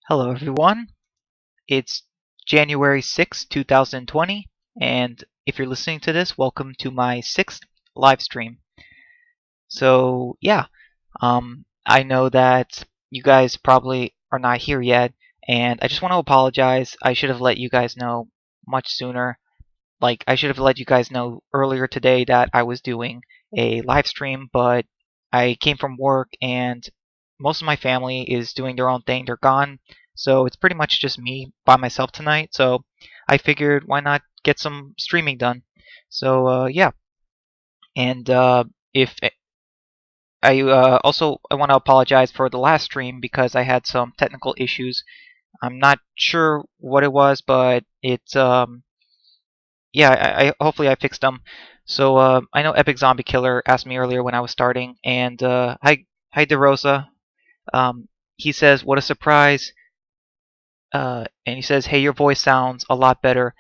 Hello everyone, it's January 6th, 2020, and if you're listening to this, welcome to my 6th live stream. So yeah, I know that you guys probably are not here yet, and I just want to apologize. I should have let you guys know much sooner. Like, I should have let you guys know earlier today that I was doing a live stream, but I came from work and most of my family is doing their own thing. They're gone. So it's pretty much just me by myself tonight. So I figured why not get some streaming done. So yeah. And if I want to apologize for the last stream because I had some technical issues. I'm not sure what it was, but it's yeah, hopefully I fixed them. So I know Epic Zombie Killer asked me earlier when I was starting, and hi DeRosa. He says, "What a surprise!" And he says, "Hey, your voice sounds a lot better.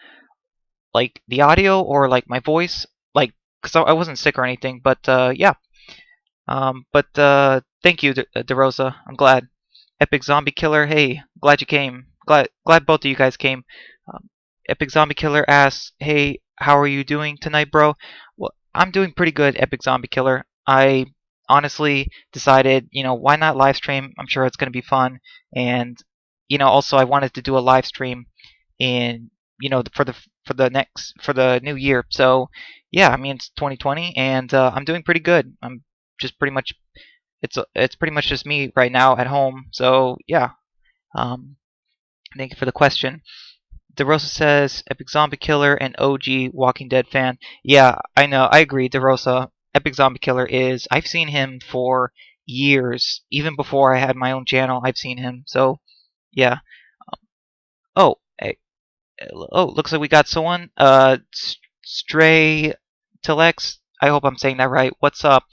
Like the audio or like my voice, like because I wasn't sick or anything, but yeah. But thank you, DeRosa. I'm glad. Epic Zombie Killer, hey, glad you came. Glad both of you guys came. Um, Epic Zombie Killer asks, hey, how are you doing tonight, bro? Well, I'm doing pretty good, Epic Zombie Killer. I honestly decided, why not live stream? I'm sure it's going to be fun. And, also I wanted to do a live stream in, for the new year. So, yeah, I mean, it's 2020 and I'm doing pretty good. I'm just pretty much it's pretty much just me right now at home. So yeah, um, thank you for the question. DeRosa says Epic Zombie Killer and OG Walking Dead fan. Yeah, I know. I agree. DeRosa, Epic Zombie Killer is. I've seen him for years, even before I had my own channel. I've seen him. So yeah. Oh, hey, oh, looks like we got someone. Stray Telex. I hope I'm saying that right. What's up?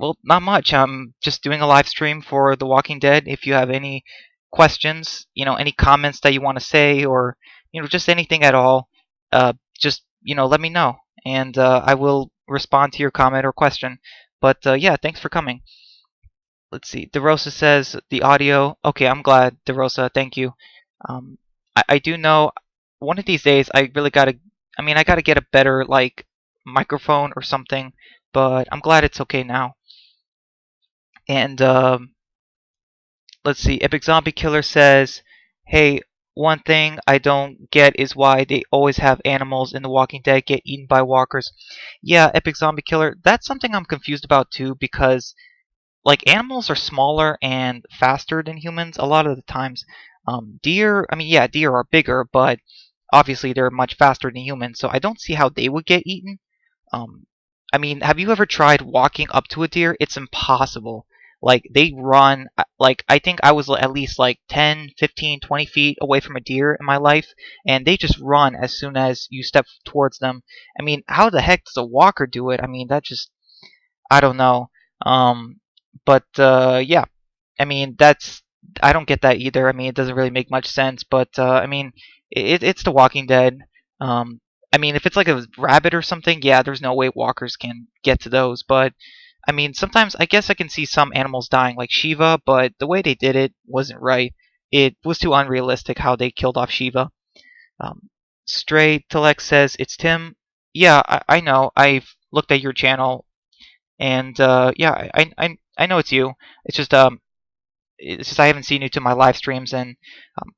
Well, not much. I'm just doing a live stream for The Walking Dead. If you have any questions, any comments that you want to say, or just anything at all, just let me know, and I will respond to your comment or question. But yeah, thanks for coming. Let's see. DeRosa says the audio. Okay, I'm glad, DeRosa. Thank you. Um, I do know one of these days I really gotta. I mean, I gotta get a better like microphone or something. But I'm glad it's okay now. And let's see, Epic Zombie Killer says, hey, one thing I don't get is why they always have animals in The Walking Dead get eaten by walkers. Yeah, Epic Zombie Killer, that's something I'm confused about too because like animals are smaller and faster than humans a lot of the times. Deer, I mean, yeah, deer are bigger, but obviously they're much faster than humans, so I don't see how they would get eaten. Um, I mean, have you ever tried walking up to a deer? It's impossible. Like, they run, like, I think I was at least like 10, 15, 20 feet away from a deer in my life, and they just run as soon as you step towards them. I mean, how the heck does a walker do it? I mean, that just, I don't know. Um, but, yeah. I mean, I don't get that either. I mean, it doesn't really make much sense, but, I mean, it's The Walking Dead. Um, I mean, if it's like a rabbit or something, yeah, there's no way walkers can get to those. But I mean, sometimes I guess I can see some animals dying, like Shiva, but the way they did it wasn't right. It was too unrealistic how they killed off Shiva. Um, Stray Telex says it's Tim. Yeah, I know. I've looked at your channel, and yeah, I know it's you. It's just I haven't seen you to my live streams, and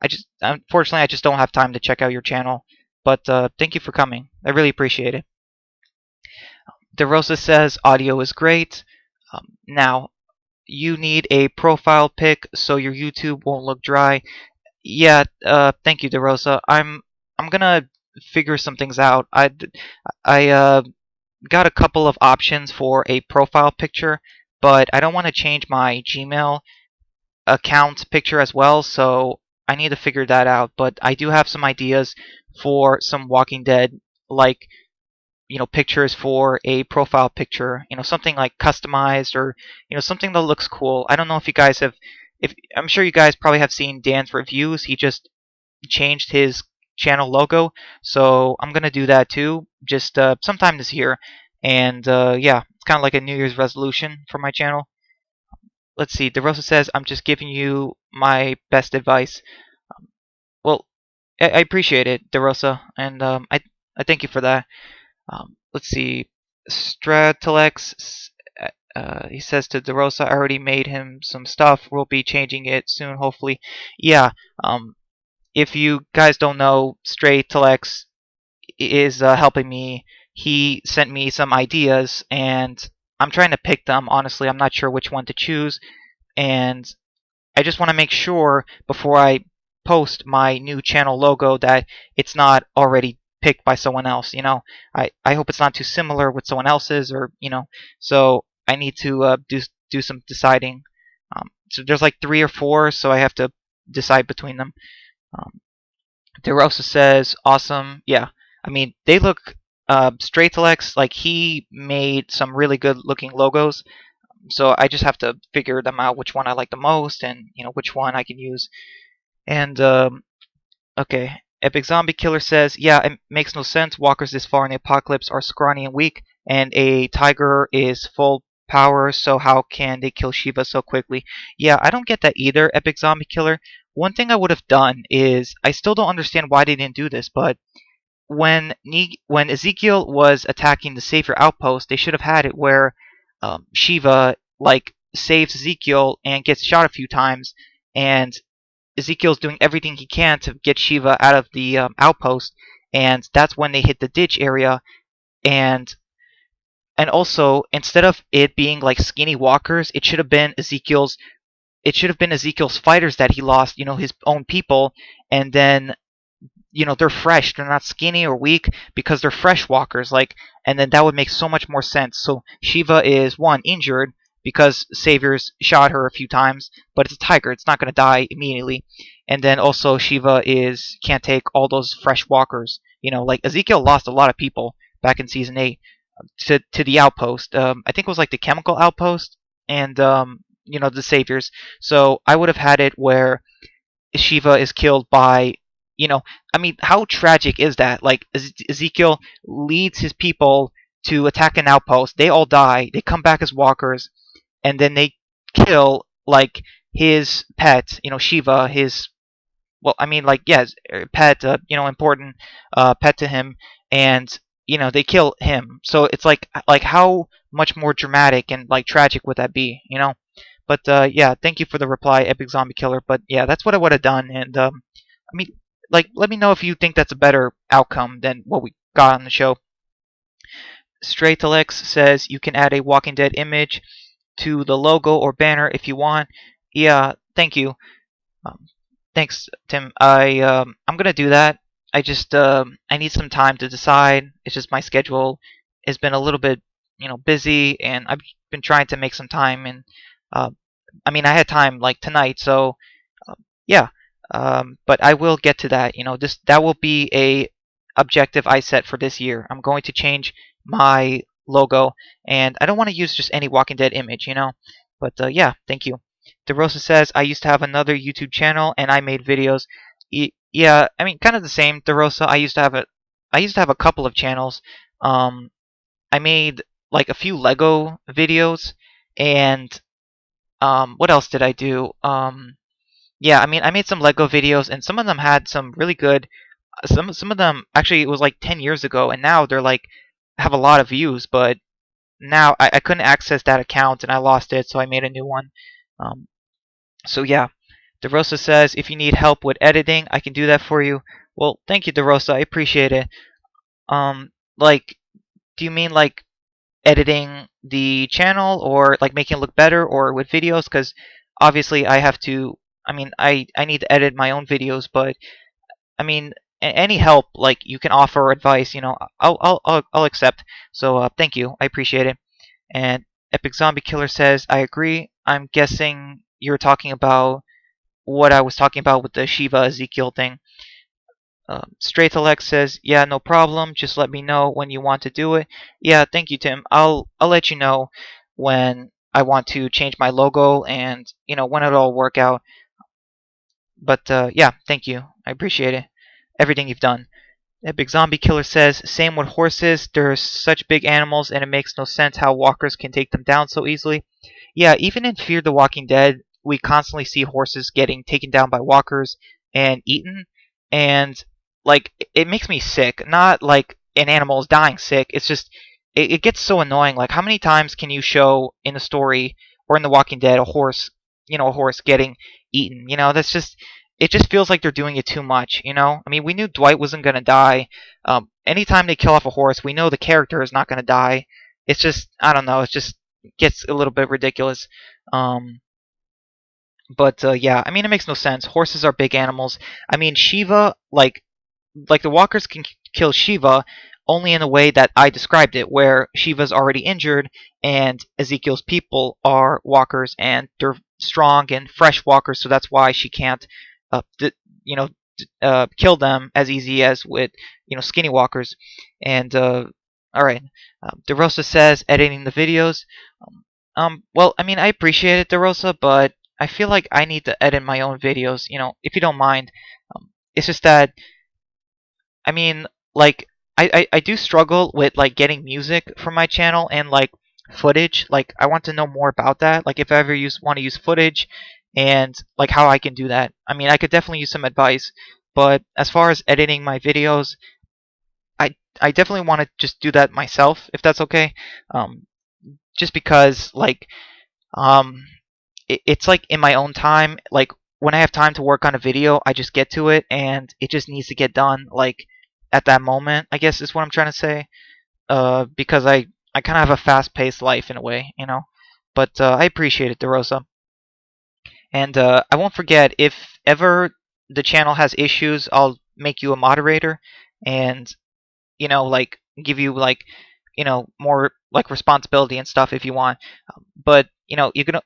I just unfortunately I just don't have time to check out your channel. But thank you for coming. I really appreciate it. DeRosa says audio is great. Now you need a profile pic so your YouTube won't look dry. Yeah, thank you, DeRosa. I'm gonna figure some things out. I got a couple of options for a profile picture, but I don't want to change my Gmail account picture as well, so I need to figure that out. But I do have some ideas for some Walking Dead like pictures for a profile picture, something like customized or something that looks cool. I don't know if you guys have, if I'm sure you guys probably have seen Dan's reviews. He just changed his channel logo, so I'm gonna do that too, just sometime this year. And yeah, it's kind of like a New Year's resolution for my channel. let's see. DeRosa says, I'm just giving you my best advice. Well, I appreciate it, DeRosa, and I thank you for that. Let's see. Stratalex, he says to DeRosa, I already made him some stuff. We'll be changing it soon, hopefully. Yeah. Um, if you guys don't know, Stratalex is helping me. He sent me some ideas, and I'm trying to pick them. Honestly, I'm not sure which one to choose, and I just want to make sure before I post my new channel logo that it's not already picked by someone else. I hope it's not too similar with someone else's, or so I need to do some deciding. So there's like 3 or 4, so I have to decide between them. Um, DeRosa says, awesome. Yeah, I mean, they look Stratalex, like he made some really good looking logos. So I just have to figure them out, which one I like the most, and which one I can use. And okay, Epic Zombie Killer says, yeah, it makes no sense. Walkers this far in the apocalypse are scrawny and weak, and a tiger is full power, so how can they kill Shiva so quickly? Yeah, I don't get that either, Epic Zombie Killer. One thing I would have done is, I still don't understand why they didn't do this, but when Ezekiel was attacking the Savior outpost, they should have had it where Shiva like saves Ezekiel and gets shot a few times, and Ezekiel's doing everything he can to get Shiva out of the outpost, and that's when they hit the ditch area, and also instead of it being like skinny walkers, it should have been Ezekiel's. It should have been Ezekiel's fighters that he lost, his own people, and then they're fresh. They're not skinny or weak because they're fresh walkers. And then that would make so much more sense. So Shiva is one injured because Savior's shot her a few times, but it's a tiger. It's not going to die immediately. And then also Shiva can't take all those fresh walkers. Like Ezekiel lost a lot of people back in season 8 to the outpost. I think it was like the chemical outpost and the Saviors. So I would have had it where Shiva is killed by, I mean, how tragic is that? Like, Ezekiel leads his people to attack an outpost. They all die. They come back as walkers, and then they kill, like, his pet, Shiva, well, I mean, like, yes, pet, important pet to him, and, they kill him. So it's like how much more dramatic and, like, tragic would that be? But yeah, thank you for the reply, Epic Zombie Killer. But yeah, that's what I would have done. And I mean, like, let me know if you think that's a better outcome than what we got on the show. Straight says you can add a Walking Dead image to the logo or banner if you want. Yeah, thank you. Um, thanks, Tim. I'm gonna do that. I just I need some time to decide. It's just my schedule has been a little bit busy, and I've been trying to make some time. And uh, I mean, I had time like tonight, so yeah. But I will get to that. That will be a objective I set for this year. I'm going to change my logo, and I don't want to use just any Walking Dead image. But yeah, thank you. DeRosa says I used to have another YouTube channel, and I made videos. Yeah, I mean, kind of the same. DeRosa, I used to have a couple of channels. I made like a few Lego videos, and what else did I do? Yeah, I mean, I made some Lego videos, and some of them had some really good. Some of them actually, it was like 10 years ago, and now they're like have a lot of views. But now I couldn't access that account, and I lost it, so I made a new one. Um, so yeah, DeRosa says if you need help with editing, I can do that for you. Well, thank you, DeRosa. I appreciate it. Like, do you mean like editing the channel, or like making it look better, or with videos? Because obviously I have to. I mean, I need to edit my own videos, but I mean, any help like you can offer or advice, I'll accept. So thank you, I appreciate it. And Epic Zombie Killer says I agree. I'm guessing you're talking about what I was talking about with the Shiva Ezekiel thing. Straight Alex says, yeah, no problem. Just let me know when you want to do it. Yeah, thank you, Tim. I'll let you know when I want to change my logo, and when it'll all work out. But yeah, thank you. I appreciate it. Everything you've done. Epic Zombie Killer says, same with horses. They're such big animals, and it makes no sense how walkers can take them down so easily. yeah, even in Fear the Walking Dead, we constantly see horses getting taken down by walkers and eaten, and like it makes me sick. Not like an animal is dying sick. It's just it gets so annoying. Like how many times can you show in a story or in The Walking Dead a horse, a horse getting eaten? That's just it just feels like they're doing it too much. I mean, we knew Dwight wasn't gonna die. Anytime they kill off a horse, we know the character is not gonna die. It's just I don't know. It's just gets a little bit ridiculous. Um, but yeah, I mean, it makes no sense. Horses are big animals. I mean, Shiva, like the walkers can kill Shiva only in a way that I described it, where Shiva's already injured and Ezekiel's people are walkers and they're strong and fresh walkers, so that's why she can't, you know, kill them as easy as with skinny walkers. And all right, DeRosa says editing the videos. Well, I mean, I appreciate it, DeRosa, but I feel like I need to edit my own videos. If you don't mind. It's just that I mean, like, I do struggle with like getting music for my channel and like footage. Like, I want to know more about that. Like, if I ever want to use footage and like how I can do that. I mean, I could definitely use some advice. But as far as editing my videos, I definitely want to just do that myself, if that's okay. Um, just because like um it's like in my own time. Like when I have time to work on a video, I just get to it, and it just needs to get done like at that moment. I guess is what I'm trying to say. Because I kind of have a fast-paced life in a way. But I appreciate it, DeRosa, and I won't forget if ever the channel has issues, I'll make you a moderator, and like give you like more like responsibility and stuff if you want. But you can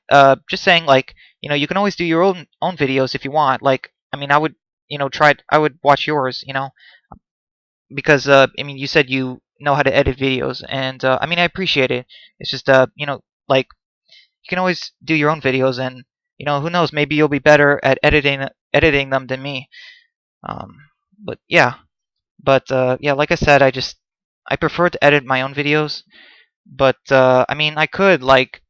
just saying like you can always do your own videos if you want. Like I mean, I would I would watch yours, because I mean you said you know how to edit videos, and I mean I appreciate it. It's just like you can always do your own videos, and who knows, maybe you'll be better at editing them than me. Um, but yeah. But yeah, like I said, I prefer to edit my own videos. But I mean, I could like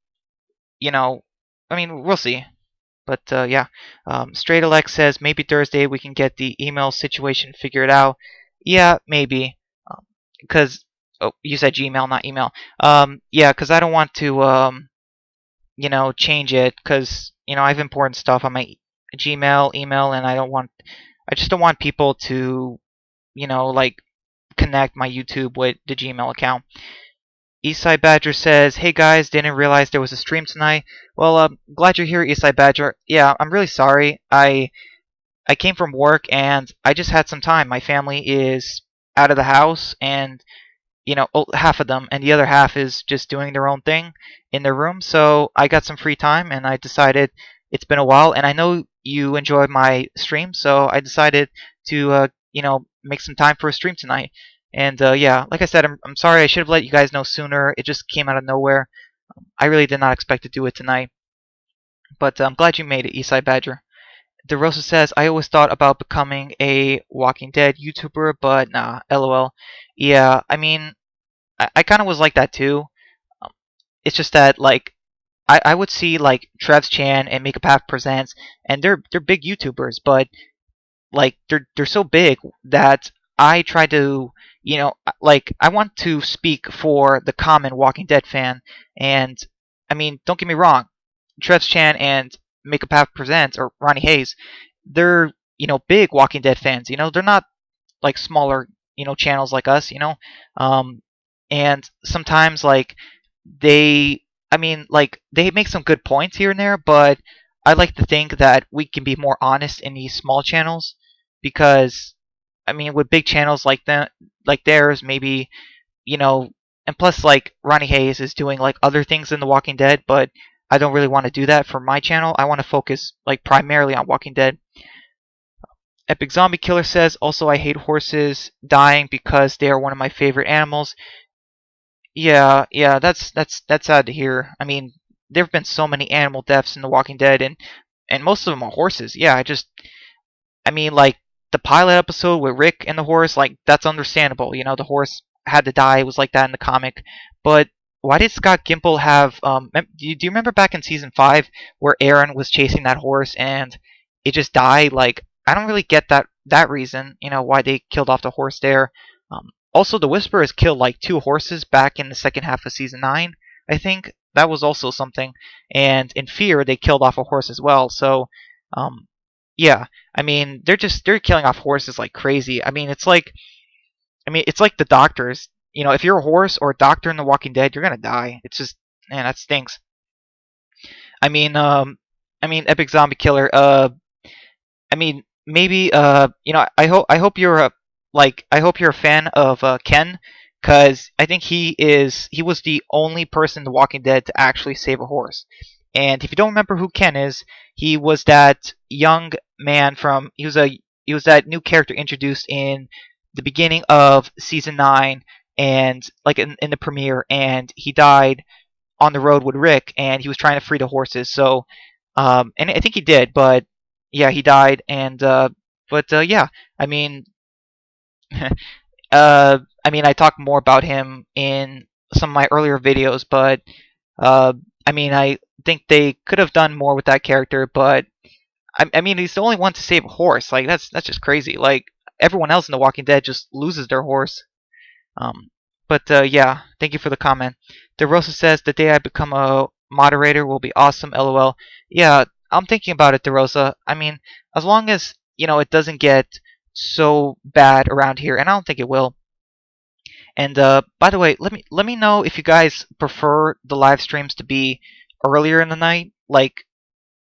you know, I mean, we'll see. But yeah, Straight Alex says maybe Thursday we can get the email situation figured out. Yeah, maybe. Because oh, you said Gmail, not email. Yeah, because I don't want to change it because I have important stuff on my Gmail email, and I just don't want people to like connect my YouTube with the Gmail account. Eastside Badger says, "Hey guys, didn't realize there was a stream tonight." Well, glad you're here, Eastside Badger. Yeah, I'm really sorry. I came from work and I just had some time. My family is out of the house, and half of them, and the other half is just doing their own thing in their room. So I got some free time, and I decided it's been a while, and I know you enjoyed my stream, so I decided to make some time for a stream tonight. And yeah, like I said, I'm sorry. I should have let you guys know sooner. It just came out of nowhere. I really did not expect to do it tonight, but I'm glad you made it, Eastside Badger. DeRosa says, I always thought about becoming a Walking Dead YouTuber, but nah, lol. Yeah, I mean, I kind of was like that too. Um, it's just that like I would see like Trev's Chan and Make a Path Presents, and they're big YouTubers, but like they're so big that I try to like I want to speak for the common Walking Dead fan, and I mean don't get me wrong, Trev's Chan and Make a Path Presents or Ronnie Hayes, they're big Walking Dead fans. They're not like smaller channels like us. Um, and sometimes like they I mean like they make some good points here and there, but I like to think that we can be more honest in these small channels because I mean with big channels like that like theirs maybe you know and plus like Ronnie Hayes is doing like other things in The Walking Dead, but I don't really want to do that for my channel. I want to focus like primarily on Walking Dead. Epic Zombie Killer says, also I hate horses dying because they are one of my favorite animals. Yeah, yeah, that's sad to hear. I mean, there have been so many animal deaths in The Walking Dead, and most of them are horses. Yeah, I mean, like the pilot episode with Rick and the horse, like that's understandable. The horse had to die. It was like that in the comic. But why did Scott Gimple have do you remember back in season 5 where Aaron was chasing that horse and it just died? Like, I don't really get that reason, why they killed off the horse there. Also, the Whisperers killed like 2 horses back in the second half of season 9. I think that was also something. And in Fear, they killed off a horse as well. So, um, yeah, I mean, they're killing off horses like crazy. I mean, it's like the doctors. If you're a horse or a doctor in The Walking Dead, you're gonna die. It's just, man, that stinks. I mean, Epic Zombie Killer. I mean, maybe I hope you're I hope you're a fan of Ken, because I think he was the only person in The Walking Dead to actually save a horse. And if you don't remember who Ken is, he was that young man from he was that new character introduced in the beginning of season 9, and like in the premiere, and he died on the road with Rick, and he was trying to free the horses. So, and I think he did, but yeah, he died, and yeah, I mean, I talked more about him in some of my earlier videos, but uh, I think they could have done more with that character, but I mean, he's the only one to save a horse. Like, that's just crazy. Like, everyone else in The Walking Dead just loses their horse. Um, but yeah, thank you for the comment. DeRosa says the day I become a moderator will be awesome. LOL. Yeah, I'm thinking about it, DeRosa. I mean, as long as it doesn't get so bad around here, and I don't think it will. And by the way, let me know if you guys prefer the live streams to be earlier in the night, like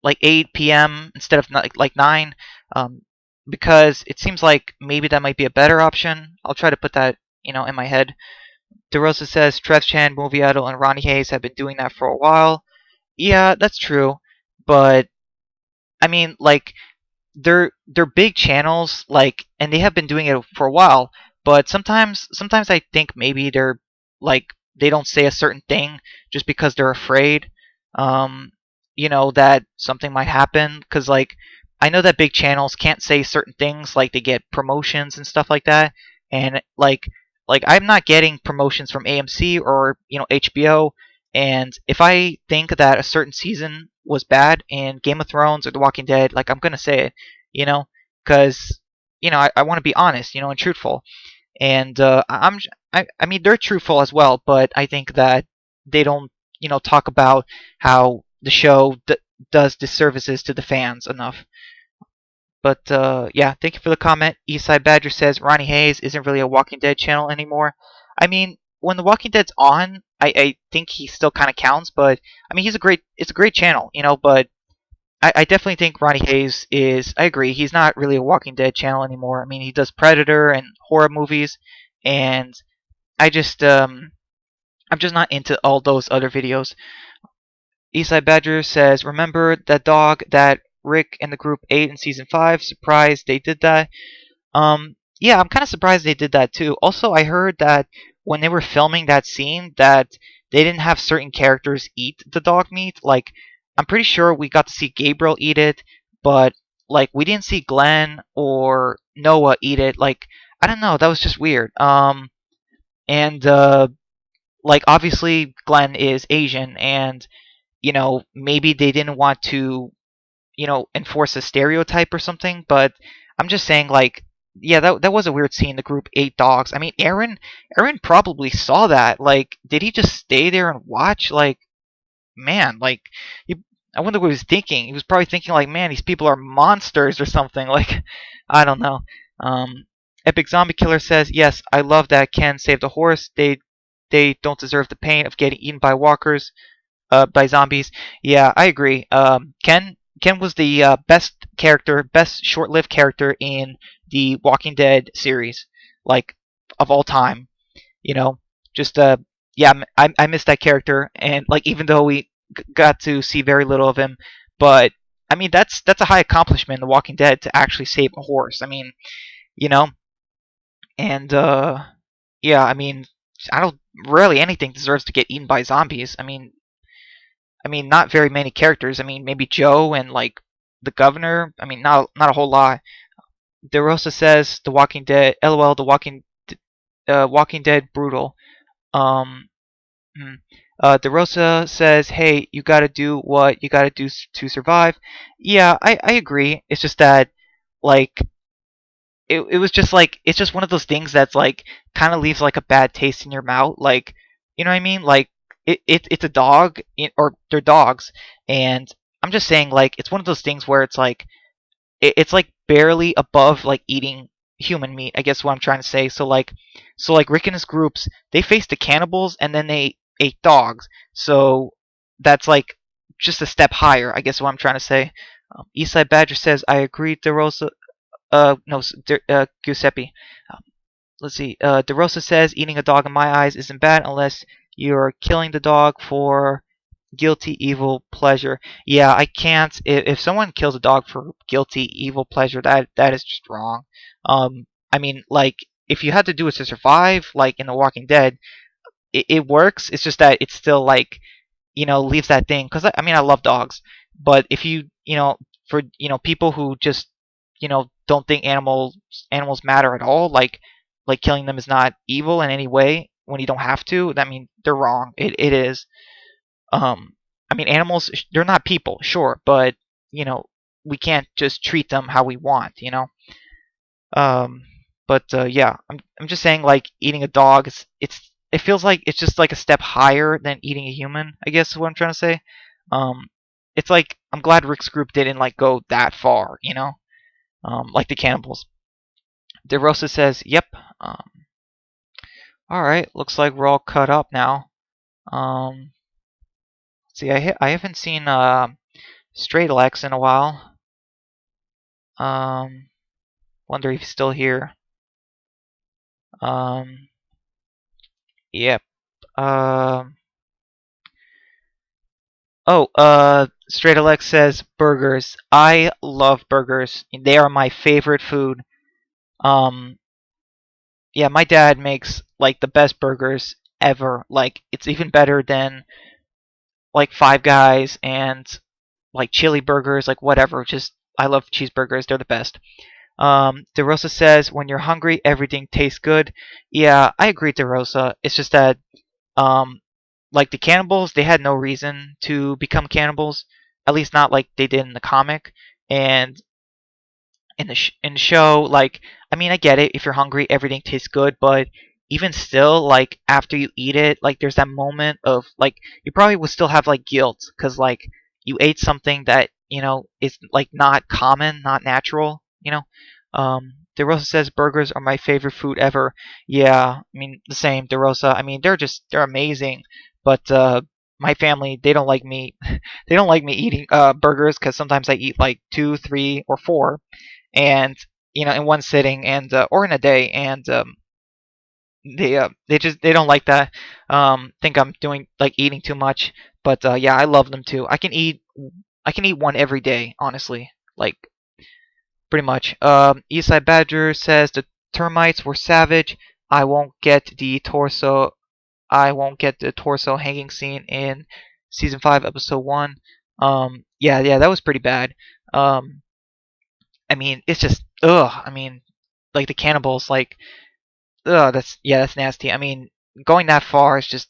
8 p.m. instead of like 9, um, because it seems like maybe that might be a better option. I'll try to put that in my head. DeRosa says Trev Chan, Movie Idol, and Ronnie Hayes have been doing that for a while. Yeah, that's true, but I mean, like, they're big channels, like, and they have been doing it for a while. But sometimes I think maybe they're like they don't say a certain thing just because they're afraid, um, that something might happen. Because, like, I know that big channels can't say certain things, like they get promotions and stuff like that, and like I'm not getting promotions from AMC or HBO. And if I think that a certain season was bad in Game of Thrones or The Walking Dead, like, I'm gonna say it, you know, because I want to be honest, and truthful. And I mean, they're truthful as well, but I think that they don't talk about how the show does disservices to the fans enough. But yeah, thank you for the comment. Eastside Badger says Ronnie Hayes isn't really a Walking Dead channel anymore. I mean, when The Walking Dead's on, I think he still kind of counts, but I mean, it's a great channel, but I definitely think Ronnie Hayes is. I agree. He's not really a Walking Dead channel anymore. I mean, he does Predator and horror movies, and I just I'm just not into all those other videos. Eastside Badger says, "Remember that dog that Rick and the group ate in season 5? Surprised they did that." Yeah, I'm kind of surprised they did that too. Also, I heard that when they were filming that scene, that they didn't have certain characters eat the dog meat. Like, I'm pretty sure we got to see Gabriel eat it, but like we didn't see Glenn or Noah eat it. Like, I don't know, that was just weird. And like, obviously Glenn is Asian, and maybe they didn't want to enforce a stereotype or something. But I'm just saying, like, yeah, that was a weird scene. The group ate dogs. I mean, Aaron probably saw that. Like, did he just stay there and watch? Like, man, like, he, I wonder what he was thinking. He was probably thinking, like, man, these people are monsters or something. Like, I don't know. Um, Epic Zombie Killer says, yes, I love that Ken saved the horse. They don't deserve the pain of getting eaten by walkers, by zombies. Yeah, I agree. Ken was the best short-lived character in the Walking Dead series, like, of all time. You know, just yeah, I miss that character, and like, even though we got to see very little of him, but I mean, that's a high accomplishment in The Walking Dead to actually save a horse. I mean, you know, and yeah, I mean, I don't rarely anything deserves to get eaten by zombies. I mean, not very many characters. I mean, maybe Joe and like the governor. I mean, not a whole lot. DeRosa says The Walking Dead. LOL. Walking Dead brutal. Um, hmm. DeRosa says, "Hey, you gotta do what you gotta do to survive." Yeah, I agree. It's just that, like, it was just like it's just one of those things that's like kind of leaves like a bad taste in your mouth. Like, you know what I mean? Like, it's a dog, or they're dogs, and I'm just saying, like, it's one of those things where it's like it's like barely above like eating human meat. I guess what I'm trying to say. So like Rick and his groups, they faced the cannibals and then they ate dogs. So that's like just a step higher. I guess what I'm trying to say. Eastside Badger says, "I agree, DeRosa." No, Giuseppe. Um, let's see. DeRosa says, "Eating a dog in my eyes isn't bad unless you're killing the dog for guilty evil pleasure." Yeah, I can't. If someone kills a dog for guilty evil pleasure, that is just wrong. I mean, like, if you had to do it to survive, like in The Walking Dead, it works. It's just that it's still like, leaves that thing. Because I mean, I love dogs, but if for people who just don't think animals matter at all, like killing them is not evil in any way when you don't have to. I mean, they're wrong. It is. Um, I mean, animals, they're not people, sure, but you know, we can't just treat them how we want. Um, but yeah, I'm just saying, like, eating a dog, it feels like it's just like a step higher than eating a human. I guess is what I'm trying to say. Um, it's like I'm glad Rick's group didn't like go that far. Like the cannibals. DeRosa says, "Yep." All right, looks like we're all cut up now. See, I haven't seen Straight Lex in a while. Um, wonder if he's still here. Um, yep. Um, oh, Straight Alex says burgers. I love burgers. They are my favorite food. Um, yeah, my dad makes like the best burgers ever. Like, it's even better than like Five Guys and like chili burgers, like whatever. Just I love cheeseburgers. They're the best. DeRosa says, "When you're hungry, everything tastes good." Yeah, I agree, DeRosa. It's just that, um, like the cannibals, they had no reason to become cannibals, at least not like they did in the comic. And in the show, like, I mean, I get it. If you're hungry, everything tastes good, but even still, like, after you eat it, like, there's that moment of like you probably would still have like guilt because like you ate something that is like not common, not natural. DeRosa says burgers are my favorite food ever. Yeah, I mean the same, DeRosa. I mean they're amazing, but my family, they don't like me. They don't like me eating burgers because sometimes I eat like two, three, or four, and in one sitting, and or in a day, and they don't like that. Think I'm doing like eating too much, but yeah, I love them too. I can eat one every day, honestly, like pretty much. Eastside Badger says the termites were savage. I won't get the torso. I won't get the torso hanging scene in season 5, episode 1. Yeah, that was pretty bad. Um, I mean, it's just ugh. I mean, like the cannibals, like ugh. That's nasty. I mean, going that far is just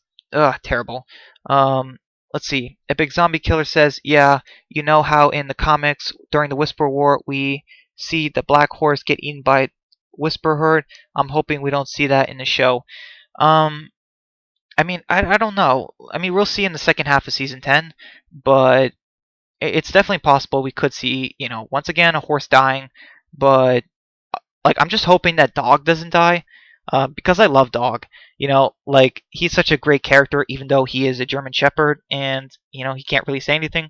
terrible. Um, let's see. Epic Zombie Killer says, "Yeah, you know how in the comics during the Whisper War we see the Black Horse get eaten by Whisper Herd. I'm hoping we don't see that in the show." Um, I mean, I don't know. I mean, we'll see in the second half of season 10, but it's definitely possible we could see, once again a horse dying. But like, I'm just hoping that Dog doesn't die, because I love Dog. Like, he's such a great character, even though he is a German Shepherd and he can't really say anything.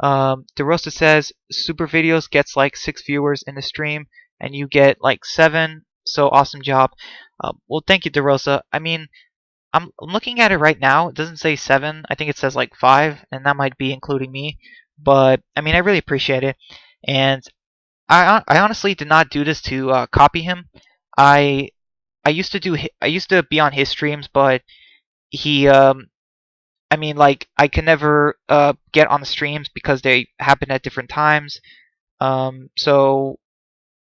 DeRosa says Super Videos gets like 6 viewers in the stream, and you get like 7. So awesome job. Well, thank you, DeRosa. I mean, I'm looking at it right now. It doesn't say 7. I think it says like 5, and that might be including me. But I mean, I really appreciate it, and I honestly did not do this to copy him. I I used to be on his streams, but he I mean, like, I can never get on the streams because they happen at different times. So,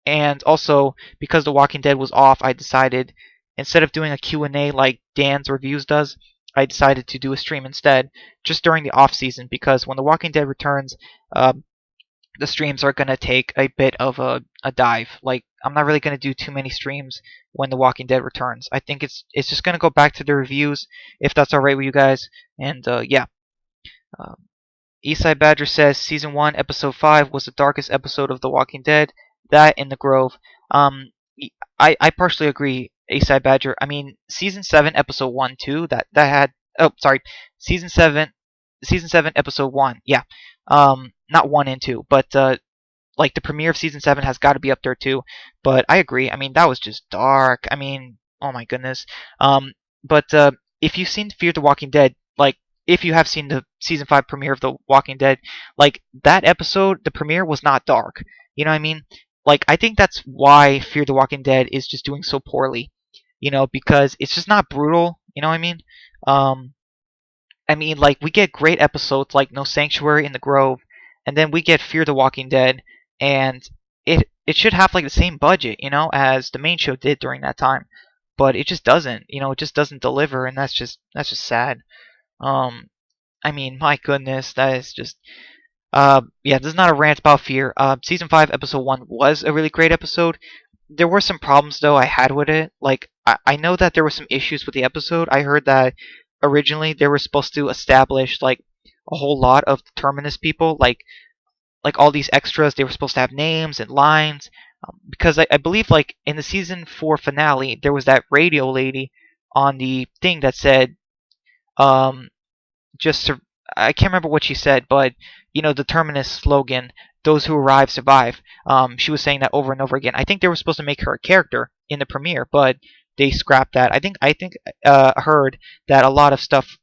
and also because The Walking Dead was off, I decided, instead of doing a Q&A like Dan's Reviews does, I decided to do a stream instead, just during the off season, because when The Walking Dead returns, the streams are gonna take a bit of a dive. Like, I'm not really gonna do too many streams when The Walking Dead returns. I think it's just gonna go back to the reviews, if that's all right with you guys. And yeah. Um, Eastside Badger says season 1, episode 5 was the darkest episode of The Walking Dead. That in the Grove. Um, I partially agree, Eastside Badger. I mean, season 7, episode 1, 2. That had. Oh, sorry. Season 7, season 7, episode 1. Yeah. Not 1 and 2, but like the premiere of season 7 has got to be up there too. But I agree. I mean, that was just dark. I mean, oh my goodness. Um, but if you've seen Fear the Walking Dead, like if you have seen the season 5 premiere of The Walking Dead, like that episode, the premiere was not dark. You know what I mean? Like, I think that's why Fear the Walking Dead is just doing so poorly. You know, because it's just not brutal. You know what I mean? Um, like, we get great episodes like No Sanctuary in the Grove, and then we get Fear the Walking Dead, and it should have like the same budget, you know, as the main show did during that time, but it just doesn't. You know, it just doesn't deliver, and that's just sad. Um, my goodness, that is just yeah. This is not a rant about Fear. Season 5, episode 1 was a really great episode. There were some problems though I had with it. Like, I know that there were some issues with the episode. I heard that originally they were supposed to establish like a whole lot of Terminus people, like all these extras. They were supposed to have names and lines, because I believe like in the season 4 finale there was that radio lady on the thing that said um, just I can't remember what she said, but you know, the Terminus slogan, "Those who arrive survive." She was saying that over and over again. I think they were supposed to make her a character in the premiere, but they scrapped that. I think heard that a lot of stuff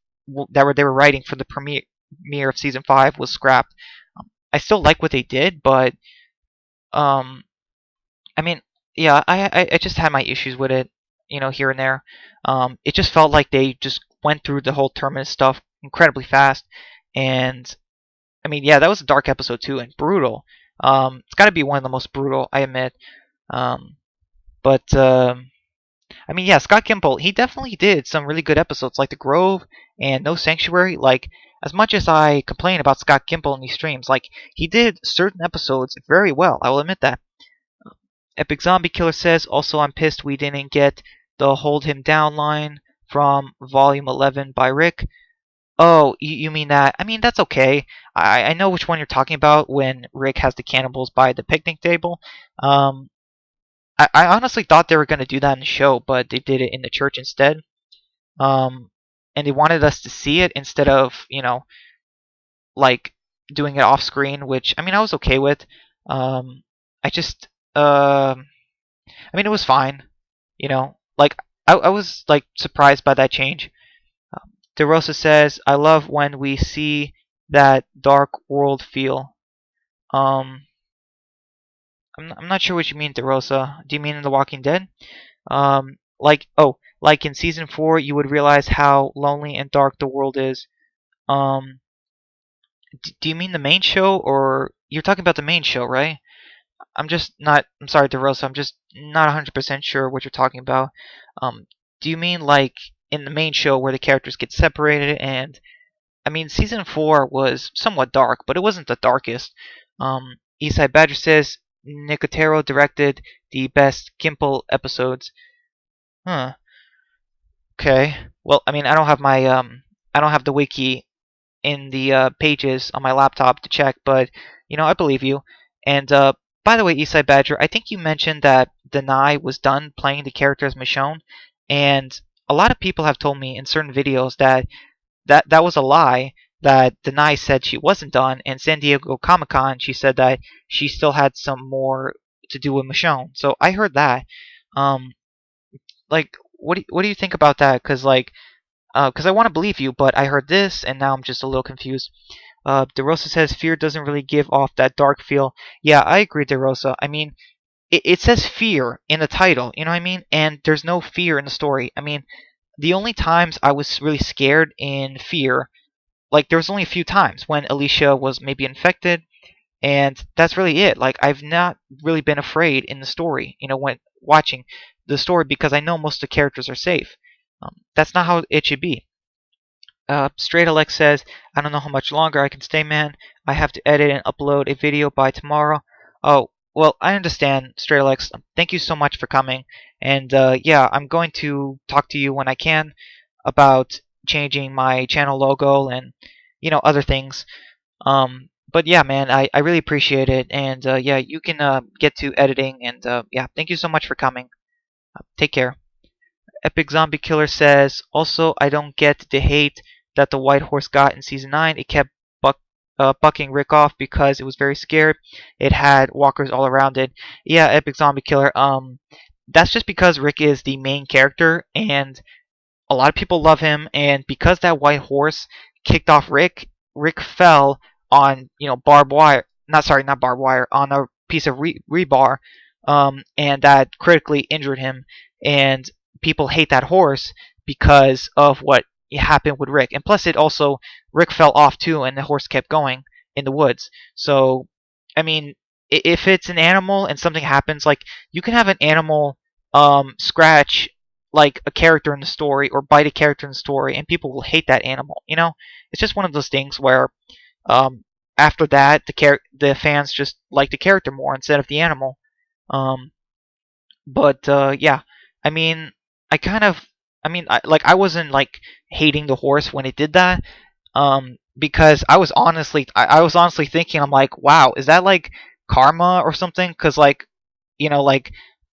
they were writing for the premiere of season 5 was scrapped. I still like what they did, but um, I mean, yeah, I just had my issues with it, you know, here and there. It just felt like they just went through the whole Terminus stuff incredibly fast, and I mean, yeah, that was a dark episode too and brutal. It's got to be one of the most brutal, I admit. Um, but I mean, yeah, Scott Gimple, he definitely did some really good episodes, like The Grove and No Sanctuary. Like, as much as I complain about Scott Gimple in these streams, like, he did certain episodes very well. I will admit that. Epic Zombie Killer says, also, I'm pissed we didn't get the Hold Him Down line from Volume 11 by Rick. Oh, you mean that? I mean, that's okay. I know which one you're talking about when Rick has the cannibals by the picnic table. Um, I honestly thought they were going to do that in the show, but they did it in the church instead. Um, and they wanted us to see it instead of, you know, like doing it off screen, which, I mean, I was okay with. I just, I mean, it was fine. You know, like, I was, like, surprised by that change. DeRosa says, I love when we see that dark world feel. Um, I'm not sure what you mean, DeRosa. Do you mean in The Walking Dead? Like in season 4, you would realize how lonely and dark the world is. Um, do you mean the main show, or you're talking about the main show, right? I'm sorry, DeRosa, I'm just not 100% sure what you're talking about. Um, do you mean like in the main show where the characters get separated? And I mean, season 4 was somewhat dark, but it wasn't the darkest. Eastside Badger says Nicotero directed the best Gimple episodes. Huh. Okay. Well, I mean, I don't have the wiki in the pages on my laptop to check, but you know, I believe you. And by the way, Eastside Badger, I think you mentioned that Denai was done playing the character as Michonne, and a lot of people have told me in certain videos that that was a lie. That Denai said she wasn't done, and San Diego Comic Con she said that she still had some more to do with Michonne. So I heard that. Um, like, what do you think about that? Because I want to believe you, but I heard this, and now I'm just a little confused. DeRosa says fear doesn't really give off that dark feel. Yeah, I agree, DeRosa. I mean, it says fear in the title, you know what I mean? And there's no fear in the story. I mean, the only times I was really scared in Fear, like there was only a few times when Alicia was maybe infected, and that's really it. Like, I've not really been afraid in the story, you know, when watching the story, because I know most of the characters are safe. That's not how it should be. Straight Alex says, I don't know how much longer I can stay, man. I have to edit and upload a video by tomorrow. Oh, well, I understand, Straight Alex. Thank you so much for coming. And yeah, I'm going to talk to you when I can about changing my channel logo and, other things. But yeah, man, I really appreciate it. And yeah, you can get to editing. And yeah, thank you so much for coming. Take care. Epic Zombie Killer says, also, I don't get the hate that the White Horse got in Season 9. It kept bucking Rick off because it was very scared. It had walkers all around it. Yeah, Epic Zombie Killer. That's just because Rick is the main character, and a lot of people love him, and because that white horse kicked off Rick, Rick fell on barbed wire. Not barbed wire, on a piece of rebar, and that critically injured him. And people hate that horse because of what happened with Rick. And plus, it also Rick fell off too, and the horse kept going in the woods. So, I mean, if it's an animal and something happens, like you can have an animal scratch like a character in the story or bite a character in the story, and people will hate that animal. It's just one of those things where um, after that, the fans just like the character more instead of the animal. Um, but yeah, I mean, I kind of, I wasn't like hating the horse when it did that, because I was honestly thinking, I'm like, wow, is that like karma or something? Because like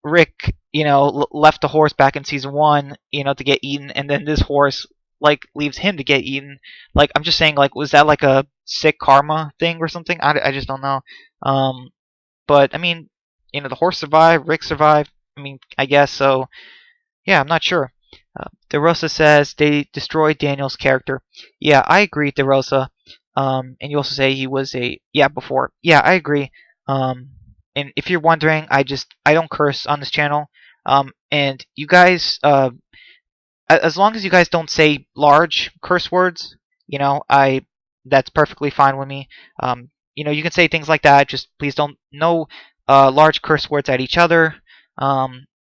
Rick, left the horse back in season one, to get eaten, and then this horse like leaves him to get eaten. Like I'm just saying, like was that like a sick karma thing or something? I just don't know. But I mean, the horse survived, Rick survived. I mean, I guess so. Yeah, I'm not sure. DeRosa says they destroyed Daniel's character. Yeah, I agree, DeRosa. And you also say he was before. Yeah, I agree. Um, and if you're wondering, I don't curse on this channel. And you guys, as long as you guys don't say large curse words, I that's perfectly fine with me. You can say things like that. Just please don't no large curse words at each other.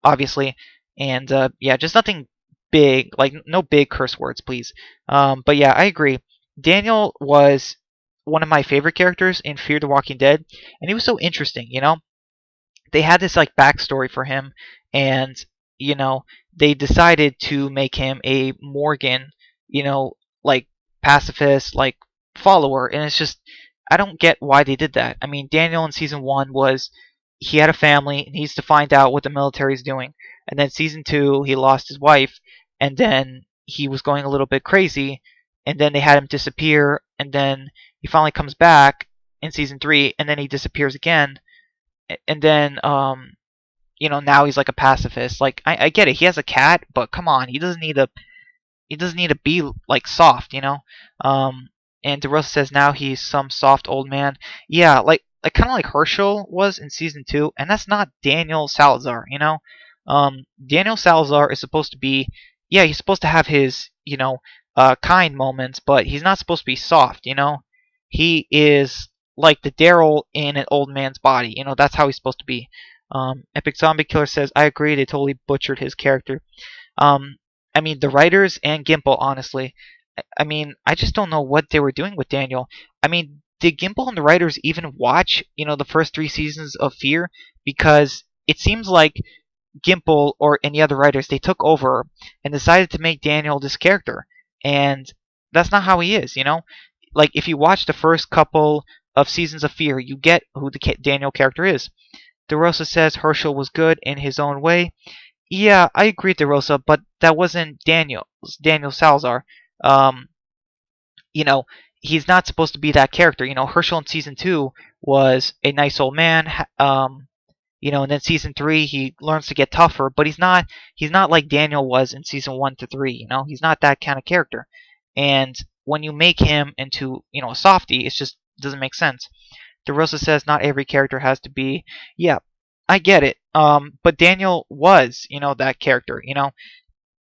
Obviously, and yeah, just nothing big, like no big curse words, please. But yeah, I agree. Daniel was one of my favorite characters in Fear the Walking Dead, and he was so interesting. They had this like backstory for him, and you know they decided to make him a Morgan, like pacifist, like follower, and it's just I don't get why they did that. I mean, Daniel in season one was he had a family and he needs to find out what the military is doing, and then season two he lost his wife, and then he was going a little bit crazy, and then they had him disappear, and then he finally comes back in season three, and then he disappears again, and then now he's like a pacifist. Like I get it, he has a cat, but come on, he doesn't need to be like soft. um and DeRosa says now he's some soft old man. Yeah, like kind of like Herschel was in season two, and that's not Daniel Salazar. Daniel Salazar is supposed to be, yeah, he's supposed to have his kind moments, but he's not supposed to be soft. He is like the Daryl in an old man's body. That's how he's supposed to be. Epic Zombie Killer says, I agree, they totally butchered his character. Um, I mean, the writers and Gimple, honestly. I mean, I just don't know what they were doing with Daniel. I mean, did Gimple and the writers even watch, the first three seasons of Fear? Because it seems like Gimple or any other writers, they took over and decided to make Daniel this character. And that's not how he is. Like, if you watch the first couple of seasons of Fear, you get who the Daniel character is. DeRosa says Herschel was good in his own way. Yeah, I agree, DeRosa, but that wasn't Daniel Salazar. Um, you know, he's not supposed to be that character. Herschel in season two was a nice old man. And then season three he learns to get tougher, but he's not like Daniel was in season one to three. He's not that kind of character. And when you make him into a softie, it just doesn't make sense. DeRosa says not every character has to be. Yeah, I get it. But Daniel was, that character.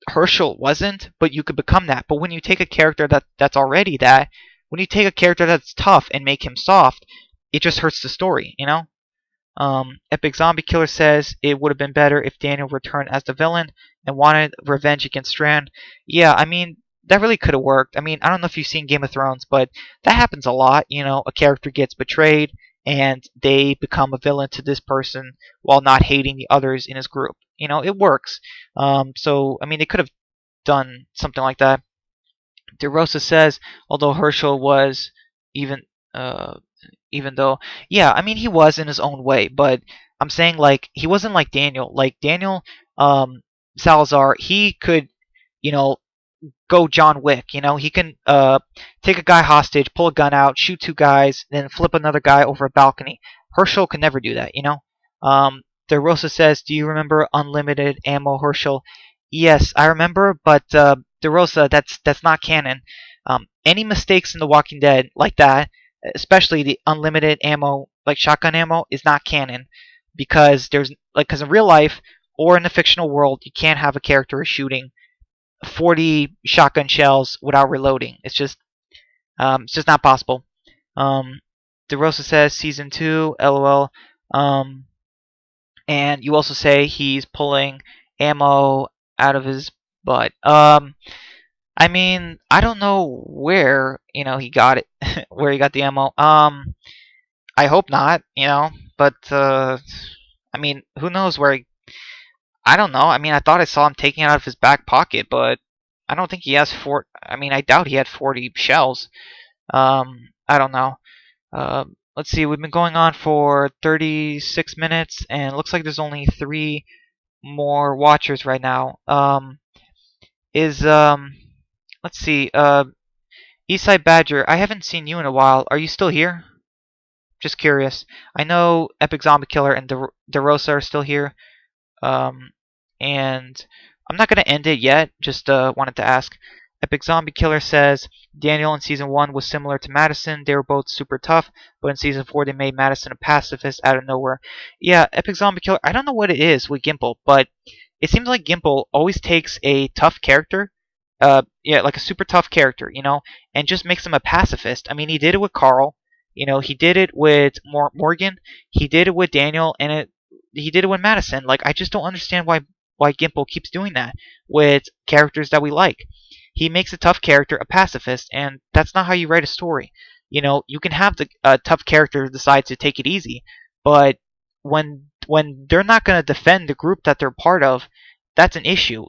Herschel wasn't, but you could become that. But when you take a character that's already that, when you take a character that's tough and make him soft, it just hurts the story. Epic Zombie Killer says it would have been better if Daniel returned as the villain and wanted revenge against Strand. Yeah, I mean, that really could have worked. I mean, I don't know if you've seen Game of Thrones, but that happens a lot. You know, a character gets betrayed and they become a villain to this person while not hating the others in his group. You know, it works. So I mean, they could have done something like that. DeRosa says, although Herschel was even uh, even though, yeah, I mean, he was in his own way, but I'm saying like he wasn't like Daniel. Like Daniel um, Salazar, he could, you know, go John Wick. You know, he can take a guy hostage, pull a gun out, shoot two guys, then flip another guy over a balcony. Herschel can never do that. You know. De Rosa says, "Do you remember unlimited ammo, Herschel?" Yes, I remember, but De Rosa, that's not canon. Any mistakes in The Walking Dead like that, especially the unlimited ammo, like shotgun ammo, is not canon because there's like because in real life or in the fictional world, you can't have a character shooting 40 shotgun shells without reloading. It's just not possible. DeRosa says season 2, lol. Um, and you also say he's pulling ammo out of his butt. I mean, I don't know where he got it, where he got the ammo. I hope not, but I mean, who knows where I don't know. I mean, I thought I saw him taking it out of his back pocket, but I don't think he has four. I mean, I doubt he had 40 shells. I don't know. Let's see. We've been going on for 36 minutes, and it looks like there's only 3 more watchers right now. Is Let's see. Eastside Badger. I haven't seen you in a while. Are you still here? Just curious. I know Epic Zombie Killer and DeRosa are still here. Um, and I'm not going to end it yet, just wanted to ask. Epic Zombie Killer says Daniel in season 1 was similar to Madison. They were both super tough, but in season 4 they made Madison a pacifist out of nowhere. Yeah, Epic Zombie Killer, I don't know what it is with Gimple, but it seems like Gimple always takes a tough character, yeah, like a super tough character, and just makes him a pacifist. I mean, he did it with Carl, he did it with Morgan, he did it with Daniel, and he did it with Madison. Like, I just don't understand why Gimple keeps doing that with characters that we like. He makes a tough character a pacifist, and that's not how you write a story. You can have the tough character decide to take it easy, but when they're not going to defend the group that they're part of, that's an issue.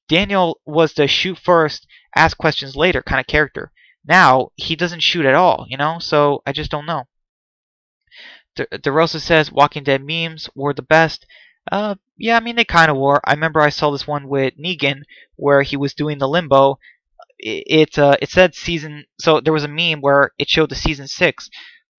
Daniel was the shoot first, ask questions later kind of character. Now he doesn't shoot at all. So I just don't know. DeRosa says Walking Dead memes were the best. Yeah, I mean they kind of were. I remember I saw this one with Negan where he was doing the limbo. It said season. So there was a meme where it showed the season 6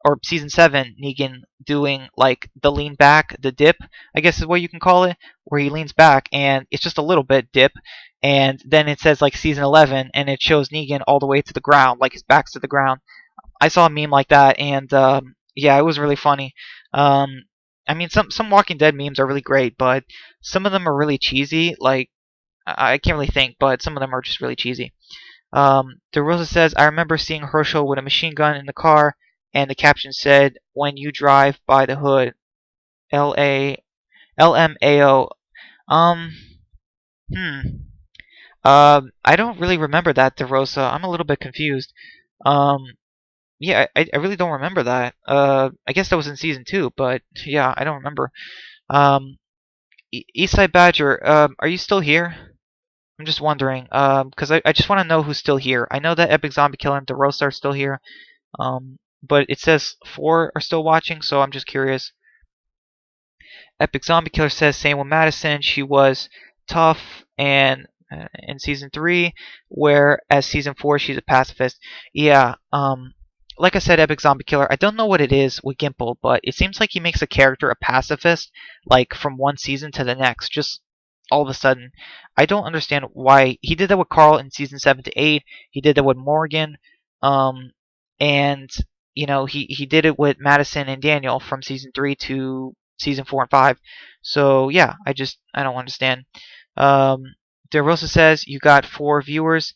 or season 7 Negan doing like the lean back, the dip, I guess is what you can call it, where he leans back and it's just a little bit dip, and then it says like season 11 and it shows Negan all the way to the ground, like his back's to the ground. I saw a meme like that, and yeah, it was really funny. I mean, some Walking Dead memes are really great, but some of them are really cheesy. Like I can't really think, but some of them are just really cheesy. DeRosa says, I remember seeing Herschel with a machine gun in the car, and the caption said, "When you drive by the hood, LMAO." Um, hmm. I don't really remember that, DeRosa. I'm a little bit confused. Um, Yeah, I really don't remember that. I guess that was in season 2, but yeah, I don't remember. Um, Eastside Badger, are you still here? I'm just wondering, because I just want to know who's still here. I know that Epic Zombie Killer and DeRosa are still here, but it says 4 are still watching, so I'm just curious. Epic Zombie Killer says same with Madison. She was tough and in season 3, whereas season 4 she's a pacifist. Yeah. Like I said, Epic Zombie Killer. I don't know what it is with Gimple, but it seems like he makes a character a pacifist, like from one season to the next, just all of a sudden. I don't understand why he did that with Carl in season 7 to 8. He did that with Morgan, and he did it with Madison and Daniel from season 3 to season 4 and 5. So yeah, I don't understand. DeRosa says you got 4 viewers.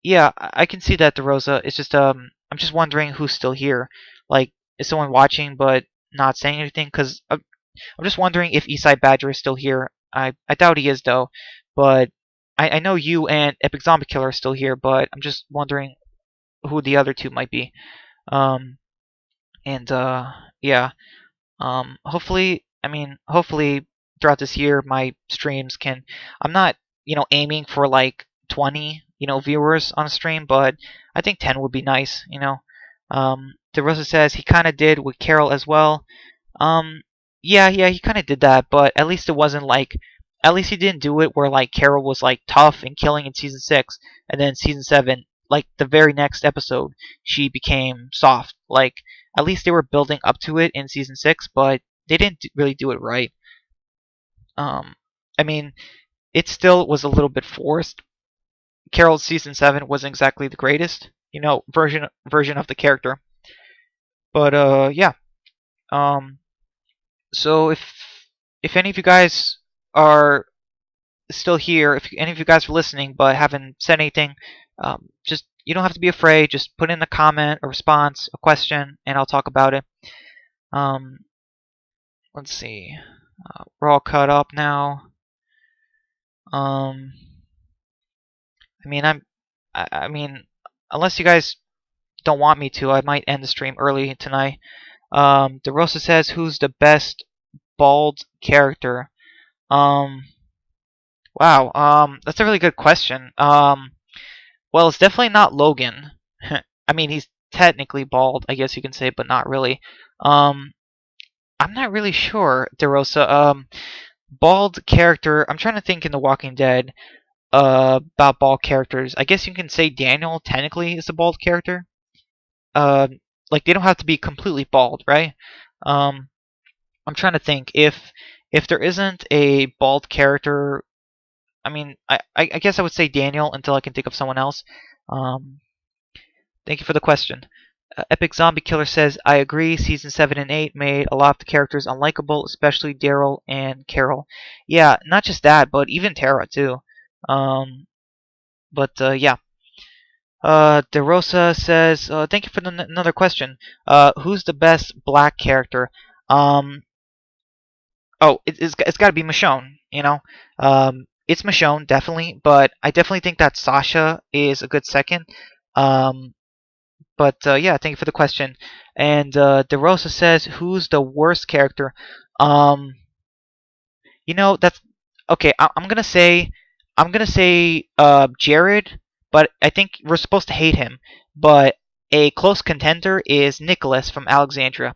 Yeah, I can see that, DeRosa. It's just I'm just wondering who's still here. Like, is someone watching but not saying anything? Because I'm just wondering if Eastside Badger is still here. I doubt he is though, but I know you and Epic Zombie Killer are still here, but I'm just wondering who the other two might be. Um, and yeah. Hopefully, hopefully throughout this year, my streams can. I'm not, aiming for like 20, viewers on a stream, but I think 10 would be nice. DeRosa says he kind of did with Carol as well. Um, yeah, he kind of did that, but at least it wasn't like, at least he didn't do it where like Carol was like tough and killing in season 6, and then season 7, like the very next episode, she became soft. Like at least they were building up to it in season 6, but they didn't really do it right. Um, I mean, it still was a little bit forced. Carol's season 7 wasn't exactly the greatest, version of the character, but yeah. Um, so if any of you guys are still here, if any of you guys are listening but haven't said anything, just you don't have to be afraid. Just put in a comment, a response, a question, and I'll talk about it. Um, let's see. We're all caught up now. Um, I mean, I mean, unless you guys don't want me to, I might end the stream early tonight. DeRosa says, "Who's the best bald character?" Um, wow. That's a really good question. Well, it's definitely not Logan. I mean, he's technically bald, I guess you can say, but not really. Um, I'm not really sure, DeRosa. Bald character. I'm trying to think in The Walking Dead. About bald characters. I guess you can say Daniel technically is a bald character. Uh, like they don't have to be completely bald, right? Um, I'm trying to think if there isn't a bald character. I mean, I guess I would say Daniel until I can think of someone else. Um, Thank you for the question. Epic Zombie Killer says, I agree. Season 7 and 8 made a lot of the characters unlikable, especially Daryl and Carol. Yeah, not just that, but even Tara too. Um, but yeah. DeRosa says, thank you for another question. Who's the best black character? Um, oh, it's got to be Michonne, it's Michonne, definitely, but I definitely think that Sasha is a good second. Um, but yeah, thank you for the question. And DeRosa says, who's the worst character? Um, that's okay. I'm gonna say Jared, but I think we're supposed to hate him. But a close contender is Nicholas from Alexandria.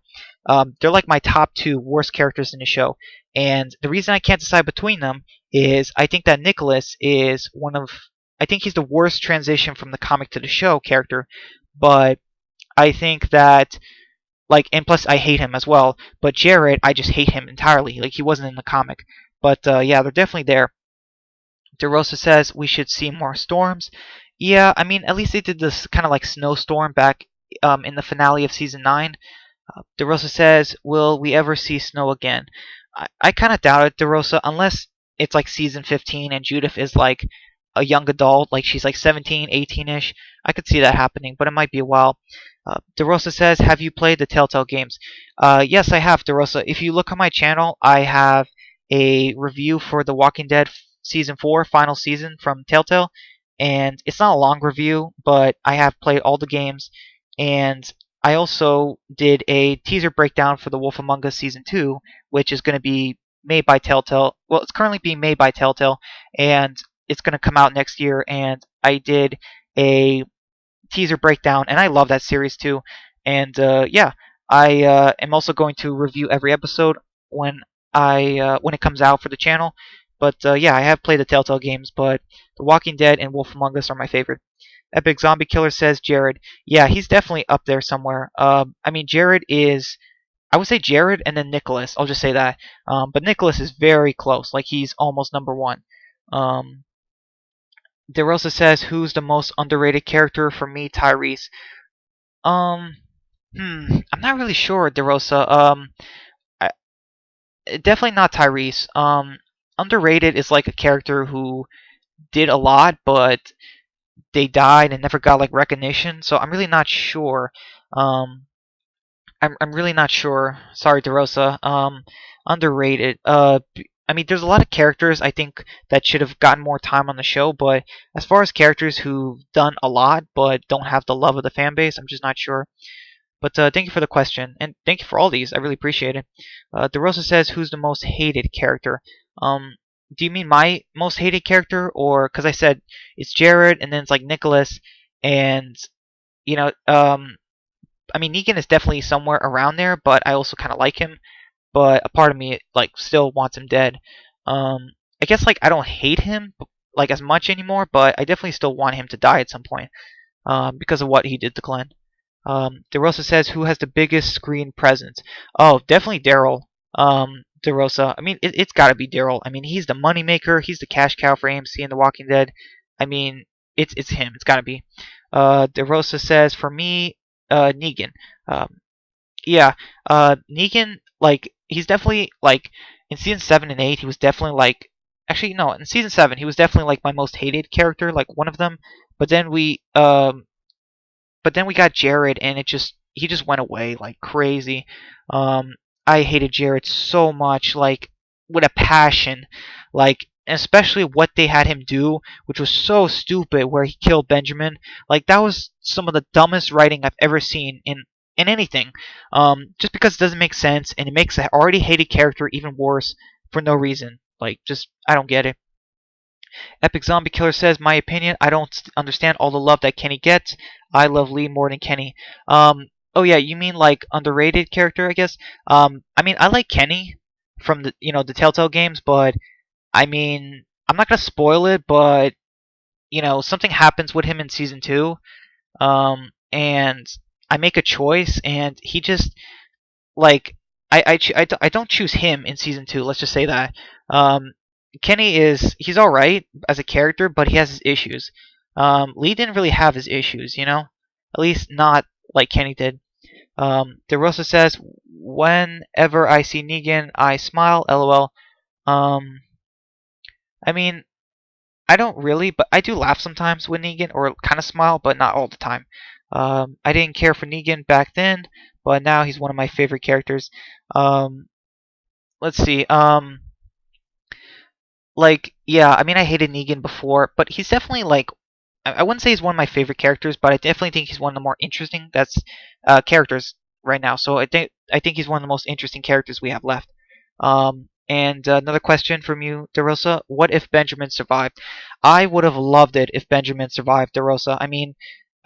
They're like my top two worst characters in the show, and the reason I can't decide between them is I think that Nicholas is I think he's the worst transition from the comic to the show character, but I think that and plus I hate him as well. But Jared, I just hate him entirely. Like he wasn't in the comic. But yeah, they're definitely there. DeRosa says we should see more storms. Yeah, I mean at least they did this kind of like snowstorm back in the finale of season 9. DeRosa says, will we ever see snow again? I kind of doubt it, DeRosa, unless it's like season 15 and Judith is like a young adult, like she's like 17, 18-ish. I could see that happening, but it might be a while. DeRosa says, have you played the Telltale games? Yes, I have, DeRosa. If you look on my channel, I have a review for The Walking Dead Season 4, final season from Telltale. And it's not a long review, but I have played all the games. And I also did a teaser breakdown for The Wolf Among Us Season 2, which is going to be made by Telltale. Well, it's currently being made by Telltale, and it's going to come out next year. And I did a teaser breakdown, and I love that series too. And yeah, I am also going to review every episode when it comes out for the channel. But yeah, I have played the Telltale games, but The Walking Dead and Wolf Among Us are my favorite. Epic Zombie Killer says Jared. Yeah, he's definitely up there somewhere. I mean, Jared is. I would say Jared and then Nicholas. I'll just say that. But Nicholas is very close. Like he's almost number one. Um, DeRosa says, "Who's the most underrated character for me, Tyrese?" Um, I'm not really sure, DeRosa. I, definitely not Tyrese. Underrated is like a character who did a lot, but they died and never got like recognition. So I'm really not sure. Um, I'm really not sure. Sorry, DeRosa. Underrated. I mean, there's a lot of characters I think that should have gotten more time on the show, but as far as characters who've done a lot but don't have the love of the fan base, I'm just not sure. But thank you for the question, and thank you for all these. I really appreciate it. DeRosa says, "Who's the most hated character?" Um, do you mean my most hated character, or because I said it's Jared, and then it's like Nicholas, and you know, I mean Negan is definitely somewhere around there, but I also kind of like him. But a part of me like still wants him dead. I guess like I don't hate him like as much anymore, but I definitely still want him to die at some point because of what he did to Glenn. DeRosa says, "Who has the biggest screen presence?" Oh, definitely Daryl. DeRosa. I mean, it's got to be Daryl. I mean, he's the moneymaker. He's the cash cow for AMC and The Walking Dead. I mean, it's him. It's got to be. DeRosa says, "For me, Negan." Um, yeah, Negan. Like, he's definitely like in season 7 and 8. He was definitely like. Actually, no. In season 7, he was definitely like my most hated character, like one of them. But then we got Jared, and he just went away like crazy. Um, I hated Jared so much, like with a passion, like especially what they had him do, which was so stupid, where he killed Benjamin. Like that was some of the dumbest writing I've ever seen in anything. Just because it doesn't make sense, and it makes an already hated character even worse for no reason. Like just I don't get it. Epic Zombie Killer says, "My opinion, I don't understand all the love that Kenny gets. I love Lee more than Kenny." Oh yeah, you mean like underrated character, I guess. I mean, I like Kenny from the Telltale games, but I mean, I'm not gonna spoil it, but something happens with him in season 2, and I make a choice, and he just like I don't choose him in season 2. Let's just say that. Um, Kenny he's all right as a character, but he has his issues. Lee didn't really have his issues, at least not like Kenny did. DeRosa says, "Whenever I see Negan, I smile. LOL." Um, I mean, I don't really, but I do laugh sometimes with Negan, or kind of smile, but not all the time. I didn't care for Negan back then, but now he's one of my favorite characters. Um, let's see. Like, yeah, I mean, I hated Negan before, but he's definitely like, I wouldn't say he's one of my favorite characters, but I definitely think he's one of the more interesting characters right now. So I think he's one of the most interesting characters we have left. And another question from you, DeRosa. What if Benjamin survived? I would have loved it if Benjamin survived, DeRosa. I mean,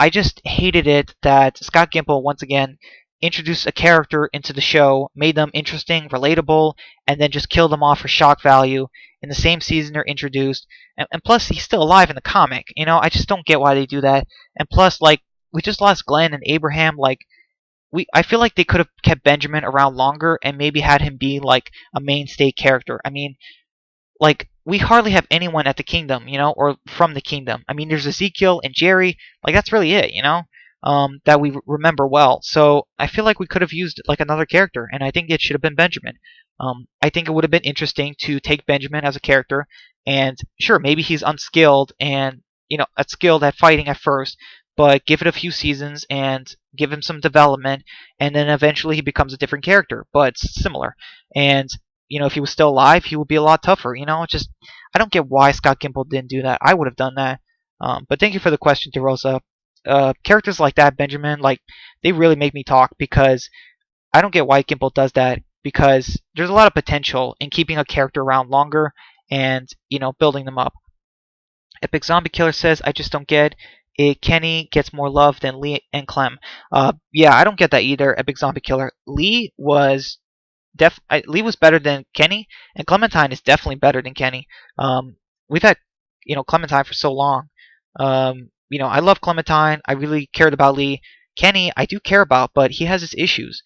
I just hated it that Scott Gimple once again introduced a character into the show, made them interesting, relatable, and then just killed them off for shock value in the same season they're introduced. And plus, he's still alive in the comic. I just don't get why they do that. And plus, like, we just lost Glenn and Abraham. Like, I feel like they could have kept Benjamin around longer and maybe had him be like a mainstay character. I mean, like we hardly have anyone at the kingdom, or from the kingdom. I mean, there's Ezekiel and Jerry. Like that's really it, that we remember well. So I feel like we could have used like another character, and I think it should have been Benjamin. I think it would have been interesting to take Benjamin as a character, and sure, maybe he's unskilled and skilled at fighting at first, but give it a few seasons and give him some development, and then eventually he becomes a different character, but similar. And if he was still alive, he would be a lot tougher. Just I don't get why Scott Gimple didn't do that. I would have done that. But thank you for the question, DeRosa. Characters like that, Benjamin, like they really make me talk because I don't get why Gimple does that because there's a lot of potential in keeping a character around longer and building them up. Epic Zombie Killer says, "I just don't get it. Kenny gets more love than Lee and Clem." Yeah, I don't get that either. Epic Zombie Killer. Lee was better than Kenny, and Clementine is definitely better than Kenny. We've had Clementine for so long. I love Clementine. I really cared about Lee. Kenny, I do care about, but he has his issues.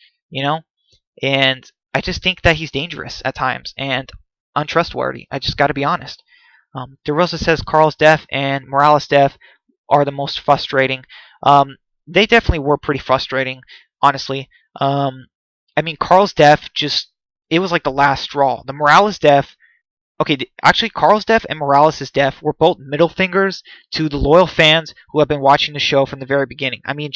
And I just think that he's dangerous at times and untrustworthy. I just got to be honest. DeRosa says Carl's death and Morales' death are the most frustrating. They definitely were pretty frustrating, honestly. I mean, Carl's death it was like the last straw. The Morales death, okay, actually, Carl's death and Morales' death were both middle fingers to the loyal fans who have been watching the show from the very beginning. I mean,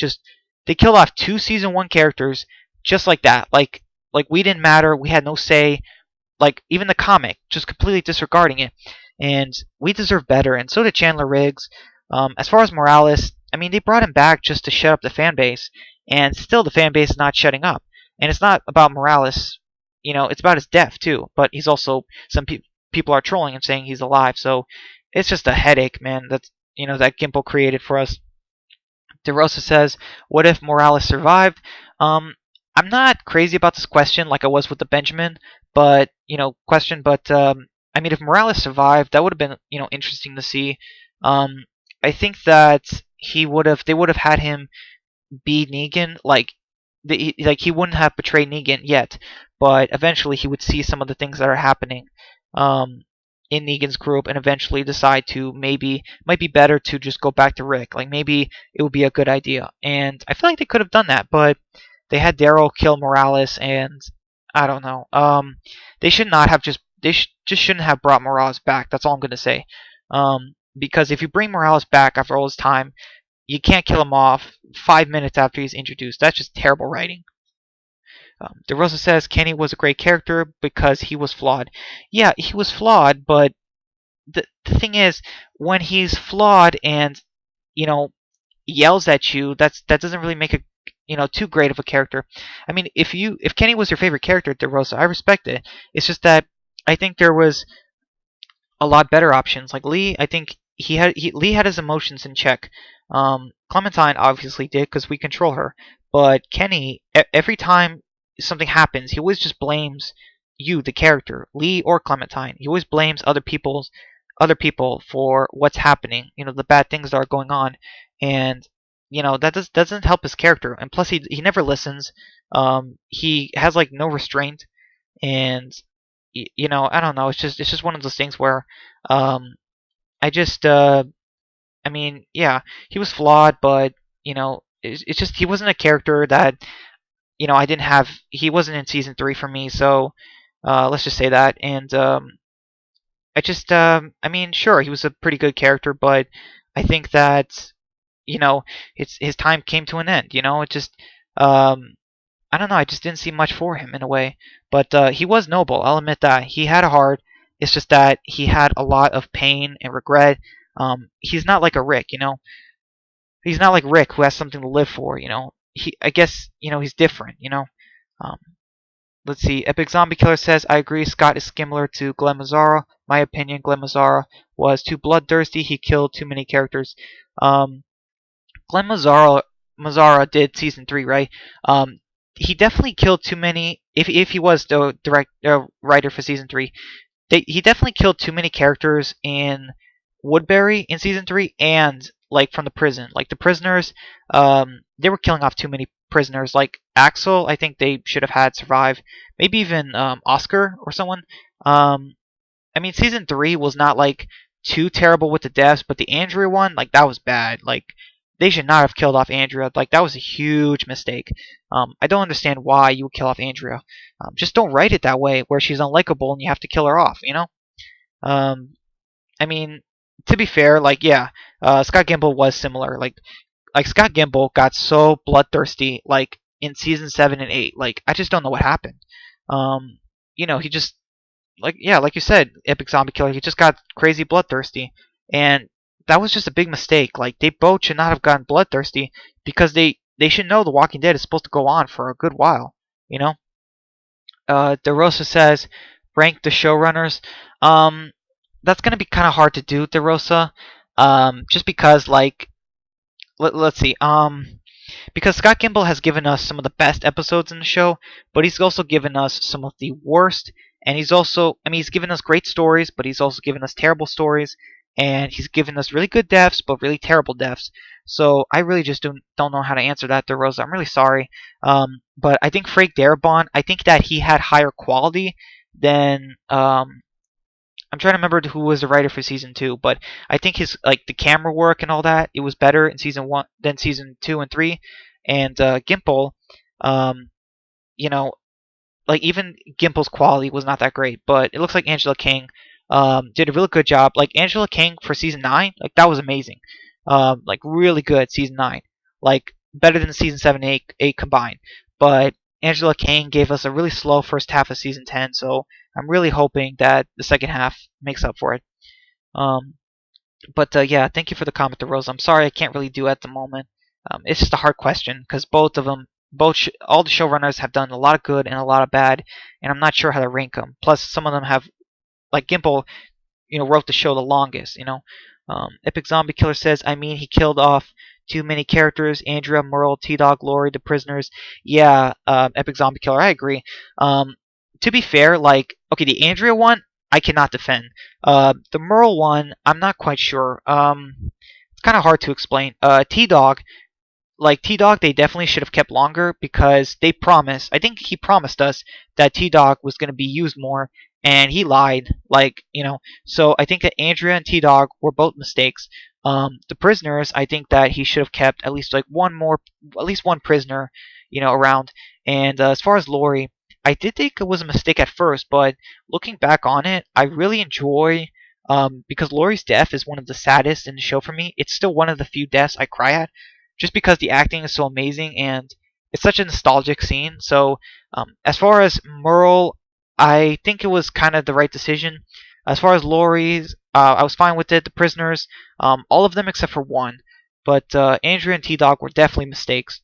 they killed off 2 season 1 characters just like that. Like we didn't matter. We had no say. like even the comic, just completely disregarding it. And we deserve better, and so did Chandler Riggs. As far as Morales, I mean, they brought him back just to shut up the fan base, and still the fan base is not shutting up. And it's not about Morales, it's about his death too. But he's also people are trolling and saying he's alive, so it's just a headache, man. That's that Gimple created for us. DeRosa says, "What if Morales survived?" I'm not crazy about this question, like I was with the Benjamin, but question. But I mean, if Morales survived, that would have been interesting to see. I think that they would have had him be Negan, like he wouldn't have betrayed Negan yet, but eventually he would see some of the things that are happening um, in Negan's group, and eventually decide to might be better to just go back to Rick. Like maybe it would be a good idea, and I feel like they could have done that, but they had Daryl kill Morales, and I don't know. They should not have just shouldn't have brought Morales back. That's all I'm gonna say. Because if you bring Morales back after all this time, you can't kill him off 5 minutes after he's introduced. That's just terrible writing. DeRosa says Kenny was a great character because he was flawed. Yeah, he was flawed, but the thing is, when he's flawed and you know yells at you, that doesn't really make a too great of a character. I mean, if Kenny was your favorite character, DeRosa, I respect it. It's just that I think there was a lot better options. Like Lee, I think Lee had his emotions in check. Clementine obviously did because we control her, but Kenny, every time something happens, he always just blames you, the character, Lee or Clementine. He always blames other people for what's happening. The bad things that are going on, and that doesn't help his character. And plus, he never listens. He has like no restraint, and I don't know. It's just one of those things where I just I mean, yeah, he was flawed, but it's just he wasn't a character that I didn't have. He wasn't in season 3 for me, so let's just say that. And I mean, sure, he was a pretty good character, but I think that his time came to an end. It just I don't know. I just didn't see much for him in a way, but he was noble. I'll admit that he had a heart. It's just that he had a lot of pain and regret. He's not like a Rick. He's not like Rick who has something to live for. I guess he's different. Um, let's see. Epic Zombie Killer says, "I agree. Scott is similar to Glenn Mazzara. My opinion, Glenn Mazzara was too bloodthirsty. He killed too many characters." Glenn Mazzara did season 3, right? He definitely killed too many. If he was the writer for season 3, he definitely killed too many characters in Woodbury in season 3, and like from the prison. Like the prisoners, they were killing off too many prisoners. Like Axel, I think they should have had survive. Maybe even Oscar or someone. I mean, season 3 was not like too terrible with the deaths, but the Andrea one, like that was bad. Like they should not have killed off Andrea. Like that was a huge mistake. I don't understand why you would kill off Andrea. Just don't write it that way, where she's unlikable and you have to kill her off. Um, I mean, to be fair, like yeah, Scott Gimple was similar. Like Scott Gimple got so bloodthirsty, like in season 7 and 8. Like I just don't know what happened. He just like you said, Epic Zombie Killer. He just got crazy bloodthirsty, and that was just a big mistake. Like they both should not have gotten bloodthirsty because they should know The Walking Dead is supposed to go on for a good while. You know. DeRosa says, rank the showrunners. That's gonna be kind of hard to do, DeRosa. Just because like let's see. Because Scott Gimple has given us some of the best episodes in the show, but he's also given us some of the worst. And he's also, I mean, he's given us great stories, but he's also given us terrible stories. And he's given us really good deaths, but really terrible deaths. So I really just don't know how to answer that, DeRosa. I'm really sorry. But I think Frank Darabont, I think that he had higher quality than I'm trying to remember who was the writer for season 2, but I think his like the camera work and all that, it was better in season 1 than season 2 and 3. And Gimple, um, you know, like even Gimple's quality was not that great, but it looks like Angela King did a really good job. Like Angela King for season 9, like that was amazing. Like really good season 9, like better than season 7 and 8 combined. But Angela King gave us a really slow first half of season 10, so I'm really hoping that the second half makes up for it. Um, but yeah, thank you for the comment, Rose. I'm sorry I can't really do it at the moment. It's just a hard question because both of them, all the showrunners have done a lot of good and a lot of bad, and I'm not sure how to rank them. Plus, some of them have, like Gimple, wrote the show the longest. Epic Zombie Killer says, I mean, he killed off too many characters: Andrea, Merle, T-Dog, Lori, the prisoners. Yeah, Epic Zombie Killer, I agree. To be fair, like, okay, the Andrea one I cannot defend. The Merle one I'm not quite sure. It's kind of hard to explain. T-Dog, like T-Dog, they definitely should have kept longer because they promised. I think he promised us that T-Dog was going to be used more, and he lied. So I think that Andrea and T-Dog were both mistakes. The prisoners, I think that he should have kept at least like at least one prisoner, around. And as far as Lori, I did think it was a mistake at first, but looking back on it, I really enjoy. Because Lori's death is one of the saddest in the show for me. It's still one of the few deaths I cry at just because the acting is so amazing and it's such a nostalgic scene. So, as far as Merle, I think it was kind of the right decision. As far as Laurie's, I was fine with it. The prisoners, all of them except for one. But Andrew and T Dog were definitely mistakes.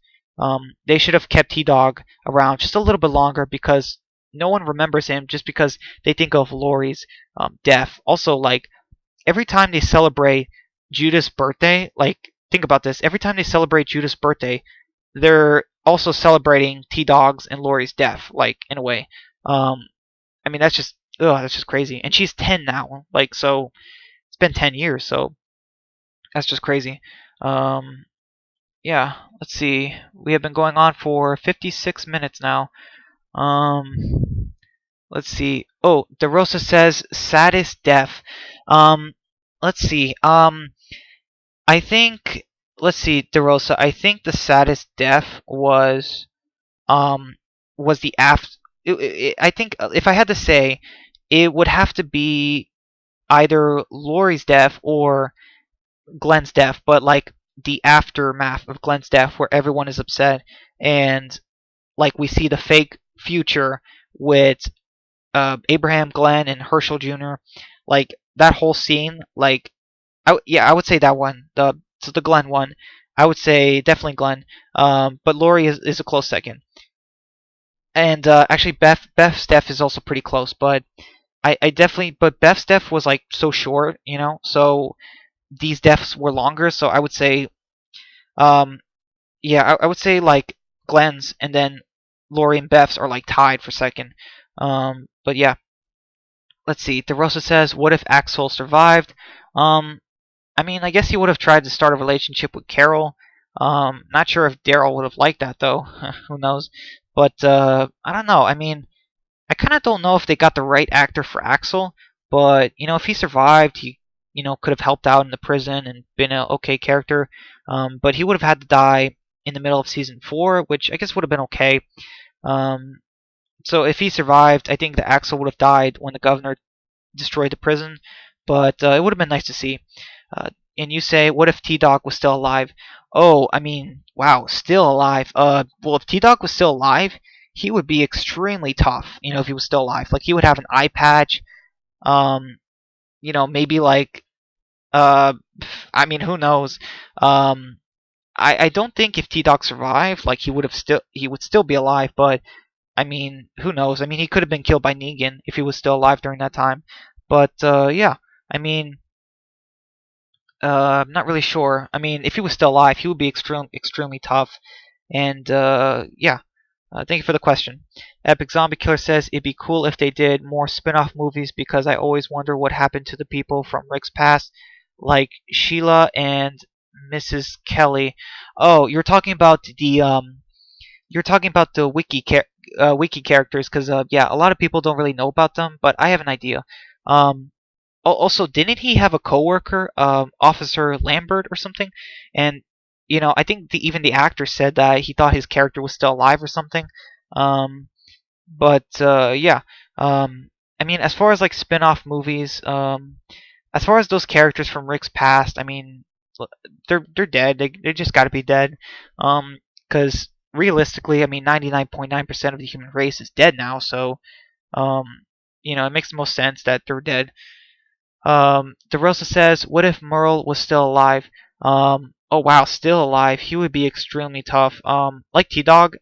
They should have kept T Dog around just a little bit longer because no one remembers him just because they think of Laurie's death. Also, like, every time they celebrate Judah's birthday, like, think about this. Every time they celebrate Judah's birthday, they're also celebrating T Dog's and Lori's death, like, in a way. I mean, that's just crazy. And she's 10 now, like, so it's been 10 years, so that's just crazy. Um, yeah, let's see. We have been going on for 56 minutes now. Let's see. Oh, DeRosa says saddest death. Um, let's see. I think, let's see, DeRosa. I think the saddest death um was the after. I think if I had to say, it would have to be either Lori's death or Glenn's death, but like the aftermath of Glenn's death, where everyone is upset and like we see the fake future with Abraham, Glenn, and Herschel Jr. Like that whole scene, like yeah, I would say that one. The Glenn one. I would say definitely Glenn. But Lori is a close second. And actually, Beth's death is also pretty close. But I definitely, but Beth's death was like so short. So these deaths were longer. So I would say, um, yeah, I would say like Glenn's, and then Lori and Beth's are like tied for second. But yeah, let's see. DeRosa says, "What if Axel survived?" Um, I mean, I guess he would have tried to start a relationship with Carol. Not sure if Daryl would have liked that though. Who knows? But I don't know. I mean, I kind of don't know if they got the right actor for Axel. But if he survived, he could have helped out in the prison and been an okay character. But he would have had to die in the middle of season 4, which I guess would have been okay. Um, so if he survived, I think that Axel would have died when the governor destroyed the prison. But it would have been nice to see. Uh, and you say, what if T-Dog was still alive? Oh, I mean, wow, still alive. Well, if T-Dog was still alive, he would be extremely tough. If he was still alive, like he would have an eye patch. Um, maybe like, uh, I mean, who knows? Um, I don't think if T-Dog survived, like he would still be alive. But I mean, who knows? I mean, he could have been killed by Negan if he was still alive during that time. But yeah, I mean. I'm not really sure. I mean, if he was still alive, he would be extremely tough. And yeah, thank you for the question. Epic Zombie Killer says it'd be cool if they did more spin-off movies because I always wonder what happened to the people from Rick's past, like Sheila and Mrs. Kelly. Oh, you're talking about the wiki characters because yeah, a lot of people don't really know about them, but I have an idea. Um, Also, didn't he have a coworker, Officer Lambert or something? And I think even the actor said that he thought his character was still alive or something. Um, but yeah, I mean, as far as like spin-off movies, as far as those characters from Rick's past, I mean, they're dead. They just got to be dead. Because realistically, I mean, 99.9% of the human race is dead now. So um, it makes the most sense that they're dead. DeRosa says, "What if Merle was still alive?" Oh wow, still alive. He would be extremely tough. Like T Dog.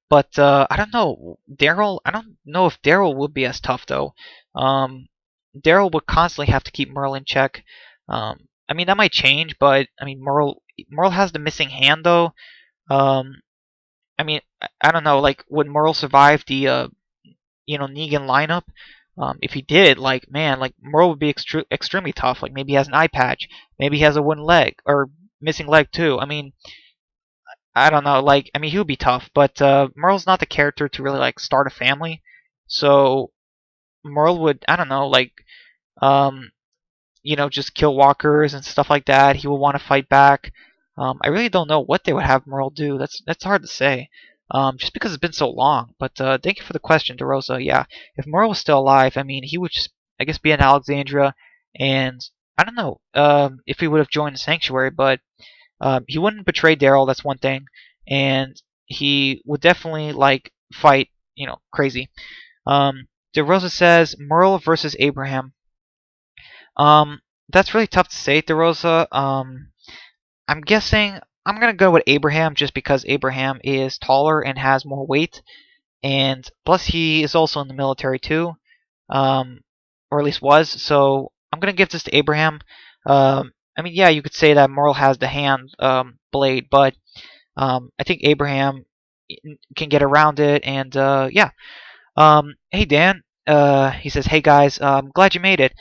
But I don't know, Daryl. I don't know if Daryl would be as tough though. Um, Daryl would constantly have to keep Merle in check. I mean that might change, but I mean Merle has the missing hand though. Um, I mean I don't know. Like would Merle survive the Negan lineup? If he did, like man, like Merle would be extremely tough. Like maybe he has an eye patch, maybe he has a wooden leg or missing leg too. I mean I don't know. Like, I mean, he would be tough, but Merle's not the character to really like start a family. So Merle would, I don't know, like, um, just kill walkers and stuff like that. He would want to fight back. I really don't know what they would have Merle do. That's hard to say, just because it's been so long. But thank you for the question, DeRosa. Yeah, if Merle was still alive, I mean, he would just, I guess, be in Alexandria, and I don't know if he would have joined the Sanctuary, but he wouldn't betray Daryl. That's one thing, and he would definitely like fight, crazy. DeRosa says Merle versus Abraham. Um, that's really tough to say, DeRosa. I'm guessing I'm gonna go with Abraham just because Abraham is taller and has more weight, and plus he is also in the military too, um, or at least was. So I'm gonna give this to Abraham. I mean, yeah, you could say that Merle has the hand blade, but I think Abraham can get around it, and yeah. Hey Dan, he says, "Hey guys, glad you made it.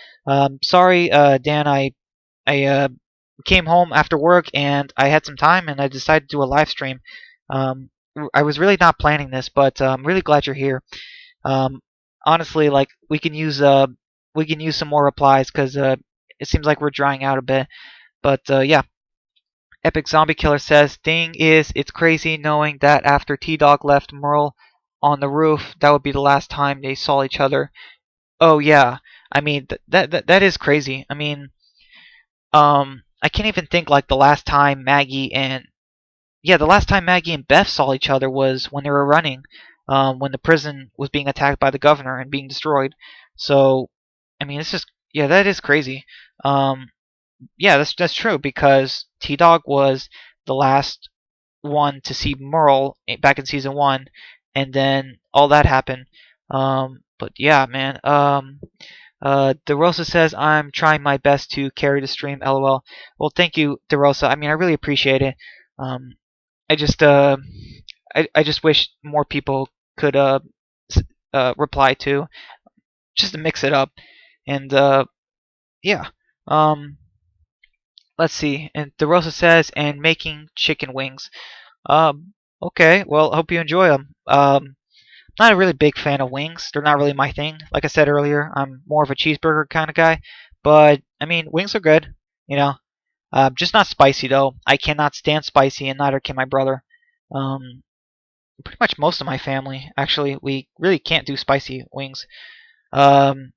Sorry, Dan, I came home after work and I had some time and I decided to do a live stream. Um, I was really not planning this, but I'm really glad you're here. Um, honestly, like we can use some more replies because it seems like we're drying out a bit. But yeah, Epic Zombie Killer says, "Thing is, it's crazy knowing that after T Dog left Merle on the roof, that would be the last time they saw each other." Oh yeah, I mean that is crazy. I mean, I can't even think like the last time Maggie and the last time Maggie and Beth saw each other was when they were running, when the prison was being attacked by the governor and being destroyed. So, I mean, it's just that is crazy. Um, yeah, that's true because T Dog was the last one to see Merle back in season one, and then all that happened. But yeah, man. DeRosa says, "I'm trying my best to carry the stream, lol." Well, thank you, DeRosa. I mean, I really appreciate it. Um, I just, I just wish more people could, reply to, just to mix it up. And, yeah. Um, let's see. And DeRosa says, "And making chicken wings." Okay. Well, I hope you enjoy them. Not a really big fan of wings. They're not really my thing. Like I said earlier, I'm more of a cheeseburger kind of guy. But I mean, wings are good. You know, just not spicy though. I cannot stand spicy, and neither can my brother. Um, pretty much most of my family actually, we really can't do spicy wings. Um,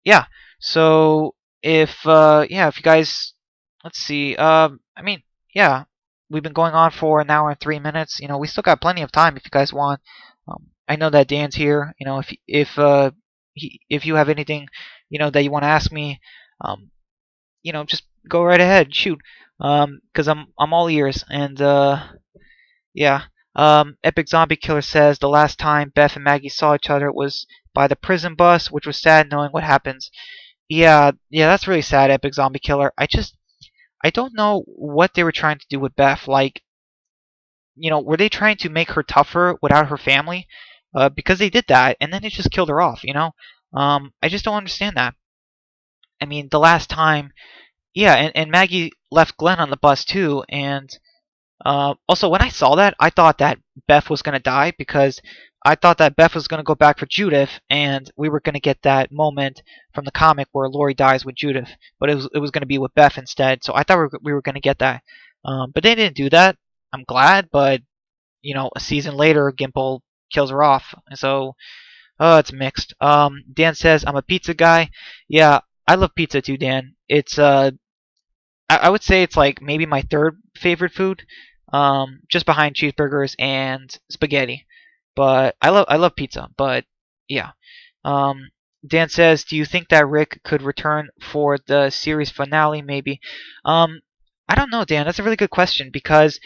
yeah. So if you guys, let's see. I mean, yeah, we've been going on for an hour and 3 minutes. We still got plenty of time if you guys want. I know that Dan's here. If you have anything, that you want to ask me, um, just go right ahead, shoot. Because I'm all ears. And yeah. Epic Zombie Killer says the last time Beth and Maggie saw each other was by the prison bus, which was sad knowing what happens. Yeah, that's really sad, Epic Zombie Killer. I don't know what they were trying to do with Beth. Like, were they trying to make her tougher without her family? Because they did that, and then they just killed her off. I just don't understand that. I mean, the last time, yeah, and Maggie left Glenn on the bus too, and also, when I saw that, I thought that Beth was going to die because I thought that Beth was going to go back for Judith, and we were going to get that moment from the comic where Lori dies with Judith, but it was going to be with Beth instead. So I thought we were going to get that, but they didn't do that. I'm glad, but a season later, Gimple kills her off, so it's mixed. Dan says I'm a pizza guy. Yeah, I love pizza too, Dan. It's I would say it's like maybe my third favorite food, just behind cheeseburgers and spaghetti. But I love pizza. But yeah, Um, Dan says, "Do you think that Rick could return for the series finale? Maybe." Um, I don't know, Dan. That's a really good question because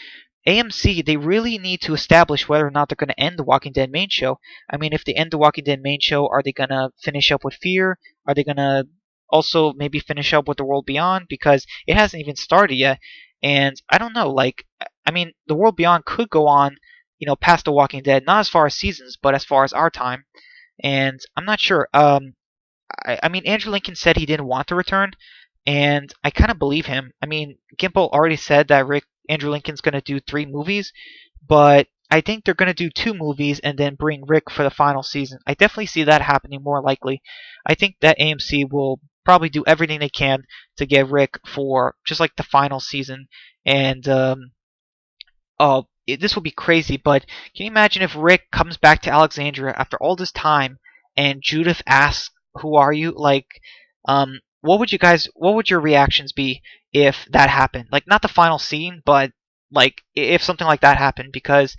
AMC, they really need to establish whether or not they're going to end the Walking Dead main show. I mean, if they end the Walking Dead main show, are they going to finish up with Fear? Are they going to also maybe finish up with The World Beyond? Because it hasn't even started yet. And I don't know, like, I mean, The World Beyond could go on, past The Walking Dead, not as far as seasons, but as far as our time. And I'm not sure. I mean, Andrew Lincoln said he didn't want to return, and I kind of believe him. I mean, Gimple already said that Andrew Lincoln's going to do 3 movies, but I think they're going to do 2 movies and then bring Rick for the final season. I definitely see that happening more likely. I think that AMC will probably do everything they can to get Rick for just like the final season. And this will be crazy, but can you imagine if Rick comes back to Alexandria after all this time and Judith asks, "Who are you?" Like, what would your reactions be if that happened? Like, not the final scene, but like if something like that happened, because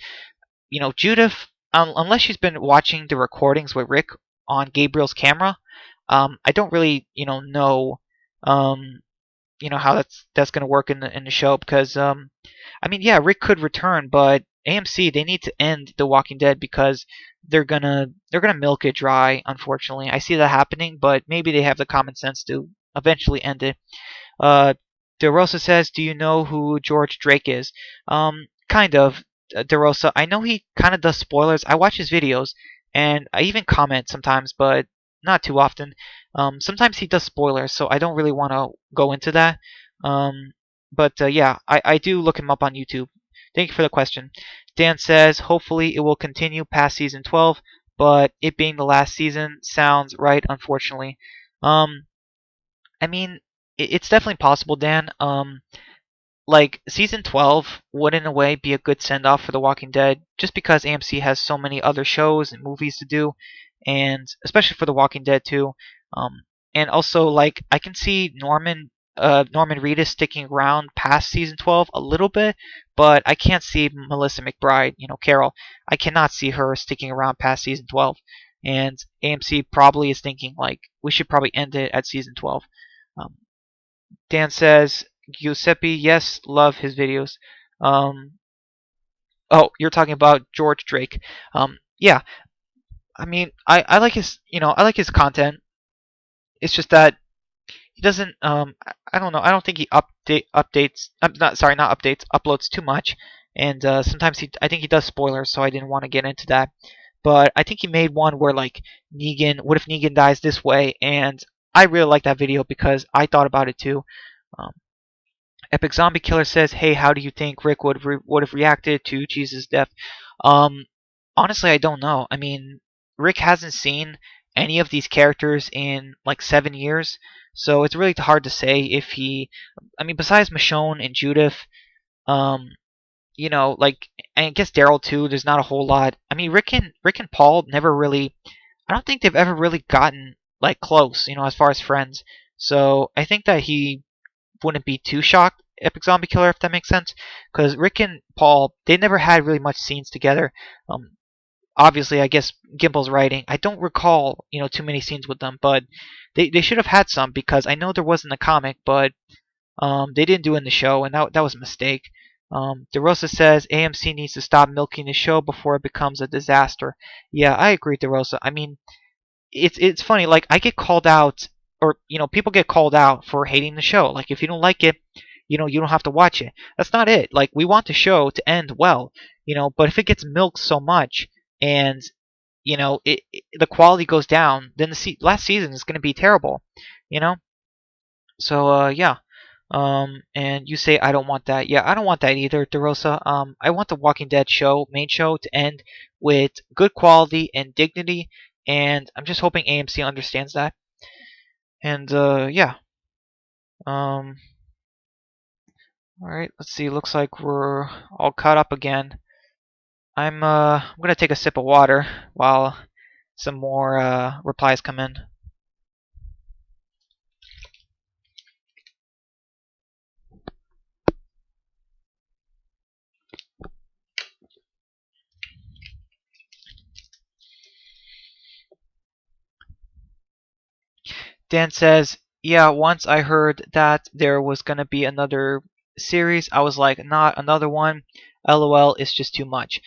Judith, unless she's been watching the recordings with Rick on Gabriel's camera, I don't really, know, um, how that's gonna work in the show because I mean, yeah, Rick could return, but AMC, they need to end The Walking Dead because they're gonna milk it dry. Unfortunately, I see that happening, but maybe they have the common sense to eventually end it. Uh, DeRosa says, "Do you know who George Drake is?" Kind of, DeRosa. I know he kind of does spoilers. I watch his videos, and I even comment sometimes, but not too often. Sometimes he does spoilers, so I don't really want to go into that. But yeah, I do look him up on YouTube. Thank you for the question. Dan says, "Hopefully it will continue past season 12, but it being the last season sounds right, unfortunately." Um, I mean, it's definitely possible, Dan. Like season 12 would in a way be a good send off for The Walking Dead, just because AMC has so many other shows and movies to do, and especially for The Walking Dead too. Um, and also like I can see Norman Reedus sticking around past season 12 a little bit, but I can't see Melissa McBride, Carol. I cannot see her sticking around past season 12. And AMC probably is thinking like we should probably end it at season 12. Um, Dan says, Giuseppe, yes, love his videos. Um, oh, you're talking about George Drake. Yeah, I mean, I like I like his content. It's just that he doesn't, I don't know, I don't think he updates, I'm not, sorry, not updates, uploads too much. And sometimes I think he does spoilers, so I didn't want to get into that. But I think he made one where like what if Negan dies this way? And I really like that video because I thought about it too. Um, Epic Zombie Killer says, "Hey, how do you think Rick would have reacted to Jesus' death?" Um, Honestly, I don't know. I mean, Rick hasn't seen any of these characters in like 7 years, so it's really hard to say if he. I mean, besides Michonne and Judith, um, like I guess Daryl too. There's not a whole lot. I mean, Rick and Paul never really. I don't think they've ever really gotten like close, as far as friends. So I think that he wouldn't be too shocked, Epic Zombie Killer, if that makes sense. Because Rick and Paul, they never had really much scenes together. Obviously, I guess Gimble's writing. I don't recall, too many scenes with them, but they should have had some because I know there was in the comic, but they didn't do it in the show, and that was a mistake. DeRosa says AMC needs to stop milking the show before it becomes a disaster. Yeah, I agree, DeRosa. I mean, it's funny. Like I get called out, or people get called out for hating the show. Like if you don't like it, you don't have to watch it. That's not it. Like we want the show to end well, but if it gets milked so much and the quality goes down, then the last season is going to be terrible, you know. So yeah. And you say I don't want that. Yeah, I don't want that either, DeRosa. I want the Walking Dead main show, to end with good quality and dignity, and I'm just hoping AMC understands that. And yeah. Um, all right. Let's see. Looks like we're all caught up again. I'm gonna take a sip of water while some more replies come in. Dan says, yeah, once I heard that there was gonna be another series, I was like, not another one. LOL, it's just too much.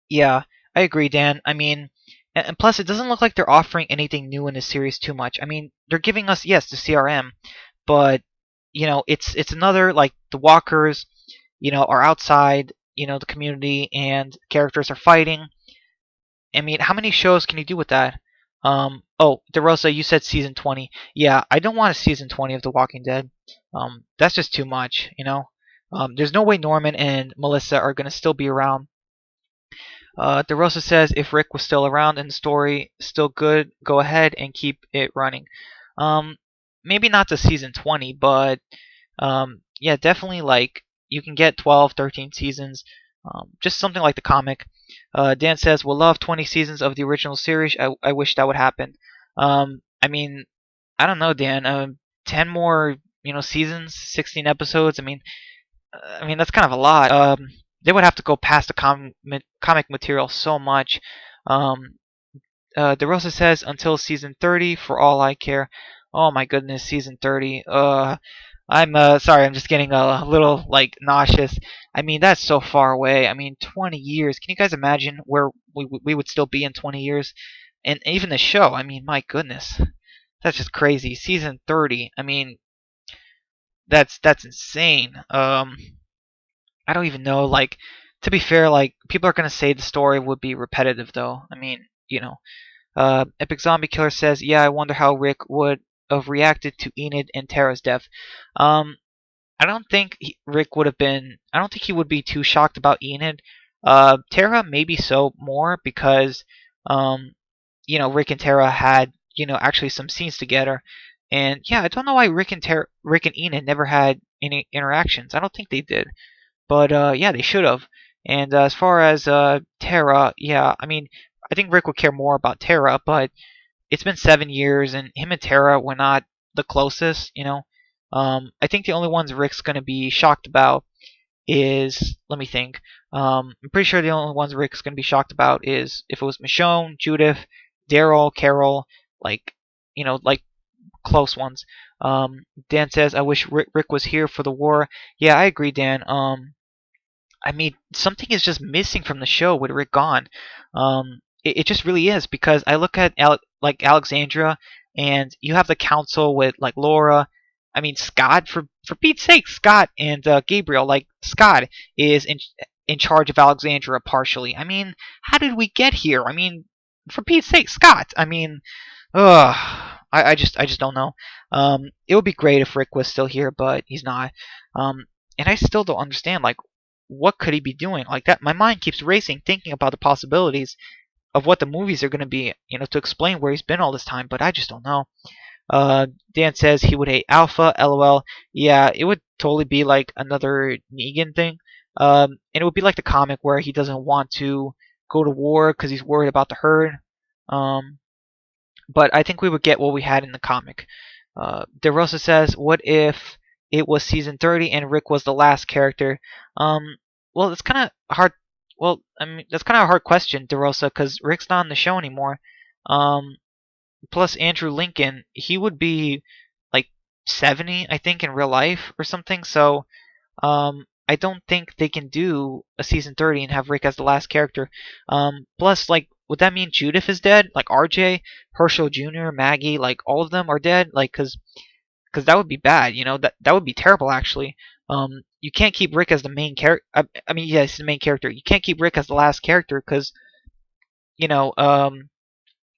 Yeah, I agree, Dan. I mean, and plus, it doesn't look like they're offering anything new in this series too much. I mean, they're giving us, yes, the CRM, but it's another like the walkers, are outside, the community, and characters are fighting. I mean, how many shows can you do with that? Oh, DeRosa, you said season 20. Yeah, I don't want a season 20 of The Walking Dead. That's just too much. There's no way Norman and Melissa are gonna still be around. DeRosa says if Rick was still around and the story still good, go ahead and keep it running. Um, Maybe not to season 20, but yeah, definitely like you can get 12, 13 seasons, just something like the comic. Dan says, "We'll love 20 seasons of the original series. I wish that would happen." I mean, I don't know, Dan. 10 more, seasons, 16 episodes. I mean that's kind of a lot. They would have to go past the comic material so much. Um, DeRosa says until season 30 for all I care. Oh my goodness, season 30. I'm sorry, I'm just getting a little like nauseous. I mean, that's so far away. I mean, 20 years. Can you guys imagine where we would still be in 20 years? And even the show. I mean, my goodness, that's just crazy. Season 30. I mean, that's insane. I don't even know. Like, to be fair, like people are gonna say the story would be repetitive, though. I mean, Epic Zombie Killer says, "Yeah, I wonder how Rick would have reacted to Enid and Tara's death." Um, I don't think Rick would have been. I don't think he would be too shocked about Enid. Tara maybe so more because, um, Rick and Tara had actually some scenes together, and yeah, I don't know why Rick and Enid never had any interactions. I don't think they did, but yeah, they should have. And as far as Tara, yeah, I mean, I think Rick would care more about Tara, but it's been 7 years, and him and Tara were not the closest. I think the only ones Rick's gonna be shocked about is, let me think. I'm pretty sure the only ones Rick's gonna be shocked about is if it was Michonne, Judith, Daryl, Carol, like like close ones. Dan says, "I wish Rick was here for the war." Yeah, I agree, Dan. I mean, something is just missing from the show with Rick gone. It just really is because I look at like Alexandra, and you have the council with like Laura. I mean, Scott, for Pete's sake, Scott and Gabriel. Like Scott is in charge of Alexandra partially. I mean, how did we get here? I mean, for Pete's sake, Scott. I mean, ugh. I just don't know. It would be great if Rick was still here, but he's not. And I still don't understand, like, what could he be doing? Like that, my mind keeps racing, thinking about the possibilities of what the movies are going to be, to explain where he's been all this time. But I just don't know. Dan says he would hate Alpha. LOL. Yeah, it would totally be like another Negan thing. And it would be like the comic where he doesn't want to go to war because he's worried about the herd. Um, but I think we would get what we had in the comic. De Rosa says, "What if it was season 30 and Rick was the last character?" Um, well, it's kind of hard. Well, I mean, that's kind of a hard question, De Rosa, because Rick's not on the show anymore. Um, Plus Andrew Lincoln, he would be like 70, I think, in real life or something. So I don't think they can do a season 30 and have Rick as the last character. Plus, like, would that mean Judith is dead? Like RJ, Herschel Jr., Maggie, like all of them are dead? Like, cause that would be bad. That would be terrible actually. You can't keep Rick as the main character. I mean, yes, the main character. You can't keep Rick as the last character because you know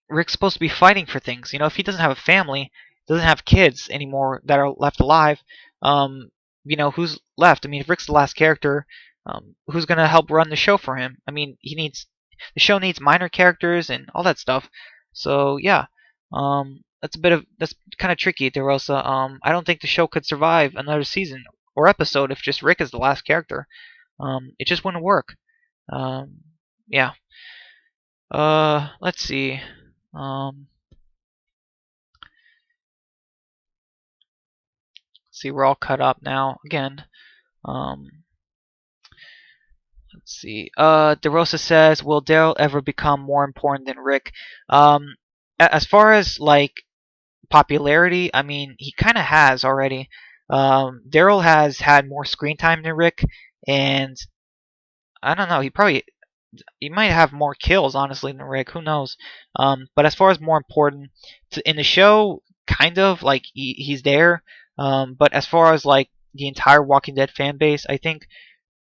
Rick's supposed to be fighting for things. If he doesn't have a family, doesn't have kids anymore that are left alive, who's left? I mean, if Rick's the last character, who's gonna help run the show for him? I mean, the show needs minor characters and all that stuff. So yeah, that's kind of tricky, DeRosa. I don't think the show could survive another season or episode if just Rick is the last character. It just wouldn't work. Um, yeah. Let's see. Um, see, we're all cut up now again. Um, let's see. DeRosa says, "Will Daryl ever become more important than Rick?" As far as like popularity, I mean, he kind of has already. Daryl has had more screen time than Rick, and I don't know. He might have more kills, honestly, than Rick. Who knows? But as far as more important in the show, kind of like he's there. But as far as like the entire Walking Dead fan base, I think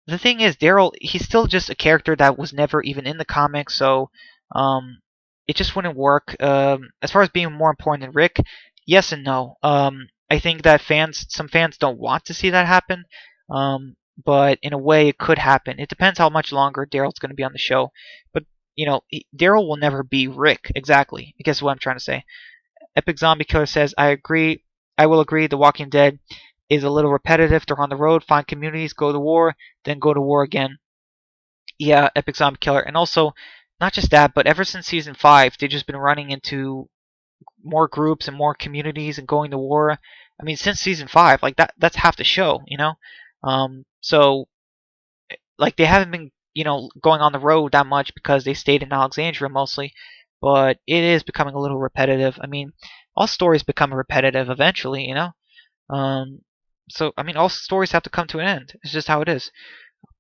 the thing is, Daryl, he's still just a character that was never even in the comics, so um, it just wouldn't work. As far as being more important than Rick, yes and no. I think that some fans don't want to see that happen, but in a way, it could happen. It depends how much longer Daryl's going to be on the show. But Daryl will never be Rick exactly. I guess what I'm trying to say. Epic Zombie Killer says, I agree. I will agree. The Walking Dead is a little repetitive. They're on the road, find communities, go to war, then go to war again. Yeah, Epic Zombie Killer. And also, not just that, but ever since season 5, they've just been running into more groups and more communities and going to war. I mean, since season 5, like that's half the show, you know? So, like, they haven't been, going on the road that much because they stayed in Alexandria mostly, but it is becoming a little repetitive. I mean, all stories become repetitive eventually, you know? Um, so, I mean, all stories have to come to an end. It's just how it is.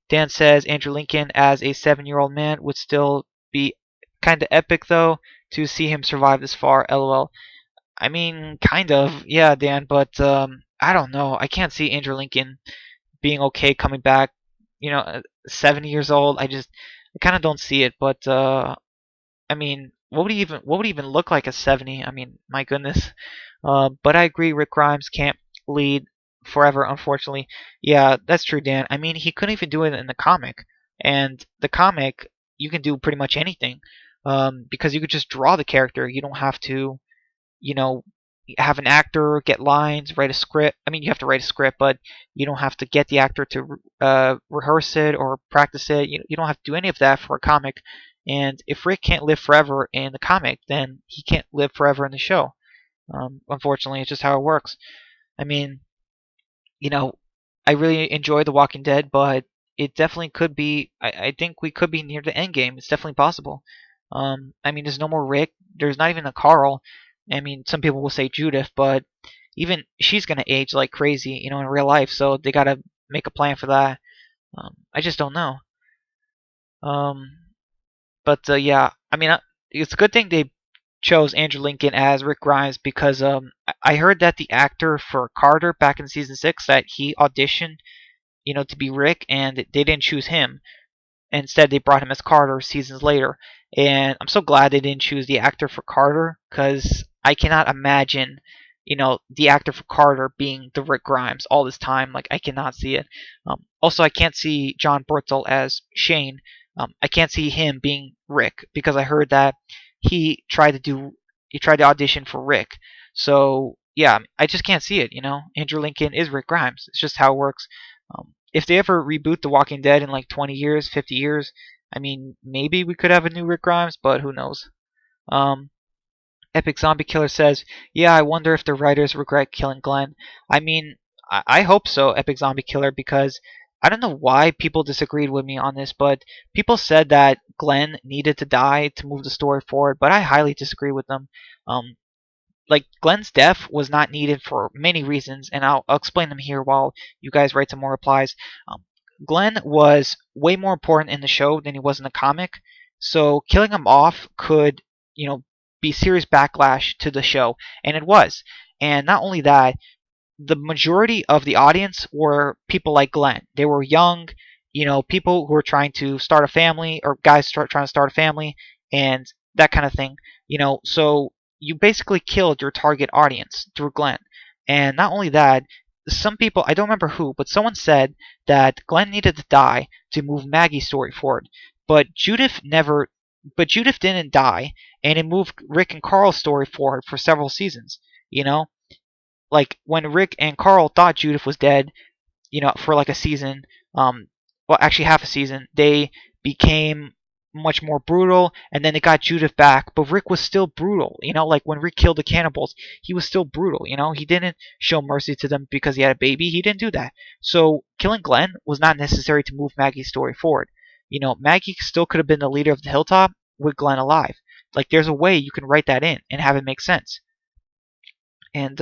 Dan says Andrew Lincoln as a 7-year-old man would still be kind of epic, though, to see him survive this far. LOL. I mean, kind of, yeah, Dan, but I don't know. I can't see Andrew Lincoln being okay coming back. 70 years old. I kind of don't see it. But I mean, what would he even look like at 70? I mean, my goodness. But I agree, Rick Grimes can't lead forever, unfortunately. Yeah, that's true, Dan. I mean, he couldn't even do it in the comic, and the comic you can do pretty much anything, because you could just draw the character. You don't have to, you know, have an actor get lines, write a script. I mean, you have to write a script, but you don't have to get the actor to rehearse it or practice it. You don't have to do any of that for a comic. And if Rick can't live forever in the comic, then he can't live forever in the show. Unfortunately, it's just how it works. I mean, you know, I really enjoy The Walking Dead, but it definitely could be. I think we could be near the end game. It's definitely possible. I mean, there's no more Rick. There's not even a Carl. I mean, some people will say Judith, but even she's gonna age like crazy, in real life. So they gotta make a plan for that. I just don't know. Um, but yeah, I mean, it's a good thing they chose Andrew Lincoln as Rick Grimes because I heard that the actor for Carter back in season 6 that he auditioned, to be Rick, and they didn't choose him. Instead, they brought him as Carter seasons later. And I'm so glad they didn't choose the actor for Carter because I cannot imagine, the actor for Carter being the Rick Grimes all this time. Like, I cannot see it. Also, I can't see John Bertel as Shane. I can't see him being Rick because I heard that he tried to audition for Rick. So yeah, I just can't see it. Andrew Lincoln is Rick Grimes. It's just how it works. If they ever reboot The Walking Dead in like 20 years, 50 years, I mean, maybe we could have a new Rick Grimes, but who knows? Um, Epic Zombie Killer says, yeah, I wonder if the writers regret killing Glenn. I mean, I hope so, Epic Zombie Killer, because I don't know why people disagreed with me on this, but people said that Glenn needed to die to move the story forward, but I highly disagree with them. Um, like Glenn's death was not needed for many reasons, and I'll explain them here while you guys write some more replies. Glenn was way more important in the show than he was in the comic, so killing him off could, be serious backlash to the show, and it was. And not only that, the majority of the audience were people like Glenn. They were young, people who were trying to start a family or guys trying to start a family and that kind of thing. So you basically killed your target audience through Glenn. And not only that, some people, I don't remember who, but someone said that Glenn needed to die to move Maggie's story forward. But Judith didn't die, and it moved Rick and Carl's story forward for several seasons. You know, like when Rick and Carl thought Judith was dead, for like a season, well, actually half a season, they became much more brutal, and then they got Judith back, but Rick was still brutal. Like when Rick killed the cannibals, he was still brutal. He didn't show mercy to them because he had a baby. He didn't do that. So killing Glenn was not necessary to move Maggie's story forward. Maggie still could have been the leader of the Hilltop with Glenn alive. Like there's a way you can write that in and have it make sense. And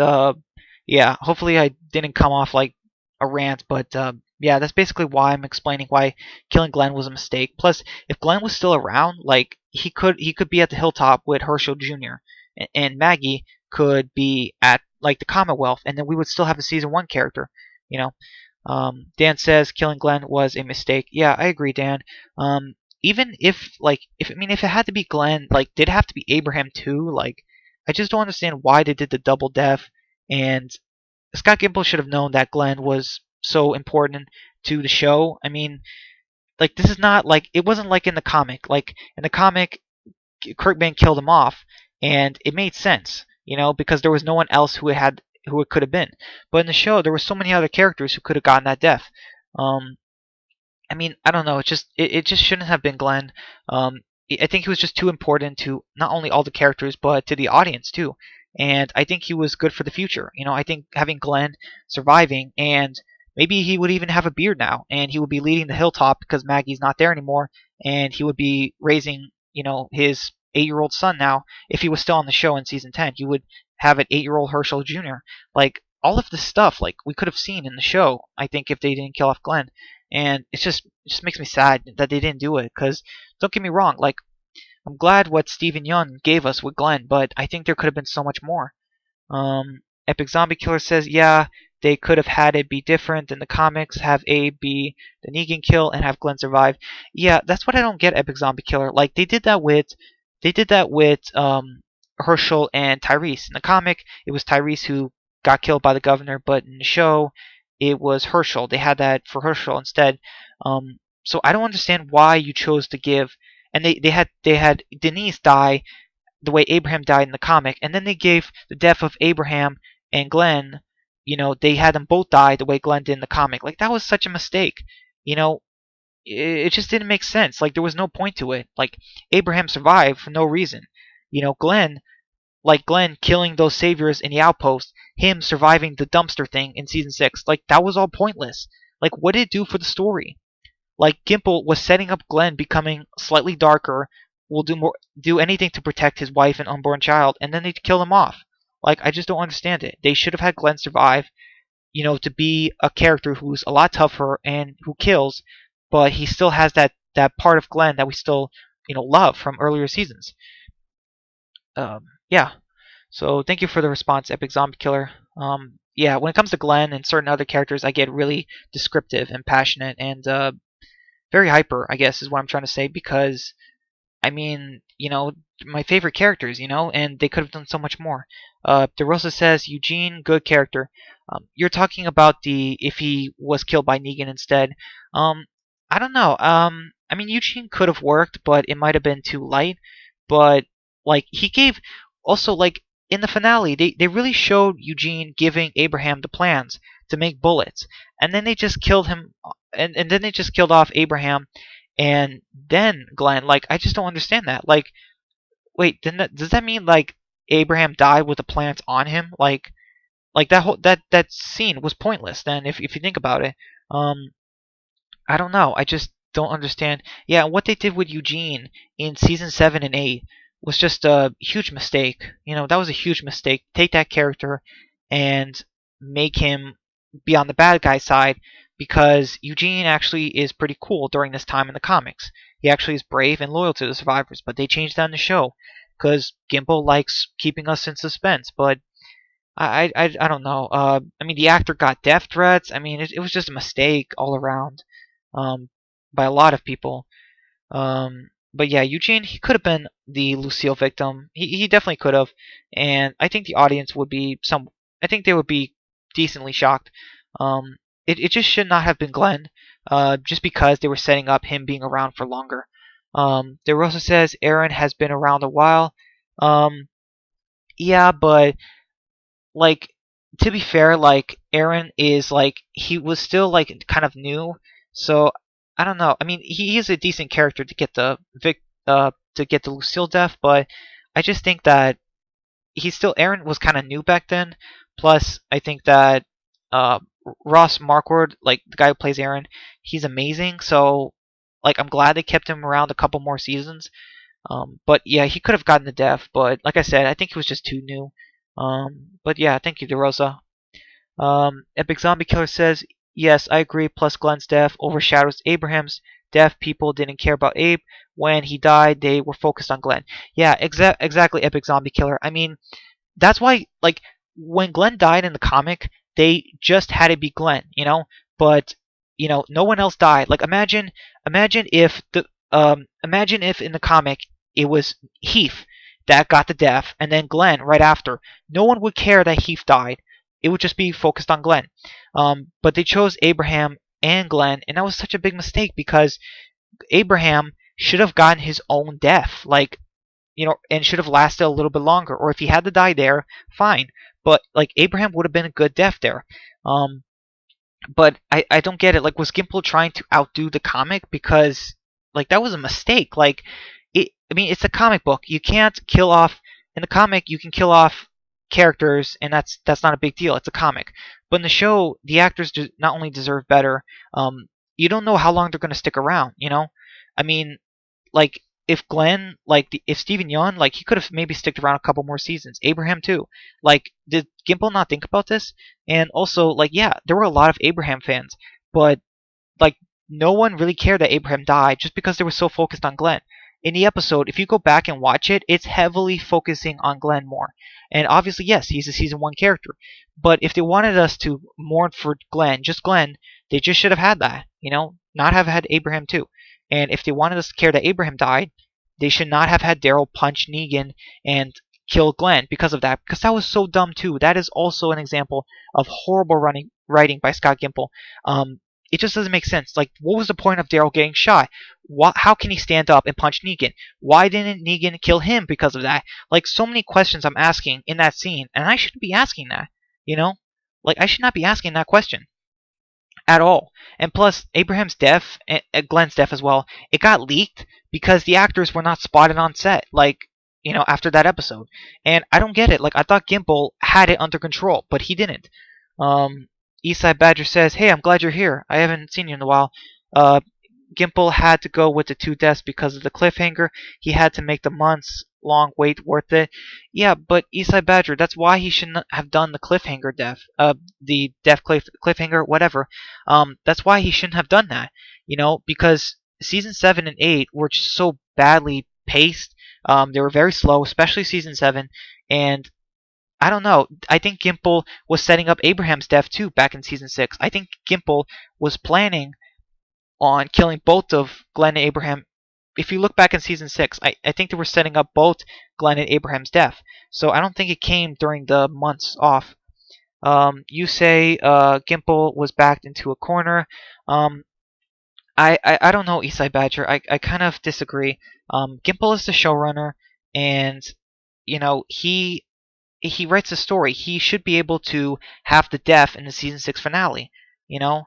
yeah, hopefully I didn't come off like a rant, but yeah, that's basically why I'm explaining why killing Glenn was a mistake. Plus, if Glenn was still around, like he could be at the hilltop with Herschel Jr. And Maggie could be at like the Commonwealth, and then we would still have a season 1 character. You know, Dan says killing Glenn was a mistake. Yeah, I agree, Dan. Even if it had to be Glenn, like did it have to be Abraham too? Like I just don't understand why they did the double death. And Scott Gimple should have known that Glenn was so important to the show. I mean, like this is not like it wasn't like in the comic. Like in the comic, Kirkman killed him off, and it made sense, because there was no one else who it could have been. But in the show, there were so many other characters who could have gotten that death. Um, I mean, I don't know. It just shouldn't have been Glenn. I think he was just too important to not only all the characters but to the audience too. And I think he was good for the future. I think having Glenn surviving, and maybe he would even have a beard now, and he would be leading the hilltop because Maggie's not there anymore, and he would be raising his 8-year-old son now. If he was still on the show in season 10, he would have an 8-year-old Herschel Jr. Like all of this stuff, like we could have seen in the show. I think if they didn't kill off Glenn. And it just makes me sad that they didn't do it. Because don't get me wrong, like I'm glad what Steven Yeun gave us with Glenn, but I think there could have been so much more. Epic Zombie Killer says, yeah, they could have had it be different in the comics. Have Abe be the Negan kill and have Glenn survive. Yeah, that's what I don't get, Epic Zombie Killer. Like they did that with Herschel and Tyrese. In the comic, it was Tyrese who got killed by the governor, but in the show, it was Herschel. They had that for Herschel instead. So I don't understand why you chose to give. And they had Denise die the way Abraham died in the comic, and then they gave the death of Abraham and Glenn. They had them both die the way Glenn did in the comic. Like that was such a mistake. You know, it just didn't make sense. Like there was no point to it. Like Abraham survived for no reason. Glenn killing those saviors in the outpost, him surviving the dumpster thing in season 6, like that was all pointless. Like what did it do for the story? Like Gimple was setting up Glenn becoming slightly darker, will do anything to protect his wife and unborn child, and then they kill him off. Like I just don't understand it. They should have had Glenn survive, to be a character who's a lot tougher and who kills, but he still has that part of Glenn that we still love from earlier seasons. Yeah. So thank you for the response, Epic Zombie Killer. Yeah, when it comes to Glenn and certain other characters, I get really descriptive and passionate and very hyper, I guess is what I'm trying to say, because I mean, my favorite characters, and they could have done so much more. DeRosa says, Eugene, good character. You're talking about if he was killed by Negan instead. Um, I don't know. I mean, Eugene could have worked, but it might have been too light. But like he gave, also like in the finale, they really showed Eugene giving Abraham the plans to make bullets, and then they just killed him, and then they just killed off Abraham and then Glenn. Like I just don't understand that. Like, wait, does that mean like Abraham died with the plants on him? Like that scene was pointless. Then if you think about it, um, I don't know. I just don't understand. Yeah, what they did with Eugene in season 7 and 8 was just a huge mistake. That was a huge mistake. Take that character and make him be on the bad guy side, because Eugene actually is pretty cool during this time in the comics. He actually is brave and loyal to the survivors, but they changed that in the show because Gimple likes keeping us in suspense. But I don't know. I mean, the actor got death threats. I mean, it was just a mistake all around, um, by a lot of people. But yeah, Eugene, he could have been the Lucille victim. He definitely could have, and I think the audience would be some. I think they would be decently shocked. It just should not have been Glenn, just because they were setting up him being around for longer. De Rosa says Aaron has been around a while. Yeah, but like to be fair, like Aaron is like he was still like kind of new, so I don't know. I mean, he is a decent character to get the Lucille death, but I just think that Aaron was kind of new back then. Plus, I think that uh, Ross Marquardt, like the guy who plays Aaron, he's amazing. So like I'm glad they kept him around a couple more seasons. But yeah, he could have gotten the death, but like I said, I think he was just too new. But yeah, thank you, DeRosa. Epic Zombie Killer says, yes, I agree. Plus, Glenn's death overshadows Abraham's death. People didn't care about Abe when he died. They were focused on Glenn. Yeah, exactly. Epic Zombie Killer. I mean, that's why, like, when Glenn died in the comic, they just had it be Glenn, But no one else died. Like, imagine if in the comic it was Heath that got the death, and then Glenn right after. No one would care that Heath died. It would just be focused on Glenn. But they chose Abraham and Glenn, and that was such a big mistake because Abraham should have gotten his own death. Like, and should have lasted a little bit longer. Or if he had to die there, fine. But like Abraham would have been a good death there. Um, but I don't get it. Like, was Gimple trying to outdo the comic? Because like that was a mistake. Like, I mean, it's a comic book. You can't kill off in the comic. You can kill off characters, and that's not a big deal. It's a comic. But in the show, the actors not only deserve better. You don't know how long they're going to stick around. I mean, like if Glenn, if Steven Yeun, like he could have maybe sticked around a couple more seasons. Abraham too. Like, did Gimple not think about this? And also, like, yeah, there were a lot of Abraham fans, but like no one really cared that Abraham died just because they were so focused on Glenn. In the episode, if you go back and watch it, it's heavily focusing on Glenn more. And obviously, yes, he's a season 1 character. But if they wanted us to mourn for Glenn, just Glenn, they just should have had that, not have had Abraham too. And if they wanted us to care that Abraham died, they should not have had Daryl punch Negan and kill Glenn because of that, because that was so dumb too. That is also an example of horrible writing by Scott Gimple. It just doesn't make sense. Like, what was the point of Daryl getting shot? How can he stand up and punch Negan? Why didn't Negan kill him because of that? Like, so many questions I'm asking in that scene, and I shouldn't be asking that, you know? Like, I should not be asking that question at all. And plus, Abraham's death, and Glenn's death as well, it got leaked because the actors were not spotted on set, like, after that episode. And I don't get it. Like, I thought Gimple had it under control, but he didn't. Eastside Badger says, hey, I'm glad you're here. I haven't seen you in a while. Gimple had to go with the 2 deaths because of the cliffhanger. He had to make the months long wait worth it. Yeah, but Eastside Badger, that's why he shouldn't have done the cliffhanger death. The death cliffhanger, whatever. That's why he shouldn't have done that. Because season 7 and 8 were just so badly paced. They were very slow, especially season 7. And I don't know. I think Gimple was setting up Abraham's death too back in season 6. I think Gimple was planning on killing both of Glenn and Abraham. If you look back in season 6, I think they were setting up both Glenn and Abraham's death. So I don't think it came during the months off. You say Gimple was backed into a corner. I don't know, Eastside Badger. I kind of disagree. Gimple is the showrunner, and he writes a story. He should be able to have the death in the season 6 finale. You know,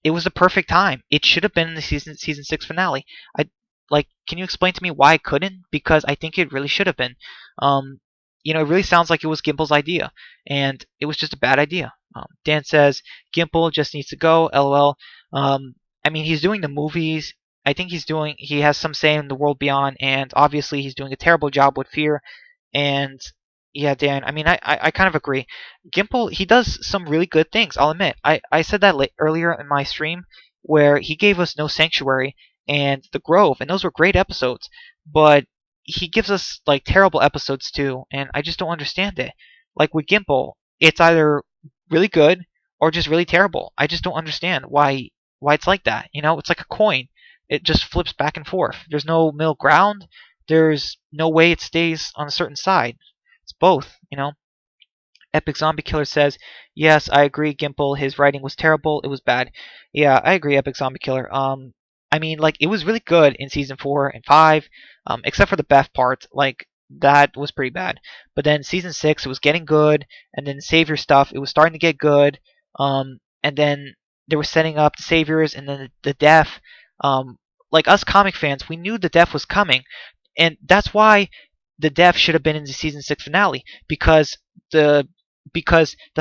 it was the perfect time. It should have been in the season 6 finale. Can you explain to me why I couldn't? Because I think it really should have been. It really sounds like it was Gimple's idea, and it was just a bad idea. Dan says Gimple just needs to go. LOL. I mean, he's doing the movies. I think he has some say in the world beyond, and obviously he's doing a terrible job with Fear. And yeah, Dan, I mean, I kind of agree. Gimple, he does some really good things, I'll admit. I said that earlier in my stream where he gave us No Sanctuary and The Grove, and those were great episodes. But he gives us, like, terrible episodes too, and I just don't understand it. Like with Gimple, it's either really good or just really terrible. I just don't understand why it's like that. It's like a coin. It just flips back and forth. There's no middle ground. There's no way it stays on a certain side. It's both. Epic Zombie Killer says, yes, I agree, Gimple. His writing was terrible. It was bad. Yeah, I agree, Epic Zombie Killer. I mean, like, it was really good in season 4 and 5, except for the Beth part. Like, that was pretty bad. But then season 6, it was getting good, and then Savior stuff, it was starting to get good. And then they were setting up the Saviors, and then the death. Like, us comic fans, we knew the death was coming, and that's why the death should have been in the season 6 finale, because the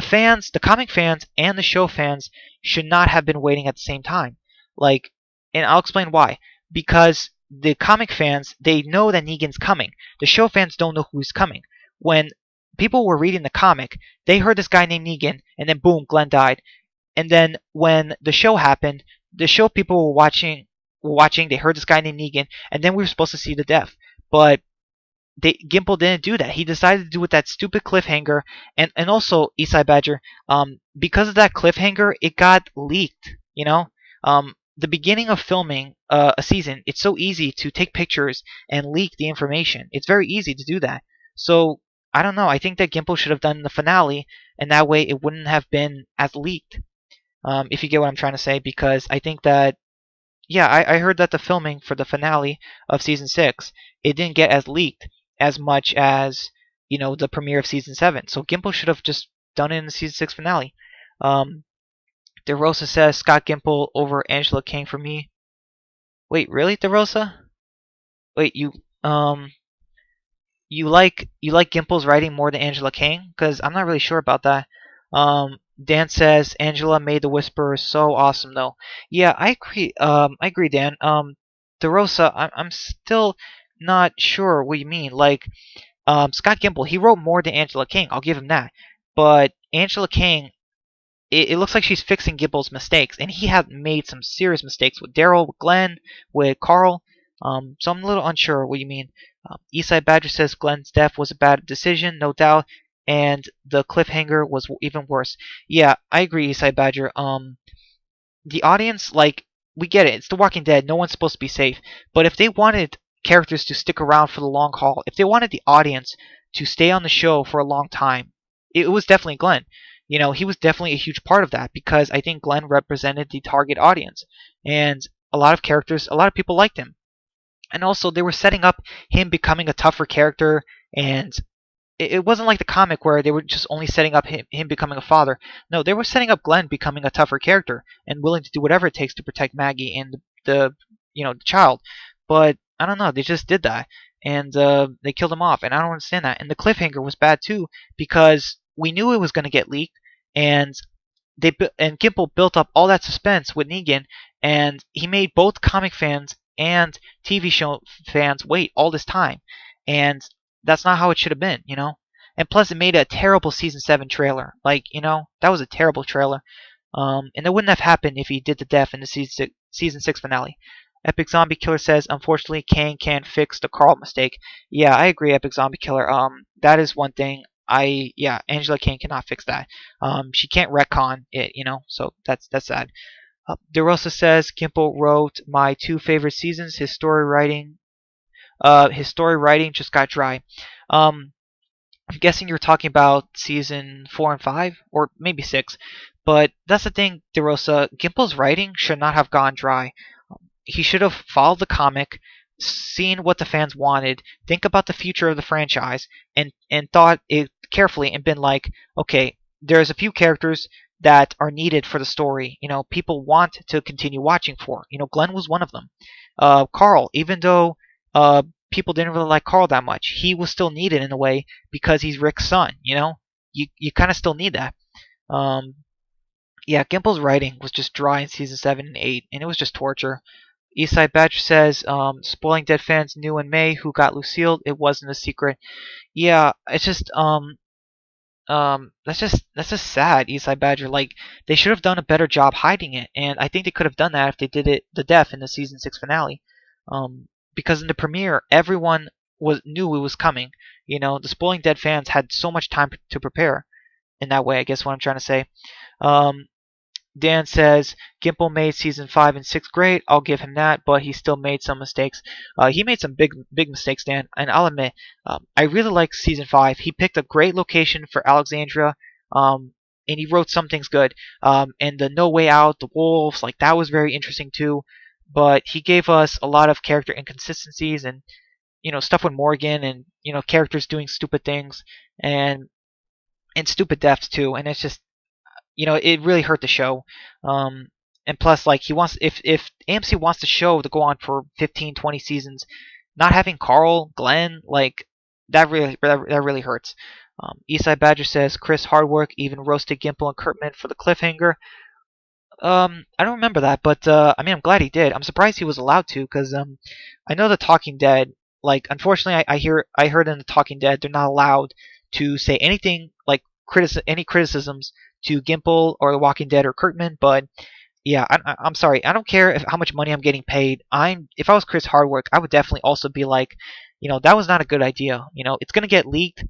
fans, the comic fans and the show fans should not have been waiting at the same time. Like, and I'll explain why. Because the comic fans, they know that Negan's coming. The show fans don't know who's coming. When people were reading the comic. They heard this guy named Negan, and then boom, Glenn died. And then when the show happened, the show people were watching. They heard this guy named Negan, and then we were supposed to see the death. But Gimple didn't do that. He decided to do with that stupid cliffhanger, and also Eastside Badger. Because of that cliffhanger, it got leaked. The beginning of filming a season, it's so easy to take pictures and leak the information. It's very easy to do that. So I don't know. I think that Gimple should have done the finale, and that way it wouldn't have been as leaked. If you get what I'm trying to say, because I think that yeah, I heard that the filming for the finale of season 6, it didn't get as leaked as much as the premiere of season 7. So Gimple should have just done it in the season 6 finale. Um, DeRosa says Scott Gimple over Angela King for me. Wait, really, DeRosa? Wait, um you like Gimple's writing more than Angela King? Because I'm not really sure about that. Dan says Angela made the Whisperer so awesome though. Yeah, I agree. I agree, Dan. DeRosa, I'm still not sure what you mean. Like, Scott Gimple, he wrote more than Angela King. I'll give him that. But Angela King, it looks like she's fixing Gimple's mistakes, and he had made some serious mistakes with Daryl, with Glenn, with Carl. So I'm a little unsure what you mean. Eastside Badger says Glenn's death was a bad decision, no doubt, and the cliffhanger was even worse. Yeah, I agree, Eastside Badger. The audience, like, we get it. It's The Walking Dead. No one's supposed to be safe. But if they wanted characters to stick around for the long haul, if they wanted the audience to stay on the show for a long time, it was definitely Glenn. He was definitely a huge part of that because I think Glenn represented the target audience. And a lot of people liked him. And also, they were setting up him becoming a tougher character, and it wasn't like the comic where they were just only setting up him becoming a father. No, they were setting up Glenn becoming a tougher character and willing to do whatever it takes to protect Maggie and the child. But I don't know, they just did that, and they killed him off, and I don't understand that. And the cliffhanger was bad too because we knew it was going to get leaked, and Gimple built up all that suspense with Negan, and he made both comic fans and TV show fans wait all this time, and that's not how it should have been. And plus, it made a terrible season 7 trailer. Like, that was a terrible trailer. And it wouldn't have happened if he did the death in the season 6 finale. Epic Zombie Killer says, unfortunately, Kane can't fix the Carl mistake. Yeah, I agree, Epic Zombie Killer. That is one thing. Yeah, Angela Kane cannot fix that. She can't retcon it. So that's sad. DeRosa says Gimple wrote my 2 favorite seasons. His story writing just got dry. Um, I'm guessing you're talking about season 4 and 5, or maybe 6. But that's the thing, DeRosa. Gimple's writing should not have gone dry. He should have followed the comic, seen what the fans wanted, think about the future of the franchise, and thought it carefully and been like, okay, there's a few characters that are needed for the story. People want to continue watching for. Glenn was one of them. Carl, even though people didn't really like Carl that much, he was still needed in a way because he's Rick's son. You kind of still need that. Um, yeah, Gimple's writing was just dry in season 7 and 8, and it was just torture. Eastside Badger says, spoiling dead fans knew in May who got Lucille. It wasn't a secret. Yeah, it's just that's just sad, Eastside Badger. Like, they should have done a better job hiding it, and I think they could have done that if they did the death in the season 6 finale. Because in the premiere, everyone knew it was coming. The Spoiling Dead fans had so much time to prepare. In that way, I guess what I'm trying to say. Um, Dan says Gimple made season 5 and 6 great. I'll give him that, but he still made some mistakes. He made some big mistakes, Dan, and I'll admit, I really like season 5. He picked a great location for Alexandria, and he wrote some things good. And the No Way Out, the wolves, like, that was very interesting too. But he gave us a lot of character inconsistencies and stuff with Morgan and characters doing stupid things and stupid deaths too. And it's just it really hurt the show. And plus, like, he wants if AMC wants the show to go on for 15, 20 seasons, not having Carl, Glenn, like, that really hurts. Eastside Badger says Chris Hardwork even roasted Gimple and Kurtman for the cliffhanger. I don't remember that, but I mean, I'm glad he did. I'm surprised he was allowed to, because I know the Talking Dead. Like, unfortunately, I heard in the Talking Dead they're not allowed to say anything like any criticisms to Gimple or The Walking Dead or Kirkman, but yeah, I'm sorry. I don't care how much money I'm getting paid. If I was Chris Hardwick, I would definitely also be like, that was not a good idea. It's gonna get leaked.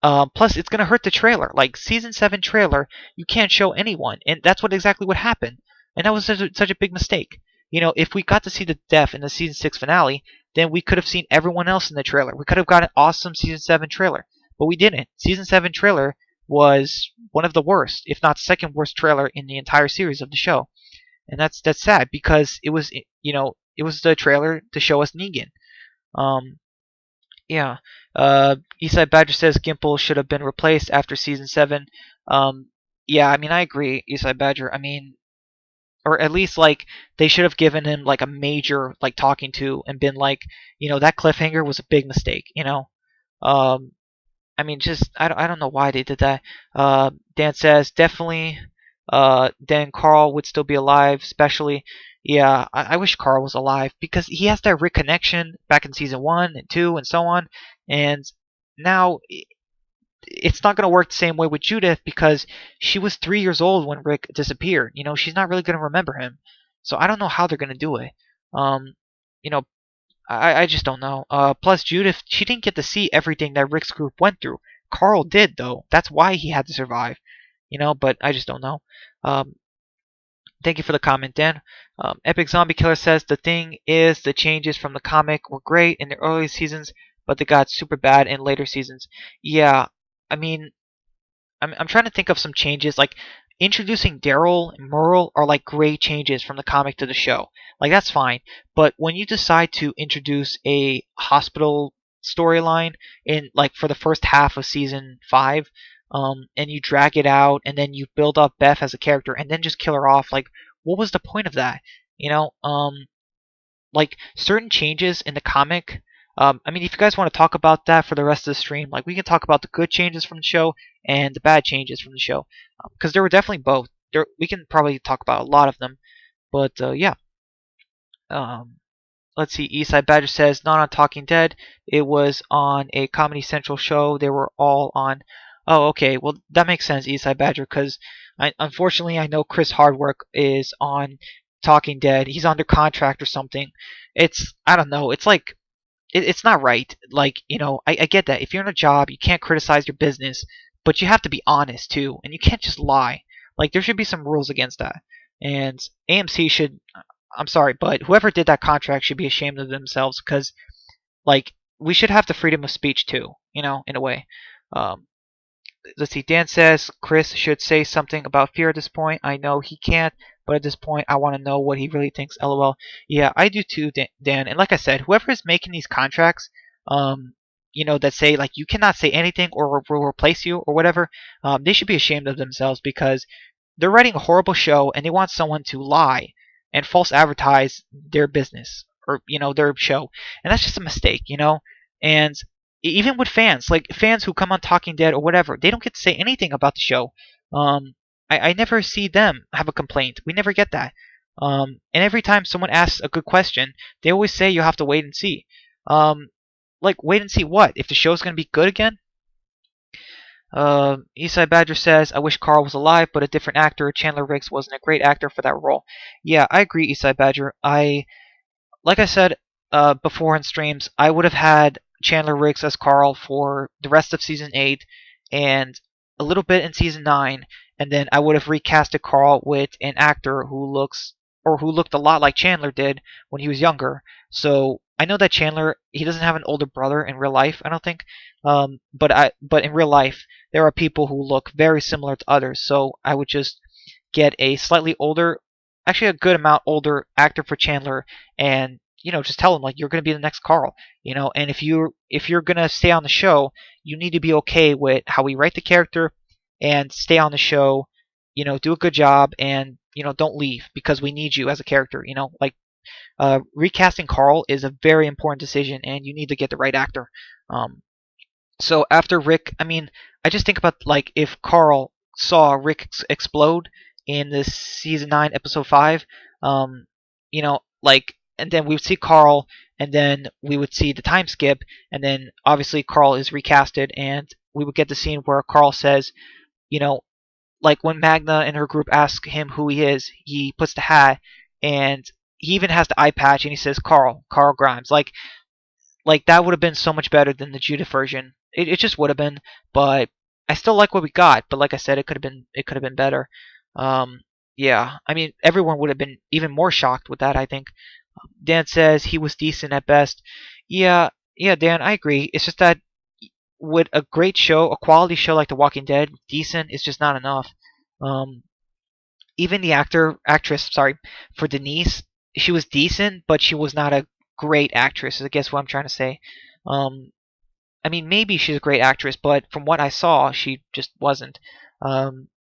Plus, it's gonna hurt the trailer. Like season 7 trailer, you can't show anyone, and that's exactly what happened. And that was such a big mistake. If we got to see the death in the season 6 finale, then we could have seen everyone else in the trailer. We could have got an awesome season 7 trailer, but we didn't. Season 7 trailer was one of the worst, if not second worst trailer in the entire series of the show. And that's sad because it was the trailer to show us Negan. Um, yeah. Eastside Badger says Gimple should have been replaced after season 7. Um, yeah, I mean I agree, Eastside Badger. I mean, or at least like they should have given him like a major like talking to and been like, that cliffhanger was a big mistake. Um, I mean, just I don't know why they did that. Dan says definitely. Then Carl would still be alive, especially. Yeah, I wish Carl was alive because he has that Rick connection back in season 1 and 2 and so on. And now it's not going to work the same way with Judith because she was 3 years old when Rick disappeared. She's not really going to remember him. So I don't know how they're going to do it. Um, you know, I just don't know. Plus, Judith, she didn't get to see everything that Rick's group went through. Carl did, though. That's why he had to survive. But I just don't know. Um, Thank you for the comment, Dan. Epic Zombie Killer says the thing is the changes from the comic were great in the early seasons, but they got super bad in later seasons. Yeah, I mean, I'm trying to think of some changes. Like introducing Daryl and Merle are like great changes from the comic to the show. Like that's fine. But when you decide to introduce a hospital storyline in like for the first half of season 5, and you drag it out and then you build up Beth as a character and then just kill her off, like what was the point of that? You know, like certain changes in the comic. I mean, if you guys want to talk about that for the rest of the stream, like we can talk about the good changes from the show and the bad changes from the show, because there were definitely both. We can probably talk about a lot of them, but yeah. Um, let's see. Eastside Badger says not on Talking Dead. It was on a Comedy Central show. They were all on. Oh, okay. Well, that makes sense, Eastside Badger, because unfortunately I know Chris Hardwick is on Talking Dead. He's under contract or something. I don't know. It's like it's not right. Like I get that if you're in a job, you can't criticize your business, but you have to be honest too, and you can't just lie. Like there should be some rules against that. And AMC should. I'm sorry, but whoever did that contract should be ashamed of themselves because like we should have the freedom of speech too. In a way. Um, let's see. Dan says Chris should say something about fear at this point. I know he can't, but at this point, I want to know what he really thinks. LOL. Yeah, I do too, Dan. And like I said, whoever is making these contracts, that say like you cannot say anything or we'll replace you or whatever, they should be ashamed of themselves because they're writing a horrible show and they want someone to lie and false advertise their business or their show, and that's just a mistake. And even with fans, like fans who come on Talking Dead or whatever, they don't get to say anything about the show. I never see them have a complaint. We never get that. And every time someone asks a good question, they always say you have to wait and see. Like wait and see what? If the show's gonna be good again? Eastside Badger says, I wish Carl was alive, but a different actor. Chandler Riggs wasn't a great actor for that role. Yeah, I agree, Eastside Badger. Like I said before in streams, I would have had Chandler Riggs as Carl for the rest of season 8 and a little bit in season 9, and then I would have recasted Carl with an actor who looked a lot like Chandler did when he was younger. So I know that Chandler, he doesn't have an older brother in real life, I don't think. But in real life there are people who look very similar to others. So I would just get a slightly older, actually a good amount older actor for Chandler, and just tell him like you're gonna be the next Carl. And if you're gonna stay on the show, you need to be okay with how we write the character and stay on the show. Do a good job and don't leave because we need you as a character. Like recasting Carl is a very important decision, and you need to get the right actor. So after Rick, I mean, I just think about like if Carl saw Rick explode in this season 9, episode 5, like, and then we would see Carl, and then we would see the time skip, and then obviously Carl is recasted, and we would get the scene where Carl says, you know, like when Magna and her group ask him who he is, he puts the hat, and he even has the eye patch, and he says Carl Grimes. Like that would have been so much better than the Judith version. It just would have been, but I still like what we got. But like I said, it could have been better. Um, yeah, I mean everyone would have been even more shocked with that. I think. Dan says he was decent at best. Yeah, yeah, Dan, I agree. It's just that with a great show, a quality show like The Walking Dead, decent is just not enough. Um, Even the actress, sorry, for Denise, she was decent, but she was not a great actress. I guess what I'm trying to say. Um, I mean, maybe she's a great actress, but from what I saw, she just wasn't.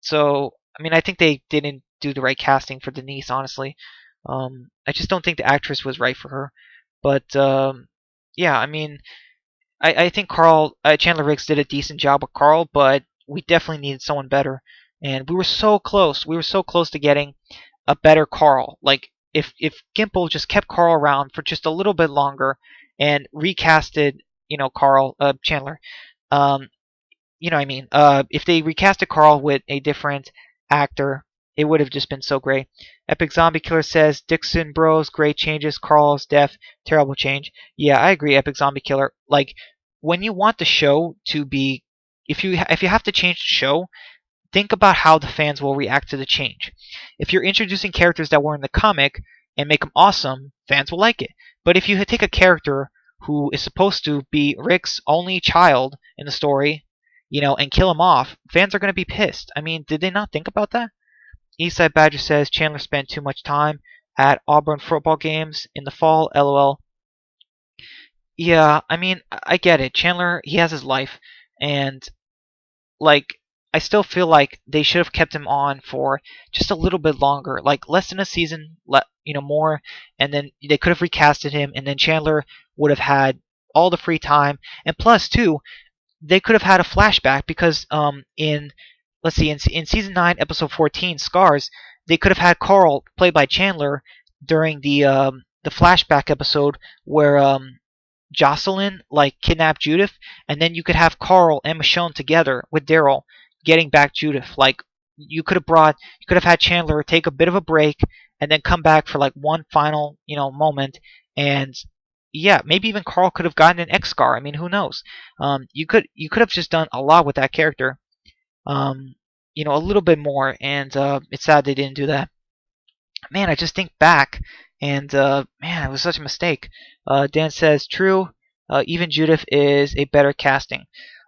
So, I mean, I think they didn't do the right casting for Denise, honestly. I just don't think the actress was right for her. But yeah, I mean, I think Carl Chandler Riggs did a decent job with Carl, but we definitely needed someone better. And we were so close. We were so close to getting a better Carl. Like if Gimple just kept Carl around for just a little bit longer and recasted, Carl Chandler, um, you know what I mean? If they recasted Carl with a different actor, it would have just been so great. Epic Zombie Killer says Dixon Bros, great changes. Carl's death, terrible change. Yeah, I agree. Epic Zombie Killer. Like when you want the show to be, if you have to change the show, think about how the fans will react to the change. If you're introducing characters that were in the comic and make them awesome, fans will like it. But if you take a character who is supposed to be Rick's only child in the story, and kill him off, fans are going to be pissed. I mean, did they not think about that? Eastside Badger says Chandler spent too much time at Auburn football games in the fall. LOL. Yeah, I mean, I get it. Chandler, he has his life, and like I still feel like they should have kept him on for just a little bit longer, like less than a season, more, and then they could have recasted him, and then Chandler would have had all the free time, and plus too, they could have had a flashback because in let's see in season 9 episode 14 Scars, they could have had Carl played by Chandler during the flashback episode where Jocelyn like kidnapped Judith, and then you could have Carl and Michonne together with Daryl getting back Judith. Like you could have had Chandler take a bit of a break and then come back for like one final moment, and yeah, maybe even Carl could have gotten an X scar. I mean, who knows? You could have just done a lot with that character, um, a little bit more, and it's sad they didn't do that. Man, I just think back, and man, it was such a mistake. Dan says, true. Even Judith is a better casting.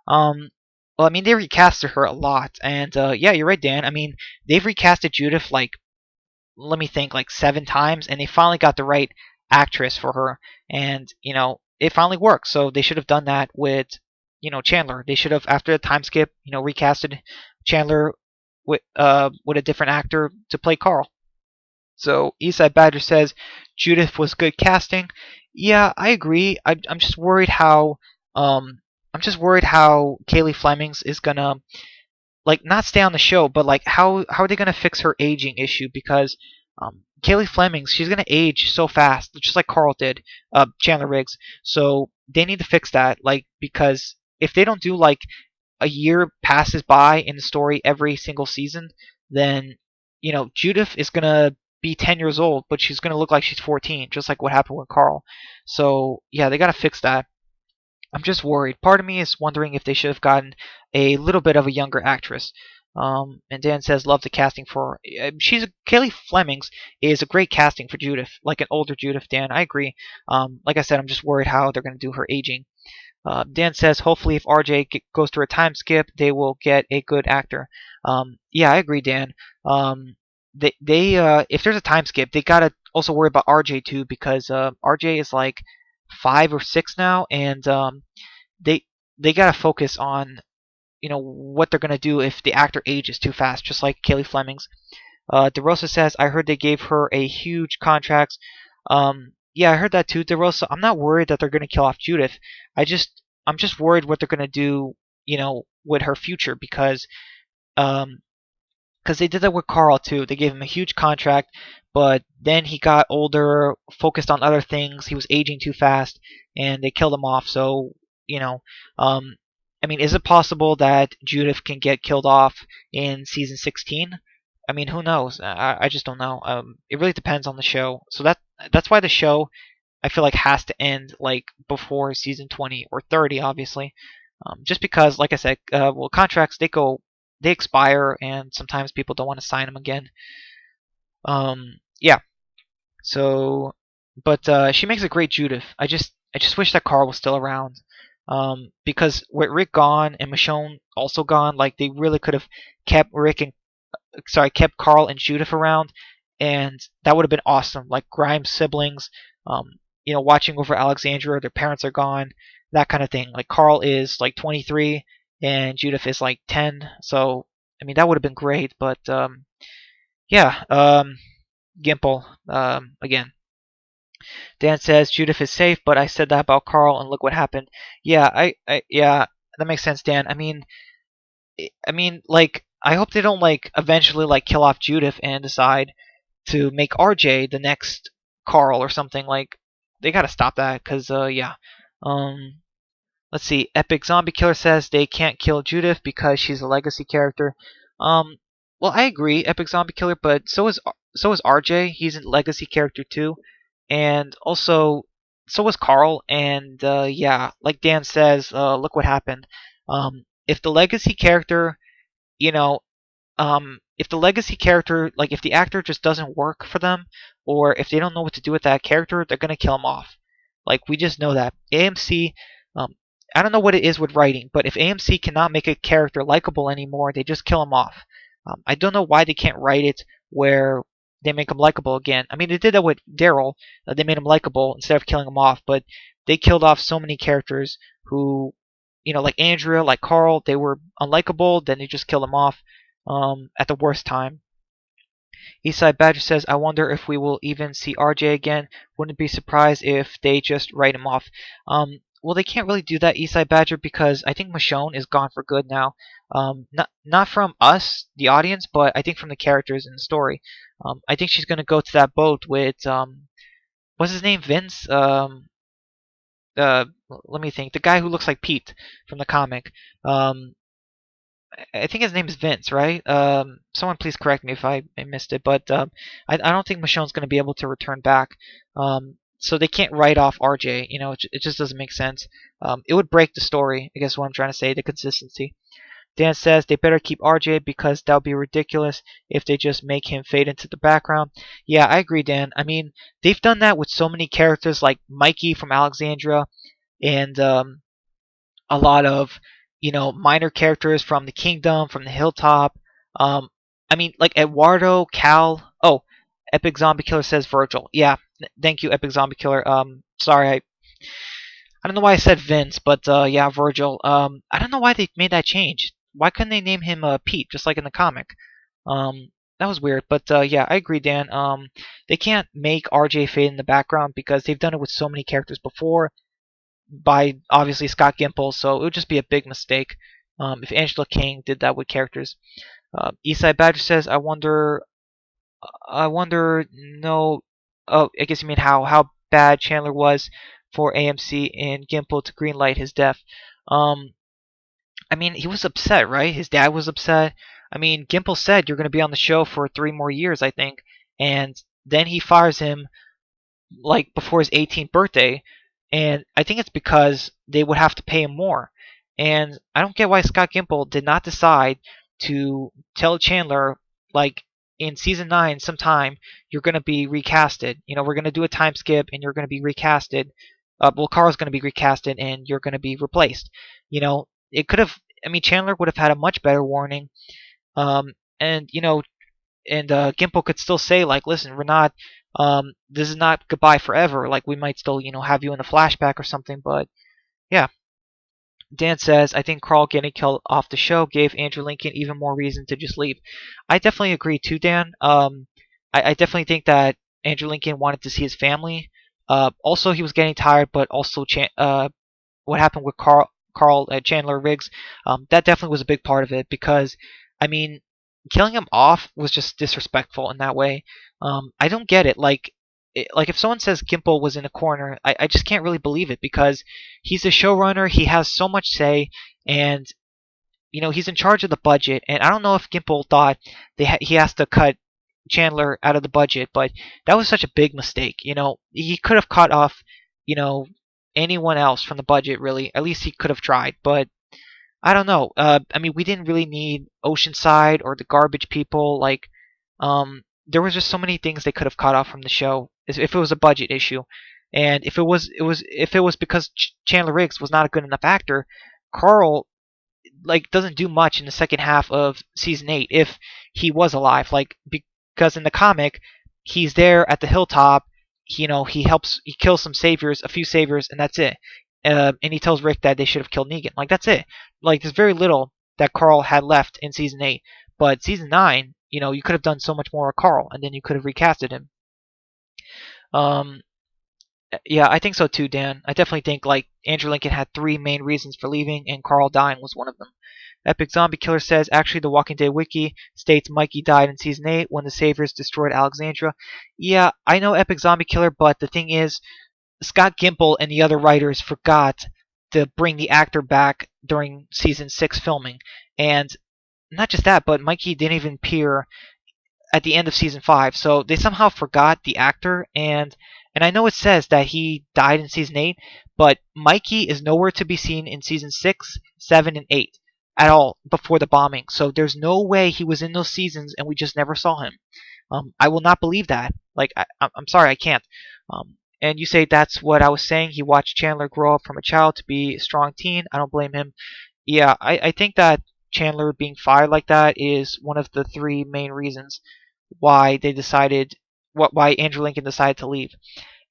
Um, well, I mean, they recasted her a lot, and yeah, you're right, Dan. I mean, they've recasted Judith like, let me think, like 7 times, and they finally got the right actress for her, and it finally worked. So they should have done that with Chandler. They should have, after the time skip, recasted Chandler with a different actor to play Carl. So Eastside Badger says Judith was good casting. Yeah, I agree. I'm just worried how Kaylee Flemings is gonna like not stay on the show, but like how are they gonna fix her aging issue? Because Kaylee Flemings, she's gonna age so fast, just like Carl did, Chandler Riggs. So they need to fix that, like because if they don't do like a year passes by in the story every single season, then Judith is gonna be 10 years old, but she's gonna look like she's 14, just like what happened with Carl. So yeah, they gotta fix that. I'm just worried. Part of me is wondering if they should have gotten a little bit of a younger actress. And Dan says, love the casting for her. Kaylee Flemings is a great casting for Judith, like an older Judith. Dan, I agree. Like I said, I'm just worried how they're going to do her aging. Dan says, hopefully, if RJ goes through a time skip, they will get a good actor. Yeah, I agree, Dan. They if there's a time skip, they gotta also worry about RJ too because RJ is like 5 or 6 now, and they they gotta focus on what they're gonna do if the actor ages too fast, just like Kaylee Flemings. DeRosa says, I heard they gave her a huge contract. Yeah, I heard that too, DeRosa. I'm not worried that they're gonna kill off Judith. I'm just worried what they're gonna do, with her future um, because they did that with Carl too. They gave him a huge contract, but then he got older, focused on other things. He was aging too fast, and they killed him off. So, you know, um, I mean, is it possible that Judith can get killed off in season 16? I mean, who knows? I just don't know. It really depends on the show. So that's why the show, I feel like, has to end like before season 20 or 30, obviously. Just because, like I said, well, contracts they expire, and sometimes people don't want to sign them again. Yeah. So, but she makes a great Judith. I just wish that Carl was still around. Because with Rick gone and Michonne also gone, like they really could have kept Carl and Judith around, and that would have been awesome. Like Grimes' siblings, um, watching over Alexandra. Their parents are gone, that kind of thing. Like Carl is like 23 and Judith is like 10. So I mean that would have been great. But yeah, Gimple again. Dan says Judith is safe, but I said that about Carl, and look what happened. Yeah, yeah, that makes sense, Dan. I mean, like, I hope they don't like eventually like kill off Judith and decide to make RJ the next Carl or something. Like, they gotta stop that, cause yeah. Um, let's see. Epic Zombie Killer says they can't kill Judith because she's a legacy character. Um, well, I agree, Epic Zombie Killer, but so is RJ. He's a legacy character too, and also so is Carl. And yeah, like Dan says, look what happened. If the legacy character, you know, if the legacy character, like if the actor just doesn't work for them, or if they don't know what to do with that character, they're gonna kill him off. Like we just know that AMC. Um, I don't know what it is with writing, but if AMC cannot make a character likable anymore, they just kill him off. I don't know why they can't write it where they make him likable again. I mean, they did that with Daryl. They made him likable instead of killing him off, but they killed off so many characters who, like Andrea, like Carl, they were unlikable. Then they just killed them off at the worst time. Eastside Badger says, I wonder if we will even see RJ again. Wouldn't be surprised if they just write him off. Well, they can't really do that, Eastside Badger, because I think Michonne is gone for good now. Not from us, the audience, but I think from the characters in the story. I think she's gonna go to that boat with what's his name, Vince. Let me think. The guy who looks like Pete from the comic. Um, I think his name is Vince, right? Someone please correct me if I missed it, but I don't think Michonne's going to be able to return back. So they can't write off RJ. It just doesn't make sense. It would break the story. I guess what I'm trying to say, the consistency. Dan says they better keep RJ because that would be ridiculous if they just make him fade into the background. Yeah, I agree, Dan. I mean, they've done that with so many characters like Mikey from Alexandria and a lot of minor characters from the kingdom, from the hilltop. um I mean, like Eduardo, Cal. Oh, Epic Zombie Killer says Virgil. Yeah, thank you, Epic Zombie Killer. Sorry, I don't know why I said Vince, but yeah, Virgil. I don't know why they made that change. Why couldn't they name him Pete, just like in the comic? That was weird, but yeah, I agree, Dan. They can't make RJ fade in the background because they've done it with so many characters before, by obviously Scott Gimple, so it would just be a big mistake if Angela King did that with characters. Eastside Badger says, no, oh, I guess you mean how bad Chandler was for AMC and Gimple to greenlight his death. Um, I mean, he was upset, right? His dad was upset. I mean, Gimple said you're going to be on the show for 3 more years, I think, and then he fires him like before his 18th birthday, and I think it's because they would have to pay him more. And I don't get why Scott Gimple did not decide to tell Chandler, like, in season 9 sometime you're going to be recasted. We're going to do a time skip and you're going to be recasted. Well, Carl's going to be recasted and you're going to be replaced. It could have. I mean, Chandler would have had a much better warning. And Gimple could still say, like, listen, Renat, this is not goodbye forever. Like, we might still, have you in a flashback or something. But yeah, Dan says, I think Carl getting killed off the show gave Andrew Lincoln even more reason to just leave. I definitely agree too, Dan. I definitely think that Andrew Lincoln wanted to see his family. Also, he was getting tired, but also what happened with Carl Chandler Riggs, that definitely was a big part of it because, I mean, killing him off was just disrespectful in that way. I don't get it. Like if someone says Gimple was in a corner, I just can't really believe it because he's a showrunner. He has so much say. and he's in charge of the budget, and I don't know if Gimple thought he has to cut Chandler out of the budget, but that was such a big mistake. He could have cut off, you know, anyone else from the budget. Really, at least he could have tried. But I don't know. I mean, we didn't really need Oceanside or the garbage people. Like, there was just so many things they could have cut off from the show if it was a budget issue, and if it was because Chandler Riggs was not a good enough actor. Carl doesn't do much in the second half of season 8 if he was alive, because in the comic he's there at the hilltop. He kills some saviors, a few saviors, and that's it. And he tells Rick that they should have killed Negan. That's it. There's very little that Carl had left in season 8, but season 9, you could have done so much more with Carl, and then you could have recasted him. um yeah, I think so too, Dan. I definitely think Andrew Lincoln had 3 main reasons for leaving, and Carl dying was one of them. Epic Zombie Killer says, actually, the Walking Dead wiki states Mikey died in season 8 when the Saviors destroyed Alexandria. Yeah, I know Epic Zombie Killer, but the thing is, Scott Gimple and the other writers forgot to bring the actor back during season 6 filming. And not just that, but Mikey didn't even appear at the end of season 5, so they somehow forgot the actor. And I know it says that he died in season 8, but Mikey is nowhere to be seen in season 6, 7, and 8 at all before the bombing. So there's no way he was in those seasons and we just never saw him. I will not believe that. I'm sorry, I can't. And you say that's what I was saying. He watched Chandler grow up from a child to be a strong teen. I don't blame him. Yeah, I think that Chandler being fired like that is one of the 3 main reasons why why Andrew Lincoln decided to leave.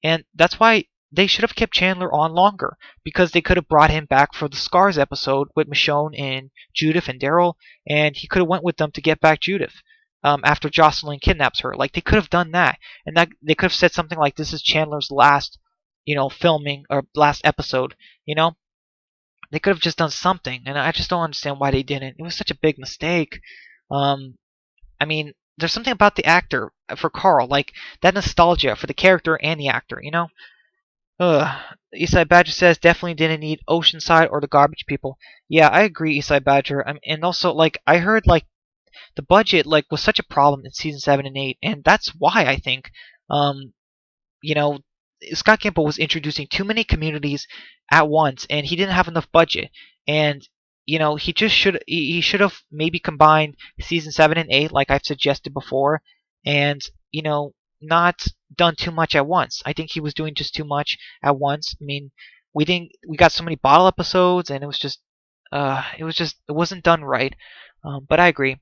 And that's why they should have kept Chandler on longer, because they could have brought him back for the Scars episode with Michonne and Judith and Daryl, and he could have went with them to get back Judith after Jocelyn kidnaps her. They could have done that, and that they could have said something like, "This is Chandler's last, filming or last episode." They could have just done something, and I just don't understand why they didn't. It was such a big mistake. Um, I mean, there's something about the actor for Carl, that nostalgia for the character and the actor. Eastside Badger says definitely didn't need Oceanside or the garbage people. Yeah, I agree, Eastside Badger. And also, I heard the budget was such a problem in season 7 and 8, and that's why I think you know Scott Gimple was introducing too many communities at once, and he didn't have enough budget. And he should have maybe combined season 7 and 8, like I've suggested before, and not done too much at once. I think he was doing just too much at once. I mean, we got so many bottle episodes, and it wasn't done right. But I agree.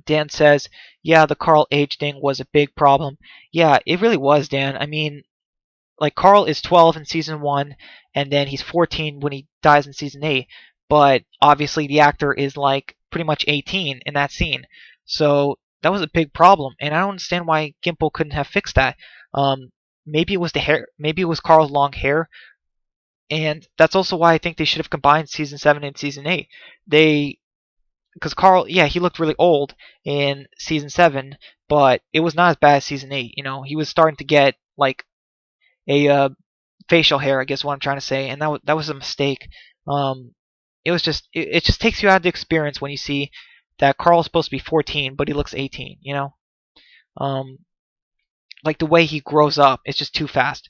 Dan says, yeah, the Carl age thing was a big problem. Yeah, it really was, Dan. I mean, Carl is 12 in season 1, and then he's 14 when he dies in season 8. But obviously, the actor is pretty much 18 in that scene. So that was a big problem, and I don't understand why Gimple couldn't have fixed that. Maybe it was the hair. Maybe it was Carl's long hair, and that's also why I think they should have combined season 7 and season 8. Because Carl, yeah, he looked really old in season 7, but it was not as bad as season 8. He was starting to get a facial hair, I guess what I'm trying to say, and that was a mistake. It was it just takes you out of the experience when you see that Carl's supposed to be 14, but he looks 18. Um, the way he grows up, it's just too fast.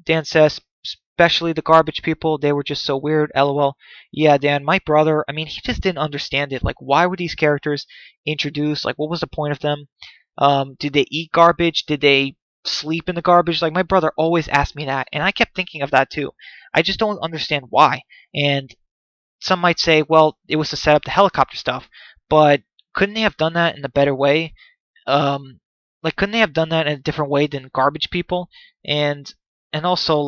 Dan says, especially the garbage people, they were just so weird. LOL. Yeah, Dan, my brother, I mean, he just didn't understand it. Why were these characters introduced? What was the point of them? Did they eat garbage? Did they sleep in the garbage? My brother always asked me that, and I kept thinking of that too. I just don't understand why. And some might say, well, it was to set up the helicopter stuff, but couldn't they have done that in a better way? Couldn't they have done that in a different way than garbage people? And also,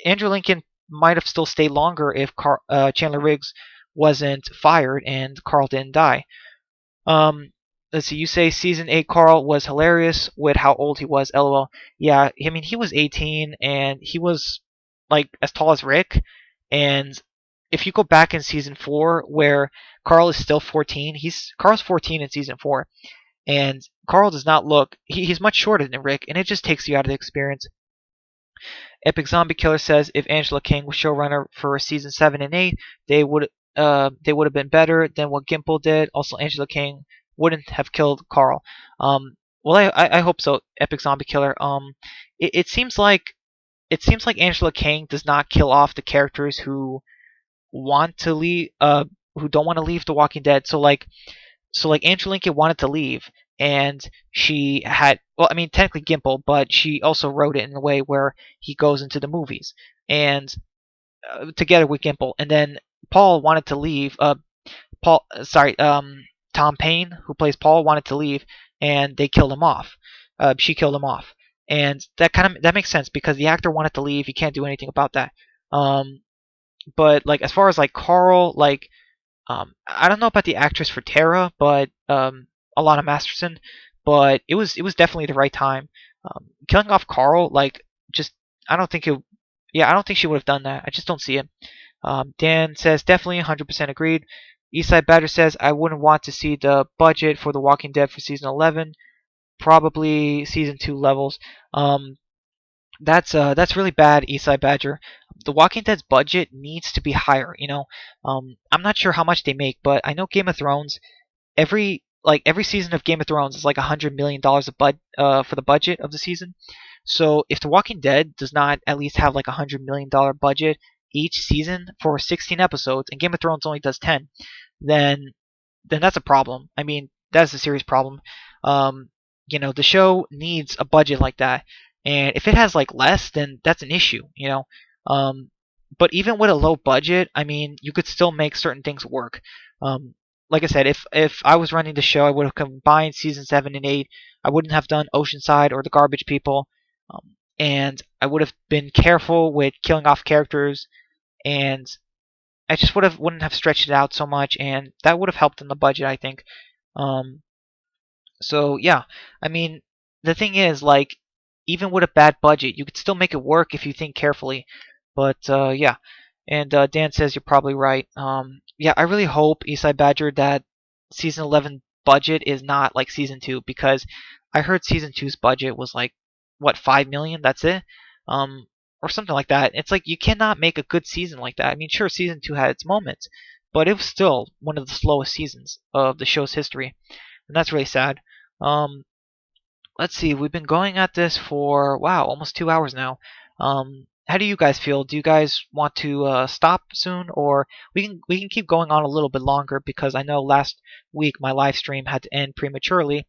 Andrew Lincoln might have still stayed longer if Chandler Riggs wasn't fired and Carl didn't die. Let's see. You say season 8 Carl was hilarious with how old he was. LOL. Yeah, I mean, he was 18 and he was as tall as Rick. And if you go back in season 4 where Carl is still 14, Carl's 14 in season 4, and Carl does not look. He's much shorter than Rick, and it just takes you out of the experience. Epic Zombie Killer says if Angela King was showrunner for season 7 and 8, they would have been better than what Gimple did. Also, Angela King wouldn't have killed Carl. Well, I hope so. Epic Zombie Killer. It seems like Angela King does not kill off the characters who want to leave, who don't want to leave The Walking Dead. So like Angela Lincoln wanted to leave, and she had, well, I mean technically Gimple, but she also wrote it in a way where he goes into the movies and together with Gimple, and then Paul wanted to leave. Tom Payne, who plays Paul, wanted to leave, and they killed him off. She killed him off, and that makes sense because the actor wanted to leave. You can't do anything about that. Um, but like as far as like Carl, like I don't know about the actress for Tara, but Alana Masterson, but it was definitely the right time. Killing off Carl, like just I don't think it. Yeah, I don't think she would have done that. I just don't see it. Dan says definitely 100% agreed. Eastside Badger says I wouldn't want to see the budget for The Walking Dead for season 11. Probably season 2 levels. Um, that's really bad, Eastside Badger. The Walking Dead's budget needs to be higher. I'm not sure how much they make, but I know Game of Thrones. Every season of Game of Thrones is like $100 million for the budget of the season. So if The Walking Dead does not at least have like $100 million budget each season for 16 episodes, and Game of Thrones only does 10, then that's a problem. I mean, that's a serious problem. Um, the show needs a budget like that, and if it has like less, then that's an issue. Um, but even with a low budget, I mean, you could still make certain things work. Um, like I said, if I was running the show, I would have combined season 7 and 8. I wouldn't have done Oceanside or the Garbage People, and I would have been careful with killing off characters, and I just wouldn't have stretched it out so much, and that would have helped in the budget, I think. Um, so yeah, I mean, the thing is, like, even with a bad budget, you could still make it work if you think carefully. But yeah, and Dan says you're probably right. Yeah, I really hope Eastside Badger that season 11 budget is not like season 2, because I heard season two's budget was like what 5 million. That's it. Or something like that. It's like you cannot make a good season like that. I mean, sure, season 2 had its moments, but it was still one of the slowest seasons of the show's history, and that's really sad. Um, let's see. We've been going at this for wow, almost 2 hours now. How do you guys feel? Do you guys want to stop soon, or we can keep going on a little bit longer? Because I know last week my live stream had to end prematurely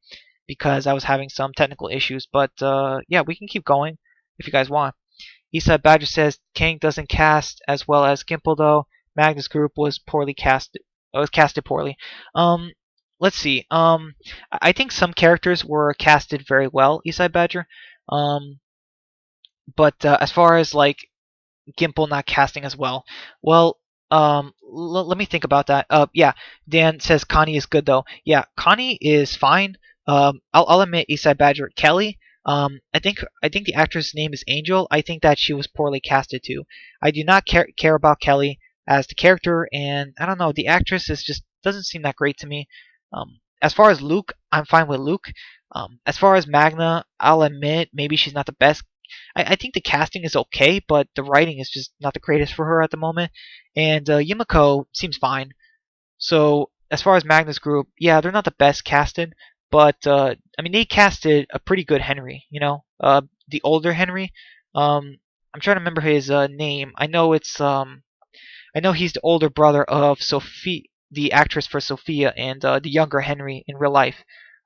because I was having some technical issues. But yeah, we can keep going if you guys want. Eastside Badger says King doesn't cast as well as Gimple though. Magnus Group was poorly casted. Was casted poorly. Um, let's see. I think some characters were casted very well, Eastside Badger. Um, but as far as like Gimple not casting as well, well, let me think about that. Yeah, Dan says Connie is good though. Yeah, Connie is fine. I'll admit Eastside Badger Kelly. I think the actress' name is Angel. I think that she was poorly casted too. I do not care about Kelly as the character, and I don't know, the actress is just doesn't seem that great to me. As far as Luke, I'm fine with Luke. As far as Magna, I'll admit maybe she's not the best. I think the casting is okay, but the writing is just not the greatest for her at the moment. And Yumiko seems fine. So as far as Magnus Group, yeah, they're not the best casted, but I mean they casted a pretty good Henry. The older Henry. I'm trying to remember his name. I know he's the older brother of Sophie, the actress for Sophia, and the younger Henry in real life.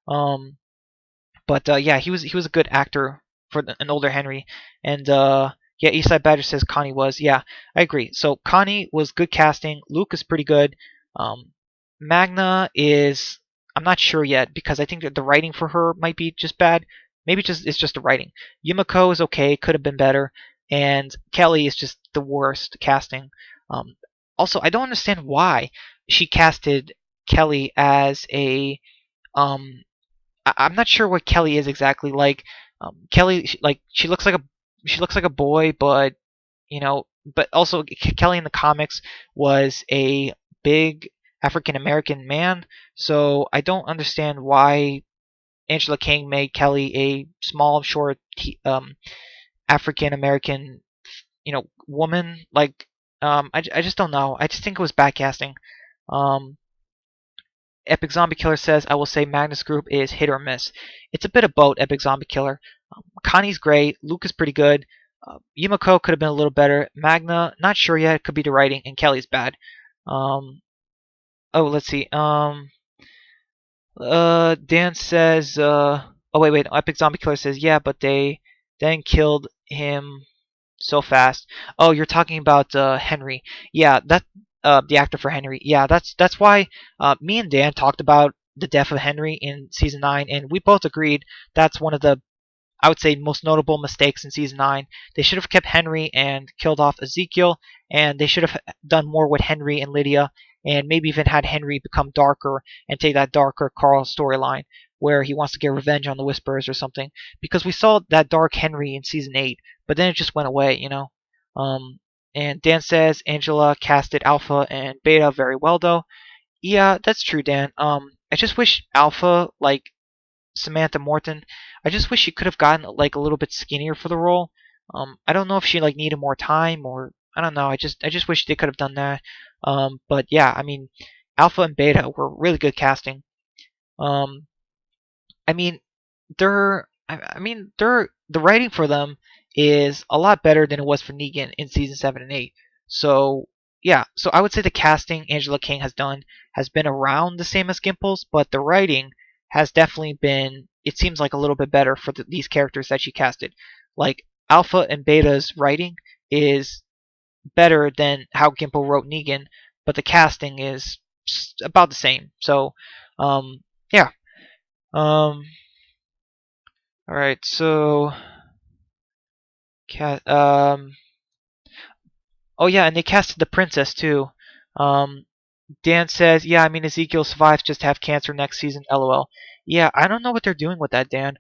Um, but yeah, he was a good actor for an older Henry, and yeah, Eastside Badger says Connie was. Yeah, I agree. So Connie was good casting. Luke is pretty good. Um, Magna is I'm not sure yet because I think that the writing for her might be just bad. Maybe it's just the writing. Yumiko is okay, could have been better, and Kelly is just the worst casting. Um, also, I don't understand why she casted Kelly as a um I'm not sure what Kelly is exactly. Like Kelly, she looks like a boy, but but also Kelly in the comics was a big African American man. So I don't understand why Angela King made Kelly a small, short African American woman. Like, I just don't know. I just think it was bad casting. Um, Epic Zombie Killer says, I will say Magnus Group is hit or miss. It's a bit of both, Epic Zombie Killer. Connie's great. Luke is pretty good. Yumiko could have been a little better. Magna, not sure yet. Could be the writing. And Kelly's bad. Um, oh, let's see. Dan says, oh, wait. Epic Zombie Killer says, yeah, but they then killed him so fast. Oh, you're talking about Henry. Yeah, the actor for Henry. Yeah, that's why me and Dan talked about the death of Henry in season 9, and we both agreed that's one of the, I would say, most notable mistakes in season 9. They should have kept Henry and killed off Ezekiel, and they should have done more with Henry and Lydia, and maybe even had Henry become darker and take that darker Carl storyline where he wants to get revenge on the Whisperers or something. Because we saw that dark Henry in season 8, but then it just went away. Um, and Dan says Angela casted Alpha and Beta very well, though. Yeah, that's true, Dan. I just wish Alpha, like Samantha Morton, I just wish she could have gotten like a little bit skinnier for the role. I don't know if she like needed more time, or I don't know. I just wish they could have done that. But yeah, I mean, Alpha and Beta were really good casting. Um, I mean, the writing for them is a lot better than it was for Negan in season 7 and 8. So yeah, so I would say the casting Angela King has done has been around the same as Gimple's, but the writing has definitely been, it seems like, a little bit better for these characters that she casted. Like Alpha and Beta's writing is better than how Gimple wrote Negan, but the casting is about the same. So yeah. Um, all right, so cat. Oh yeah, and they casted the princess too. Um, Dan says, yeah, I mean Ezekiel survives just to have cancer next season. LOL. Yeah, I don't know what they're doing with that, Dan.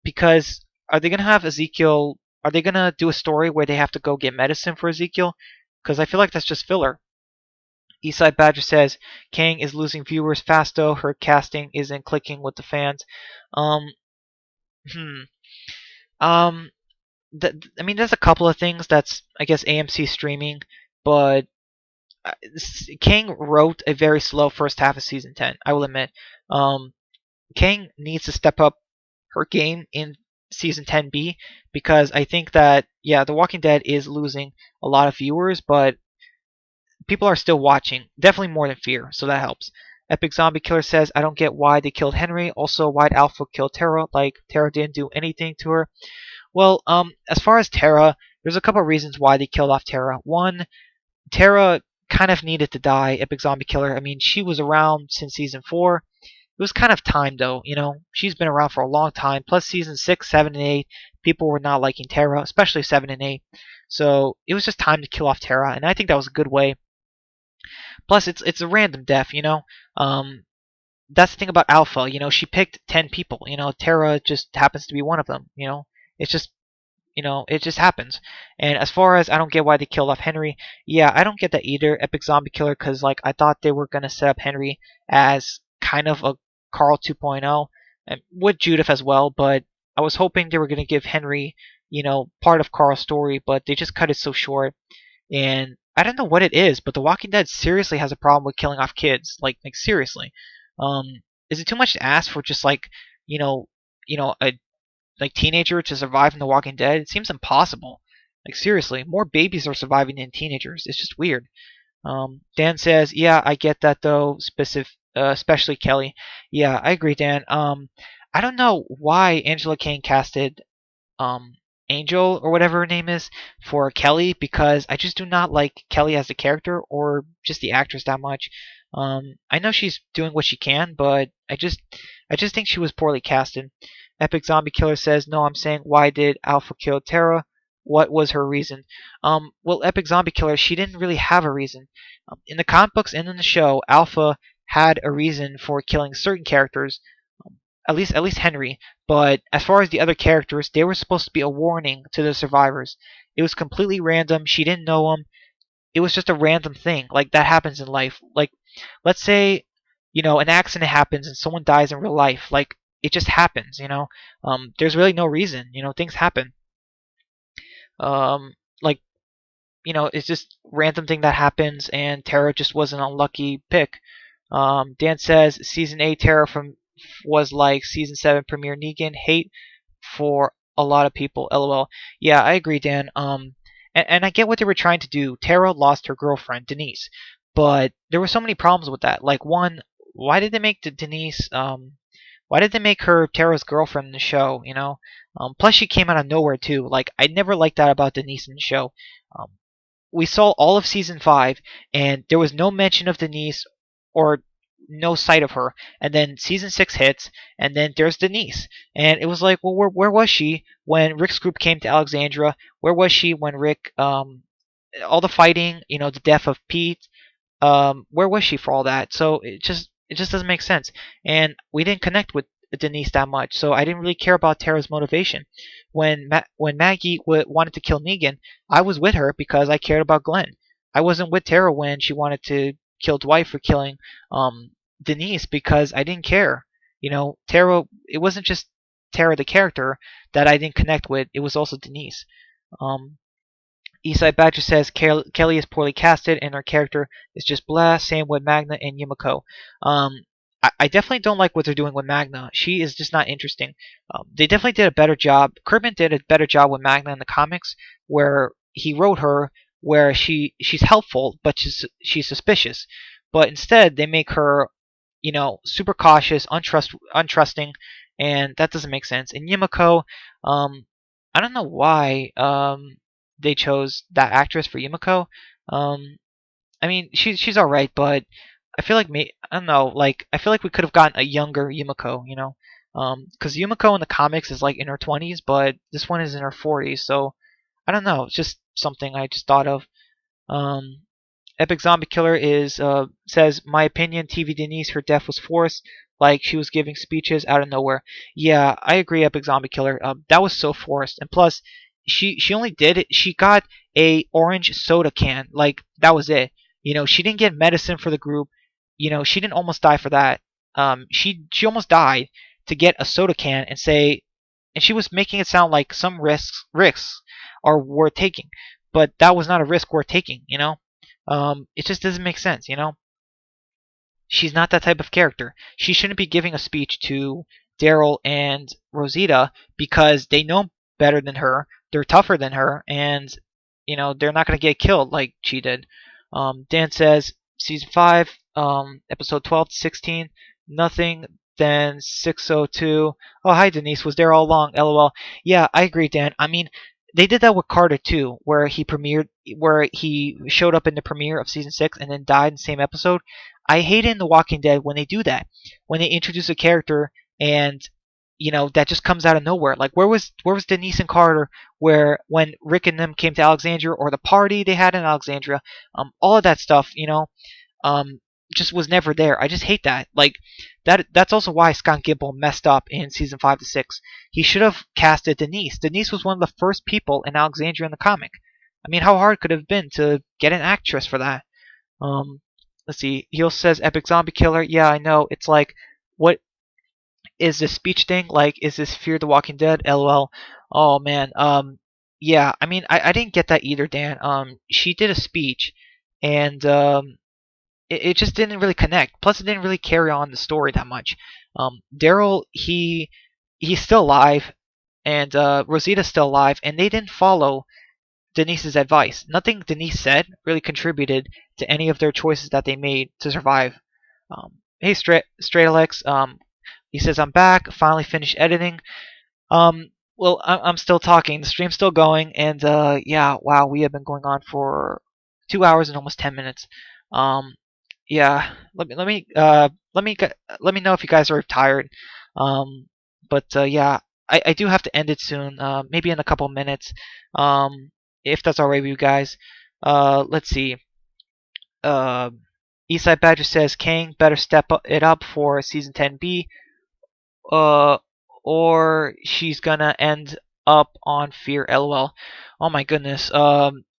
Because are they gonna have Ezekiel? Are they gonna do a story where they have to go get medicine for Ezekiel? Because I feel like that's just filler. Eastside Badger says Kang is losing viewers fast though. Her casting isn't clicking with the fans. Um, hmm. Um, I mean, there's a couple of things that's, I guess, AMC streaming, but King wrote a very slow first half of season 10. I will admit. Um, King needs to step up her game in season 10B because I think that, yeah, The Walking Dead is losing a lot of viewers, but people are still watching. Definitely more than Fear, so that helps. Epic Zombie Killer says, I don't get why they killed Henry. Also, why'd Alpha kill Tara? Like, Tara didn't do anything to her. Well, as far as Tara, there's a couple of reasons why they killed off Tara. One, Tara kind of needed to die, Epic Zombie Killer. I mean, she was around since season 4. It was kind of time, though, She's been around for a long time. Plus, season 6, 7, and 8, people were not liking Tara, especially 7 and 8. So, it was just time to kill off Tara, and I think that was a good way. Plus, it's a random death. That's the thing about Alpha. She picked 10 people. Tara just happens to be one of them. It's just it just happens. And as far as I don't get why they killed off Henry, yeah, I don't get that either, Epic Zombie Killer, because like I thought they were gonna set up Henry as kind of a Carl 2.0, and with Judith as well, but I was hoping they were gonna give Henry, part of Carl's story, but they just cut it so short. And I don't know what it is, but The Walking Dead seriously has a problem with killing off kids. Like seriously. Is it too much to ask for just like, a teenager to survive in The Walking Dead? It seems impossible. Like seriously, more babies are surviving than teenagers. It's just weird. Dan says, yeah, I get that though, especially Kelly. Yeah, I agree, Dan. I don't know why Angela Kang casted um, Angel or whatever her name is for Kelly, because I just do not like Kelly as a character or just the actress that much. I know she's doing what she can, but I just think she was poorly casted. Epic Zombie Killer says, no, I'm saying, why did Alpha kill Tara? What was her reason? Well, Epic Zombie Killer, she didn't really have a reason. In the comic books and in the show, Alpha had a reason for killing certain characters, at least Henry. But as far as the other characters, they were supposed to be a warning to the survivors. It was completely random. She didn't know them. It was just a random thing. Like that happens in life. Like, let's say, an accident happens and someone dies in real life. Like it just happens. There's really no reason. Things happen. Um, like it's just random thing that happens, and Tara just was an unlucky pick. Dan says season 8 Tara from was like season 7 premiere Negan. Hate for a lot of people. LOL. Yeah, I agree, Dan. And I get what they were trying to do. Tara lost her girlfriend, Denise, but there were so many problems with that. Like one, why did they make Denise? Why did they make her Tara's girlfriend in the show? Plus she came out of nowhere too. Like I never liked that about Denise in the show. Um, we saw all of season 5, and there was no mention of Denise or no sight of her. And then season 6 hits, and then there's Denise. And it was like, well, where was she when Rick's group came to Alexandria? Where was she when Rick, all the fighting, the death of Pete, where was she for all that? So it just doesn't make sense. And we didn't connect with Denise that much, so I didn't really care about Tara's motivation. When Maggie wanted to kill Negan, I was with her because I cared about Glenn. I wasn't with Tara when she wanted to kill Dwight for killing Denise because I didn't care. Tara. It wasn't just Tara the character that I didn't connect with. It was also Denise. Um, Eastside Badger says Kelly is poorly casted and her character is just blah. Same with Magna and Yumiko. I definitely don't like what they're doing with Magna. She is just not interesting. They definitely did a better job. Kirkman did a better job with Magna in the comics, where he wrote her where she's helpful but she's suspicious. But instead they make her, super cautious, untrusting, and that doesn't make sense. And Yumiko, I don't know why. They chose that actress for Yumiko. Um, I mean, she's all right, but I feel like I don't know. Like I feel like we could have gotten a younger Yumiko. Because Yumiko in the comics is like in her 20s, but this one is in her 40s. So I don't know. It's just something I just thought of. Um, Epic Zombie Killer is says my opinion. TV Denise, her death was forced. Like she was giving speeches out of nowhere. Yeah, I agree. Epic Zombie Killer. That was so forced. And plus, she only did it. She got a orange soda can. Like that was it. She didn't get medicine for the group. She didn't almost die for that. She almost died to get a soda can and say, and she was making it sound like some risks are worth taking, but that was not a risk worth taking. It just doesn't make sense. She's not that type of character. She shouldn't be giving a speech to Daryl and Rosita because they know better than her. They're tougher than her, and they're not going to get killed like she did. Dan says season 5, episode 12 to 16, nothing. Then 602. Oh, hi Denise, was there all along? LOL. Yeah, I agree, Dan. I mean, they did that with Carter too, where he showed up in the premiere of season 6 and then died in the same episode. I hate in The Walking Dead when they do that, when they introduce a character and that just comes out of nowhere. Like where was Denise and Carter where when Rick and them came to Alexandria, or the party they had in Alexandria, all of that stuff, um, just was never there. I just hate that. Like that's also why Scott Gimple messed up in season 5 to 6. He should have casted Denise. Denise was one of the first people in Alexandria in the comic. I mean, how hard could it have been to get an actress for that? Um, let's see. He also says Epic Zombie Killer. Yeah, I know. It's like, what is this speech thing? Like, is this Fear the Walking Dead? LOL. Oh man. Yeah. I mean, I didn't get that either, Dan. She did a speech, and it just didn't really connect. Plus, it didn't really carry on the story that much. Daryl, he's still alive, and Rosita's still alive, and they didn't follow Denise's advice. Nothing Denise said really contributed to any of their choices that they made to survive. Hey, Straight Alex. He says, I'm back. Finally finished editing. Well, I'm still talking. The stream's still going, and yeah, wow, we have been going on for 2 hours and almost 10 minutes. Um, yeah, let me know if you guys are tired. Um, but yeah, I do have to end it soon. Maybe in a couple minutes. If that's alright with you guys. Let's see. Uh, Eastside Badger says Kang better it up for season 10B, uh, or she's gonna end up on Fear. LOL. Oh my goodness.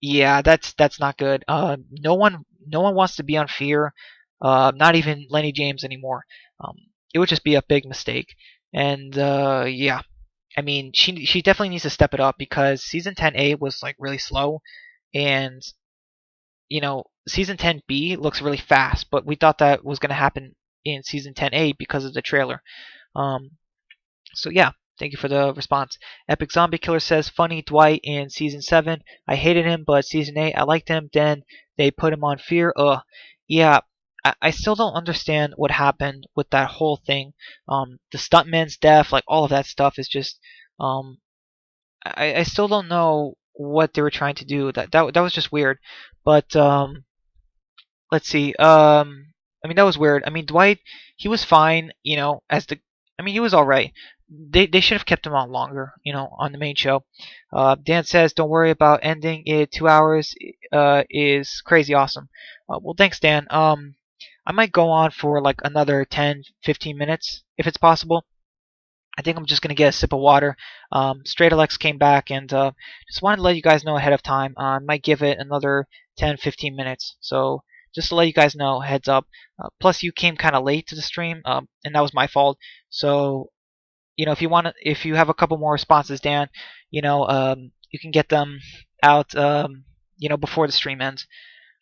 Yeah, that's not good. No one wants to be on Fear. Not even Lenny James anymore. Um, it would just be a big mistake. And yeah, I mean, she definitely needs to step it up because season 10A was like really slow, and season 10B looks really fast, but we thought that was going to happen in season 10A because of the trailer. Um, so yeah, thank you for the response. Epic Zombie Killer says, funny Dwight in season 7. I hated him, but season 8 I liked him. Then they put him on Fear. Ugh. Yeah, I still don't understand what happened with that whole thing. The stuntman's death, like all of that stuff is just. I still don't know what they were trying to do. That was just weird. But let's see. I mean that was weird. I mean Dwight, he was fine. As the. I mean he was all right. They should have kept him on longer. On the main show. Dan says, "Don't worry about ending it. 2 hours is crazy awesome." Well, thanks, Dan. I might go on for like another 10, 15 minutes if it's possible. I think I'm just gonna get a sip of water. Straight Alex came back and just wanted to let you guys know ahead of time. I might give it another 10, 15 minutes. So just to let you guys know, heads up. Plus, you came kind of late to the stream, and that was my fault. So if you have a couple more responses, Dan, you can get them out, before the stream ends.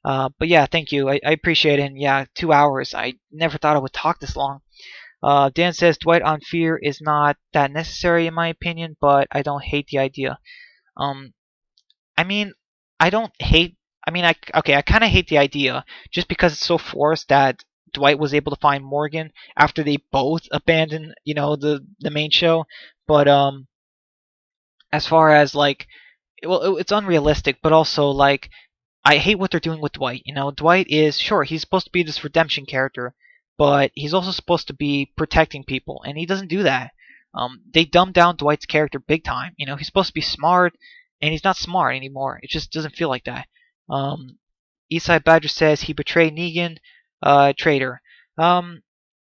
But yeah, thank you. I appreciate it. And yeah, 2 hours. I never thought I would talk this long. Dan says Dwight on Fear is not that necessary in my opinion, but I don't hate the idea. Um, I mean, I don't hate. I mean, I kind of hate the idea just because it's so forced that Dwight was able to find Morgan after they both abandoned, the main show. But as far as like, well, it's unrealistic, but also like I hate what they're doing with Dwight. Dwight is sure he's supposed to be this redemption character, but he's also supposed to be protecting people, and he doesn't do that. They dumbed down Dwight's character big time. He's supposed to be smart, and he's not smart anymore. It just doesn't feel like that. Eastside Badger says he betrayed Negan, traitor. Um,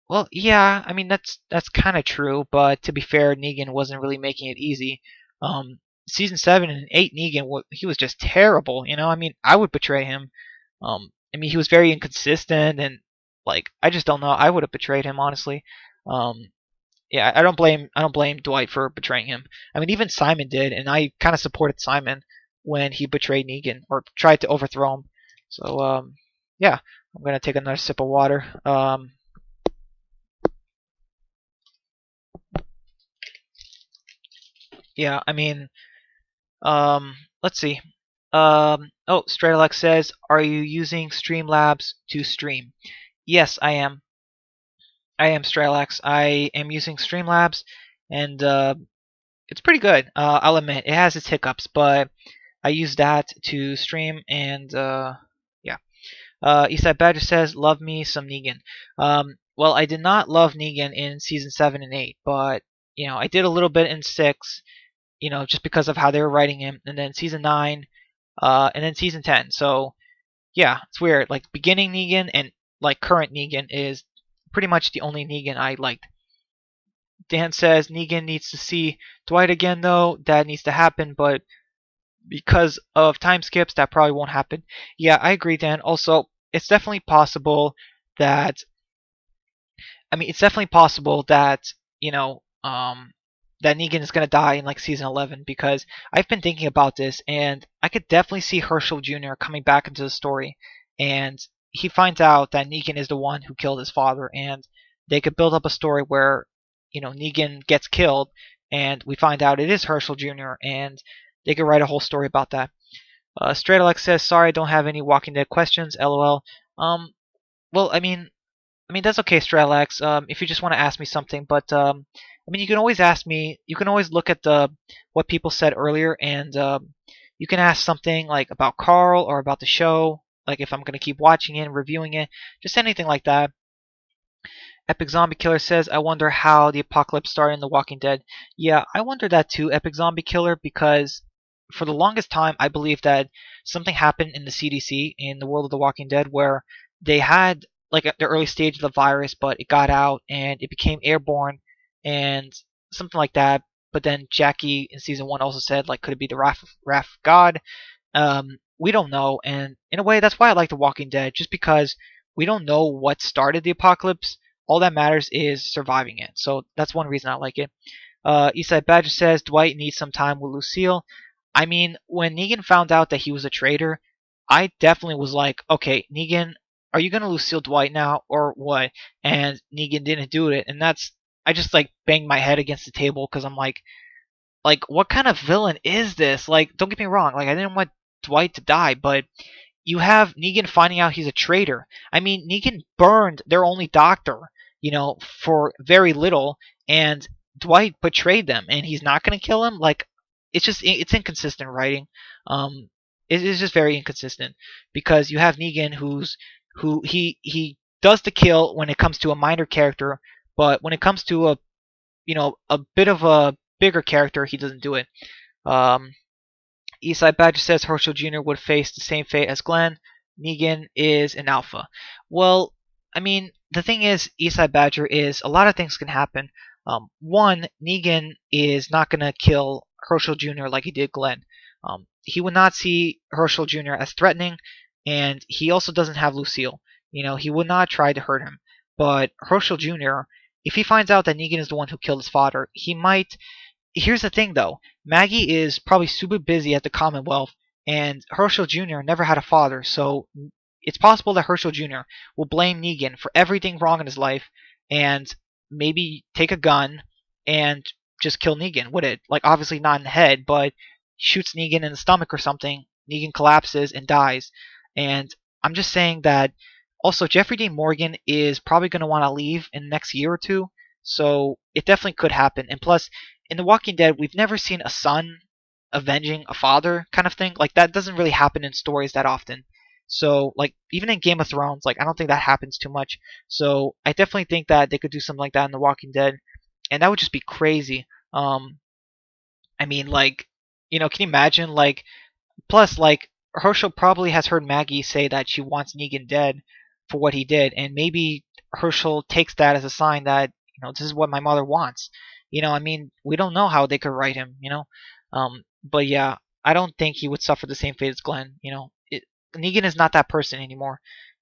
well, yeah, I mean that's kind of true, but to be fair, Negan wasn't really making it easy. Um, season 7 and 8, Negan he was just terrible. I mean, I would betray him. I mean, he was very inconsistent, and like I just don't know. I would have betrayed him honestly. Um, yeah, I don't blame Dwight for betraying him. I mean, even Simon did, and I kind of supported Simon when he betrayed Negan or tried to overthrow him. So yeah, I'm gonna take another sip of water. Yeah, I mean, let's see. Oh, Stratelux says, "Are you using Streamlabs to stream?" Yes, I am. I am Stratelux. I am using Streamlabs, and it's pretty good. I'll admit it has its hiccups, but I use that to stream, and yeah. Eastside Badger says, "Love me some Negan." Well, I did not love Negan in season 7 and 8, but I did a little bit in 6. Just because of how they were writing him, and then season 9, and then season 10. So yeah, it's weird. Like beginning Negan and like current Negan is pretty much the only Negan I liked. Dan says Negan needs to see Dwight again though. That needs to happen, but because of time skips, that probably won't happen. Yeah, I agree, Dan. Also, it's definitely possible that it's definitely possible that that Negan is gonna die in like season 11 because I've been thinking about this and I could definitely see Herschel Jr. coming back into the story, and he finds out that Negan is the one who killed his father, and they could build up a story where Negan gets killed, and we find out it is Herschel Jr. and they could write a whole story about that. Straight Alex says, "Sorry, I don't have any Walking Dead questions. LOL." Well, I mean that's okay, Stralax. If you just want to ask me something, but I mean you can always ask me. You can always look at the what people said earlier, and you can ask something like about Carl or about the show, like if I'm gonna keep watching it and reviewing it, just anything like that. Epic Zombie Killer says, "I wonder how the apocalypse started in The Walking Dead." Yeah, I wonder that too, Epic Zombie Killer, because for the longest time I believed that something happened in the CDC in the world of The Walking Dead where they had like at the early stage of the virus, but it got out and it became airborne and something like that. But then Jackie in season 1 also said like, could it be the wrath of God? We don't know, and in a way, that's why I like The Walking Dead, just because we don't know what started the apocalypse. All that matters is surviving it. So that's one reason I like it. Eastside Badger says Dwight needs some time with Lucille. I mean, when Negan found out that he was a traitor, I definitely was like, okay, Negan, are you gonna Lucille Dwight now or what? And Negan didn't do it, and that's I just like banged my head against the table because I'm like what kind of villain is this? Like, don't get me wrong, like I didn't want Dwight to die, but you have Negan finding out he's a traitor. I mean, Negan burned their only doctor, for very little, and Dwight betrayed them, and he's not going to kill him. Like, it's inconsistent writing. It is just very inconsistent because you have Negan who he does the kill when it comes to a minor character, but when it comes to a bit of a bigger character, he doesn't do it. Um, Eastside Badger says Herschel Jr. would face the same fate as Glenn. Negan is an alpha. Well, I mean, the thing is, Eastside Badger is a lot of things can happen. One, Negan is not going to kill Herschel Jr. like he did Glenn. He would not see Herschel Jr. as threatening, and he also doesn't have Lucille. He would not try to hurt him. But Herschel Jr., if he finds out that Negan is the one who killed his father, he might. Here's the thing, though. Maggie is probably super busy at the Commonwealth, and Herschel Jr. never had a father, so it's possible that Herschel Jr. will blame Negan for everything wrong in his life, and maybe take a gun and just kill Negan with it. Like, obviously not in the head, but shoots Negan in the stomach or something. Negan collapses and dies. And I'm just saying that also Jeffrey Dean Morgan is probably going to want to leave in the next year or two, so it definitely could happen. And plus, in The Walking Dead, we've never seen a son avenging a father kind of thing. Like that doesn't really happen in stories that often. So like even in Game of Thrones, like I don't think that happens too much. So I definitely think that they could do something like that in The Walking Dead, and that would just be crazy. I mean, like, can you imagine like plus, like, Herschel probably has heard Maggie say that she wants Negan dead for what he did, and maybe Herschel takes that as a sign that, this is what my mother wants. I mean, we don't know how they could write him. But yeah, I don't think he would suffer the same fate as Glenn. Negan is not that person anymore.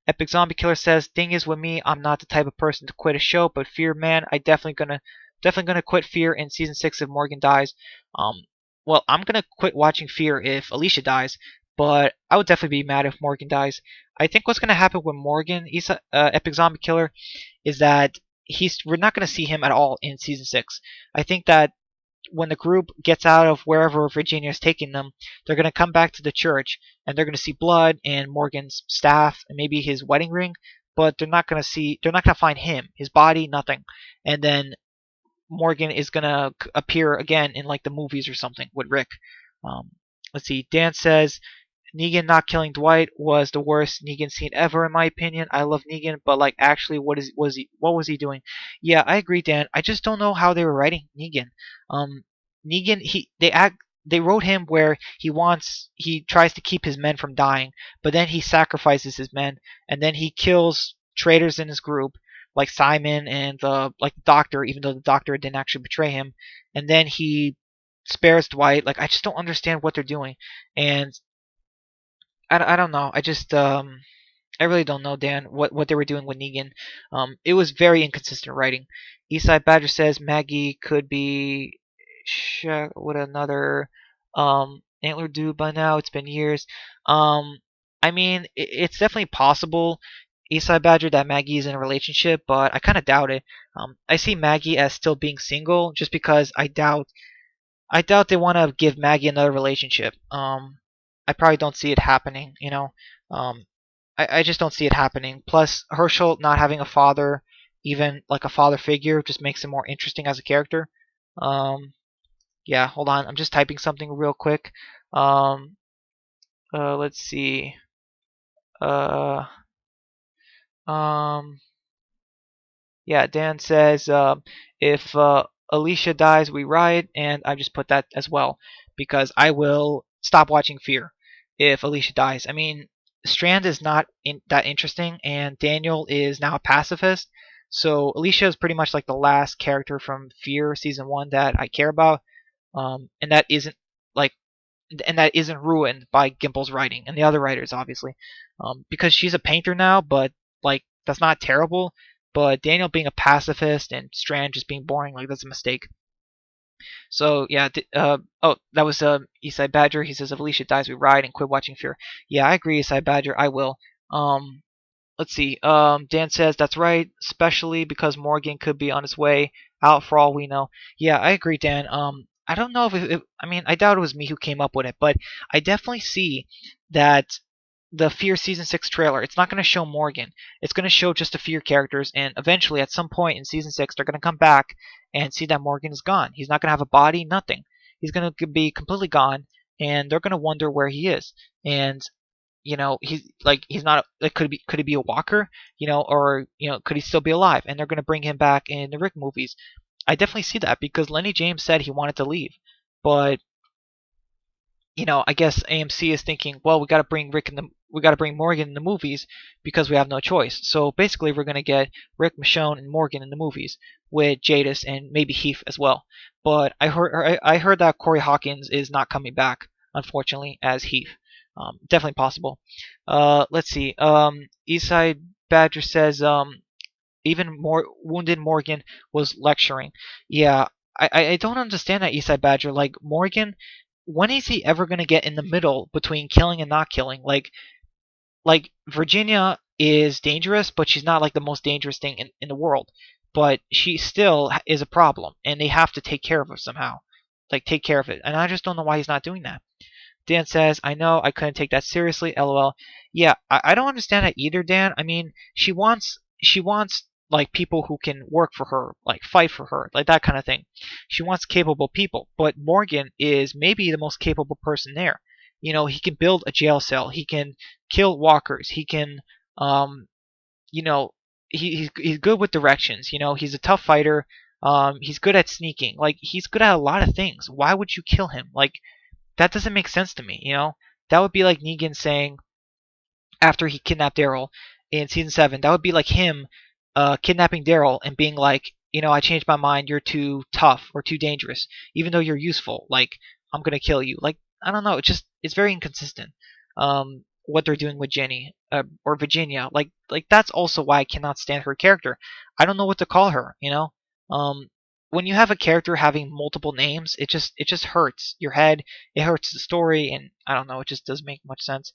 Epic Zombie Killer says, "Thing is with me, I'm not the type of person to quit a show, but Fear, man, I definitely gonna quit Fear in season 6 if Morgan dies. Um, well, I'm gonna quit watching Fear if Alicia dies, but I would definitely be mad if Morgan dies. I think what's gonna happen with Morgan, Epic Zombie Killer, is that we're not gonna see him at all in season 6. I think that when the group gets out of wherever Virginia is taking them, they're going to come back to the church and they're going to see blood and Morgan's staff and maybe his wedding ring, but they're not going to find him, his body, nothing. And then Morgan is going to appear again in like the movies or something with Rick. Um, let's see. Dan says Negan not killing Dwight was the worst Negan scene ever, in my opinion. I love Negan, but like actually, what was he doing? Yeah, I agree, Dan. I just don't know how they were writing Negan. Um, Negan, they wrote him where he tries to keep his men from dying, but then he sacrifices his men, and then he kills traitors in his group, like Simon and the doctor, even though the doctor didn't actually betray him, and then he spares Dwight. Like I just don't understand what they're doing, and I don't know. I really don't know, Dan, what they were doing with Negan. It was very inconsistent writing. Eastside Badger says Maggie could be with another antler dude by now. It's been years. Um, I mean, it's definitely possible, Eastside Badger, that Maggie is in a relationship, but I kind of doubt it. I see Maggie as still being single, just because I doubt they want to give Maggie another relationship. I probably don't see it happening. Um, I just don't see it happening. Plus, Herschel not having a father, even like a father figure, just makes him more interesting as a character. Um, yeah, hold on. I'm just typing something real quick. Um, let's see. Uh, um, Yeah, Dan says if Alicia dies, we riot, and I just put that as well because I will stop watching Fear if Alicia dies. I mean, Strand is not that interesting, and Daniel is now a pacifist, so Alicia is pretty much like the last character from Fear season 1 that I care about, and like that isn't ruined by Gimple's writing and the other writers, obviously, because she's a painter now, but like that's not terrible. But Daniel being a pacifist and Strand just being boring, like that's a mistake. So yeah, oh, that was Eastside Badger. He says if Alicia dies, we ride and quit watching Fear. Yeah, I agree, Eastside Badger. I will. Um, let's see. Dan says that's right, especially because Morgan could be on his way out for all we know. Yeah, I agree, Dan. I don't know if I mean, I doubt it was me who came up with it, but I definitely see that the Fear season 6 trailer, it's not going to show Morgan. It's going to show just the Fear characters, and eventually at some point in season 6 they're going to come back and see that Morgan is gone. He's not going to have a body, nothing. He's going to be completely gone, and they're going to wonder where he is. And he's not like, could he be a walker, or could he still be alive, and they're going to bring him back in the Rick movies. I definitely see that because Lenny James said he wanted to leave, but I guess AMC is thinking, well, we got to bring Morgan in the movies because we have no choice. So basically, we're going to get Rick, Michonne, and Morgan in the movies with Jadis and maybe Heath as well. But I heard that Corey Hawkins is not coming back, unfortunately, as Heath. Definitely possible. Let's see. Eastside Badger says even more wounded Morgan was lecturing. Yeah, I don't understand that, Eastside Badger. Like Morgan, when is he ever gonna get in the middle between killing and not killing? Like Virginia is dangerous, but she's not like the most dangerous thing in the world. But she still is a problem, and they have to take care of her somehow. Like take care of it, and I just don't know why he's not doing that. Dan says, I know I couldn't take that seriously, lol. Yeah, I don't understand that either, Dan. I mean, she wants like people who can work for her, like fight for her, like that kind of thing. She wants capable people, but Morgan is maybe the most capable person there. He can build a jail cell, he can kill walkers, he can um you know he's good with directions, he's a tough fighter. He's good at sneaking. Like he's good at a lot of things. Why would you kill him? Like that doesn't make sense to me. That would be like Negan saying after he kidnapped Daryl in season 7, that would be like him kidnapping Daryl and being like, I changed my mind, you're too tough or too dangerous, even though you're useful, like I'm gonna kill you. Like I don't know, it's very inconsistent. What they're doing with Jenny or Virginia, like that's also why I cannot stand her character. I don't know what to call her. um when you have a character having multiple names, it just hurts your head, it hurts the story, and I don't know, it just doesn't make much sense.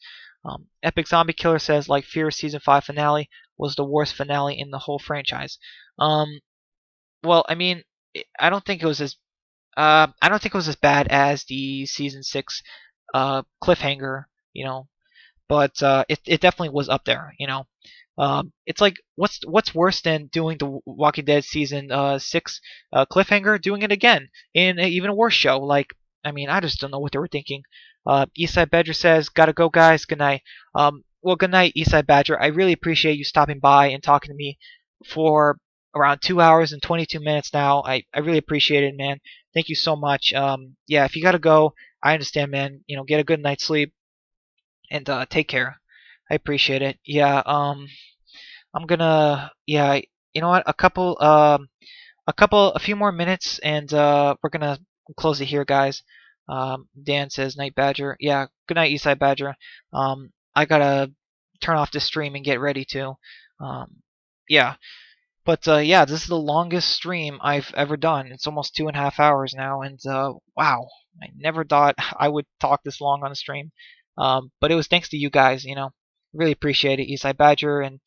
Epic Zombie Killer says like Fear season 5 finale was the worst finale in the whole franchise. Um, well, I mean, I don't think it was as bad as the season 6 cliffhanger, but it definitely was up there. It's like what's worse than doing the Walking Dead season 6 cliffhanger, doing it again in even a worse show. Like I mean, I just don't know what they were thinking. Eastside Badger says, "Gotta go, guys. Good night." Well, good night, Eastside Badger. I really appreciate you stopping by and talking to me for around 2 hours and 22 minutes now. I really appreciate it, man. Thank you so much. Yeah, if you gotta go, I understand, man. Get a good night's sleep and take care. I appreciate it. Yeah. I'm gonna. Yeah. You know what? A few more minutes, and we're gonna close it here, guys. Dan says, "Night Badger." Yeah. Good night, Eastside Badger. I gotta turn off this stream and get ready to. Yeah. But yeah, this is the longest stream I've ever done. It's almost 2.5 hours now, and wow, I never thought I would talk this long on a stream. But it was thanks to you guys. Really appreciate it, Eastside Badger and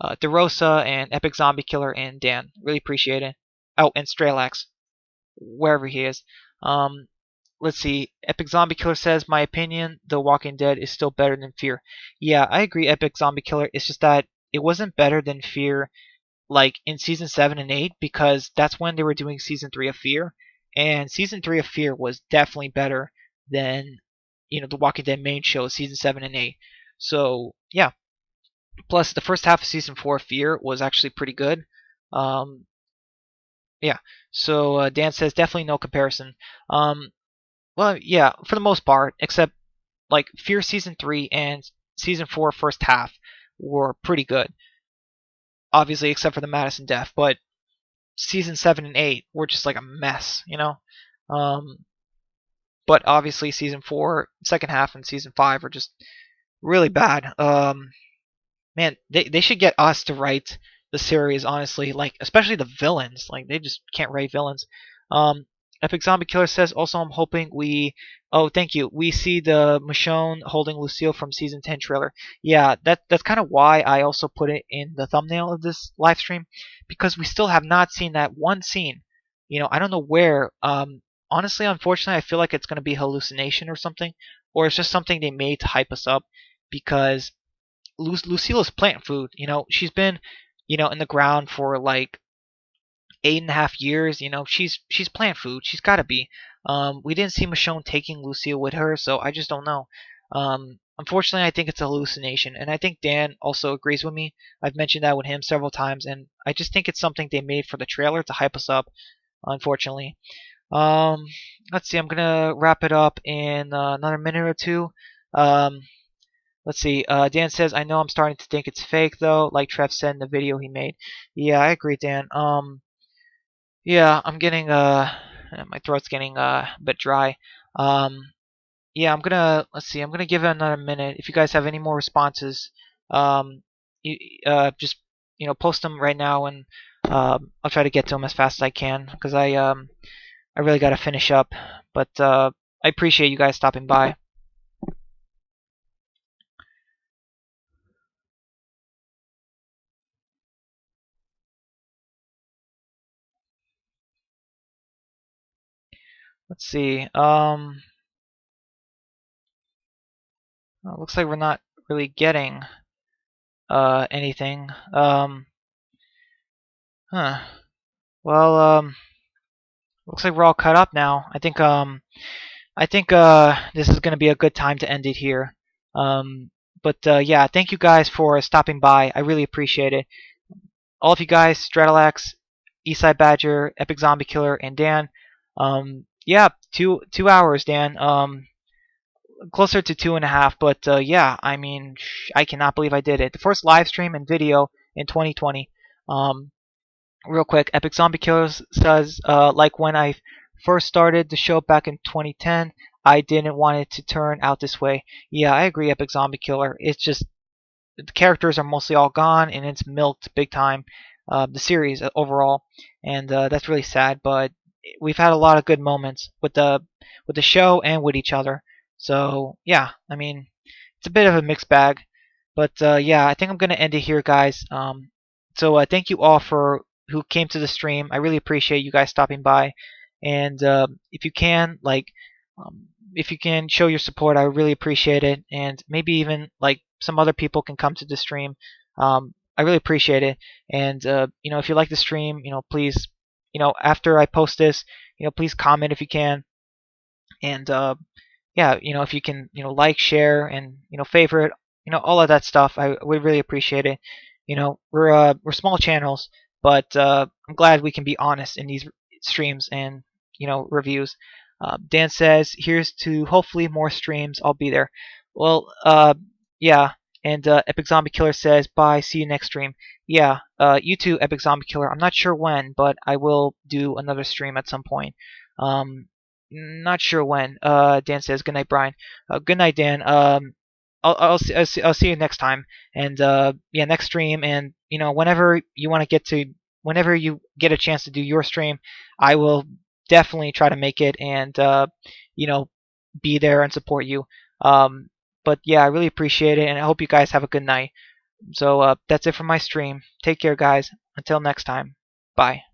DeRosa and Epic Zombie Killer and Dan. Really appreciate it. Oh, and Strelax, wherever he is. Um, let's see. Epic Zombie Killer says, my opinion, The Walking Dead is still better than Fear. Yeah, I agree, Epic Zombie Killer. It's just that it wasn't better than Fear like in season 7 and 8 because that's when they were doing season 3 of Fear, and season 3 of Fear was definitely better than the Walking Dead main show season 7 and 8. So yeah, plus the first half of season 4 of Fear was actually pretty good. um yeah, so Dan says definitely no comparison. Well, yeah, for the most part, except like Fear season 3 and season 4 first half were pretty good, obviously except for the Madison death, but season 7 and 8 were just like a mess. Um, but obviously season 4, second half, and season 5 are just really bad. Man, they should get us to write the series, honestly, like especially the villains. Like they just can't write villains. Um, Epic Zombie Killer says, also I'm hoping we, oh thank you, we see the Michonne holding Lucille from season 10 trailer. Yeah, that's kind of why I also put it in the thumbnail of this live stream, because we still have not seen that one scene. I don't know where. Honestly, unfortunately, I feel like it's going to be hallucination or something, or it's just something they made to hype us up, because Lucille is plant food. She's been, in the ground for like 8.5 years. She's plant food. She's got to be. We didn't see Michonne taking Lucille with her, so I just don't know. Unfortunately, I think it's a hallucination, and I think Dan also agrees with me. I've mentioned that with him several times, and I just think it's something they made for the trailer to hype us up. Unfortunately, um, let's see. I'm gonna wrap it up in another minute or two. Um, let's see. Dan says, "I know I'm starting to think it's fake, though." Like Trev said in the video he made. Yeah, I agree, Dan. Yeah, I'm getting my throat's getting a bit dry. Um, yeah, let's see. I'm gonna give it another minute. If you guys have any more responses, um, you, just post them right now, and I'll try to get to them as fast as I can, because I really gotta finish up. But I appreciate you guys stopping by. Let's see. Looks like we're not really getting anything. Huh. Well, looks like we're all cut up now. I think this is going to be a good time to end it here. But yeah, thank you guys for stopping by. I really appreciate it. All of you guys, Stratalax, Eastside Badger, Epic Zombie Killer, and Dan. Yeah, 2 hours, Dan. Closer to 2.5, but yeah, I mean, I cannot believe I did it. The first live stream and video in 2020. Um, Real quick, Epic Zombie Killers says, like when I first started the show back in 2010, I didn't want it to turn out this way. Yeah, I agree, Epic Zombie Killer. It's just the characters are mostly all gone, and it's milked big time. The series overall, and that's really sad. But we've had a lot of good moments with the show and with each other. So yeah, I mean, it's a bit of a mixed bag. But yeah, I think I'm gonna end it here, guys. So thank you all for who came to the stream. I really appreciate you guys stopping by, and if you can, um, if you can show your support, I really appreciate it. And maybe even like some other people can come to the stream. I really appreciate it. And if you like the stream, please, after I post this, please comment if you can. And yeah, if you can, like, share, and favorite, all of that stuff, I would really appreciate it. We're small channels, but I'm glad we can be honest in these streams and reviews. Dan says, "Here's to hopefully more streams. I'll be there." Well, yeah. And Epic Zombie Killer says, "Bye. See you next stream." Yeah. You too, Epic Zombie Killer. I'm not sure when, but I will do another stream at some point. Um, Not sure when. Dan says, "Good night, Brian." Good night, Dan. I'll see you next time. And yeah, next stream. And whenever you get a chance to do your stream, I will definitely try to make it, and you know, be there and support you. Um, but yeah, I really appreciate it, and I hope you guys have a good night. So that's it for my stream. Take care, guys. Until next time. Bye.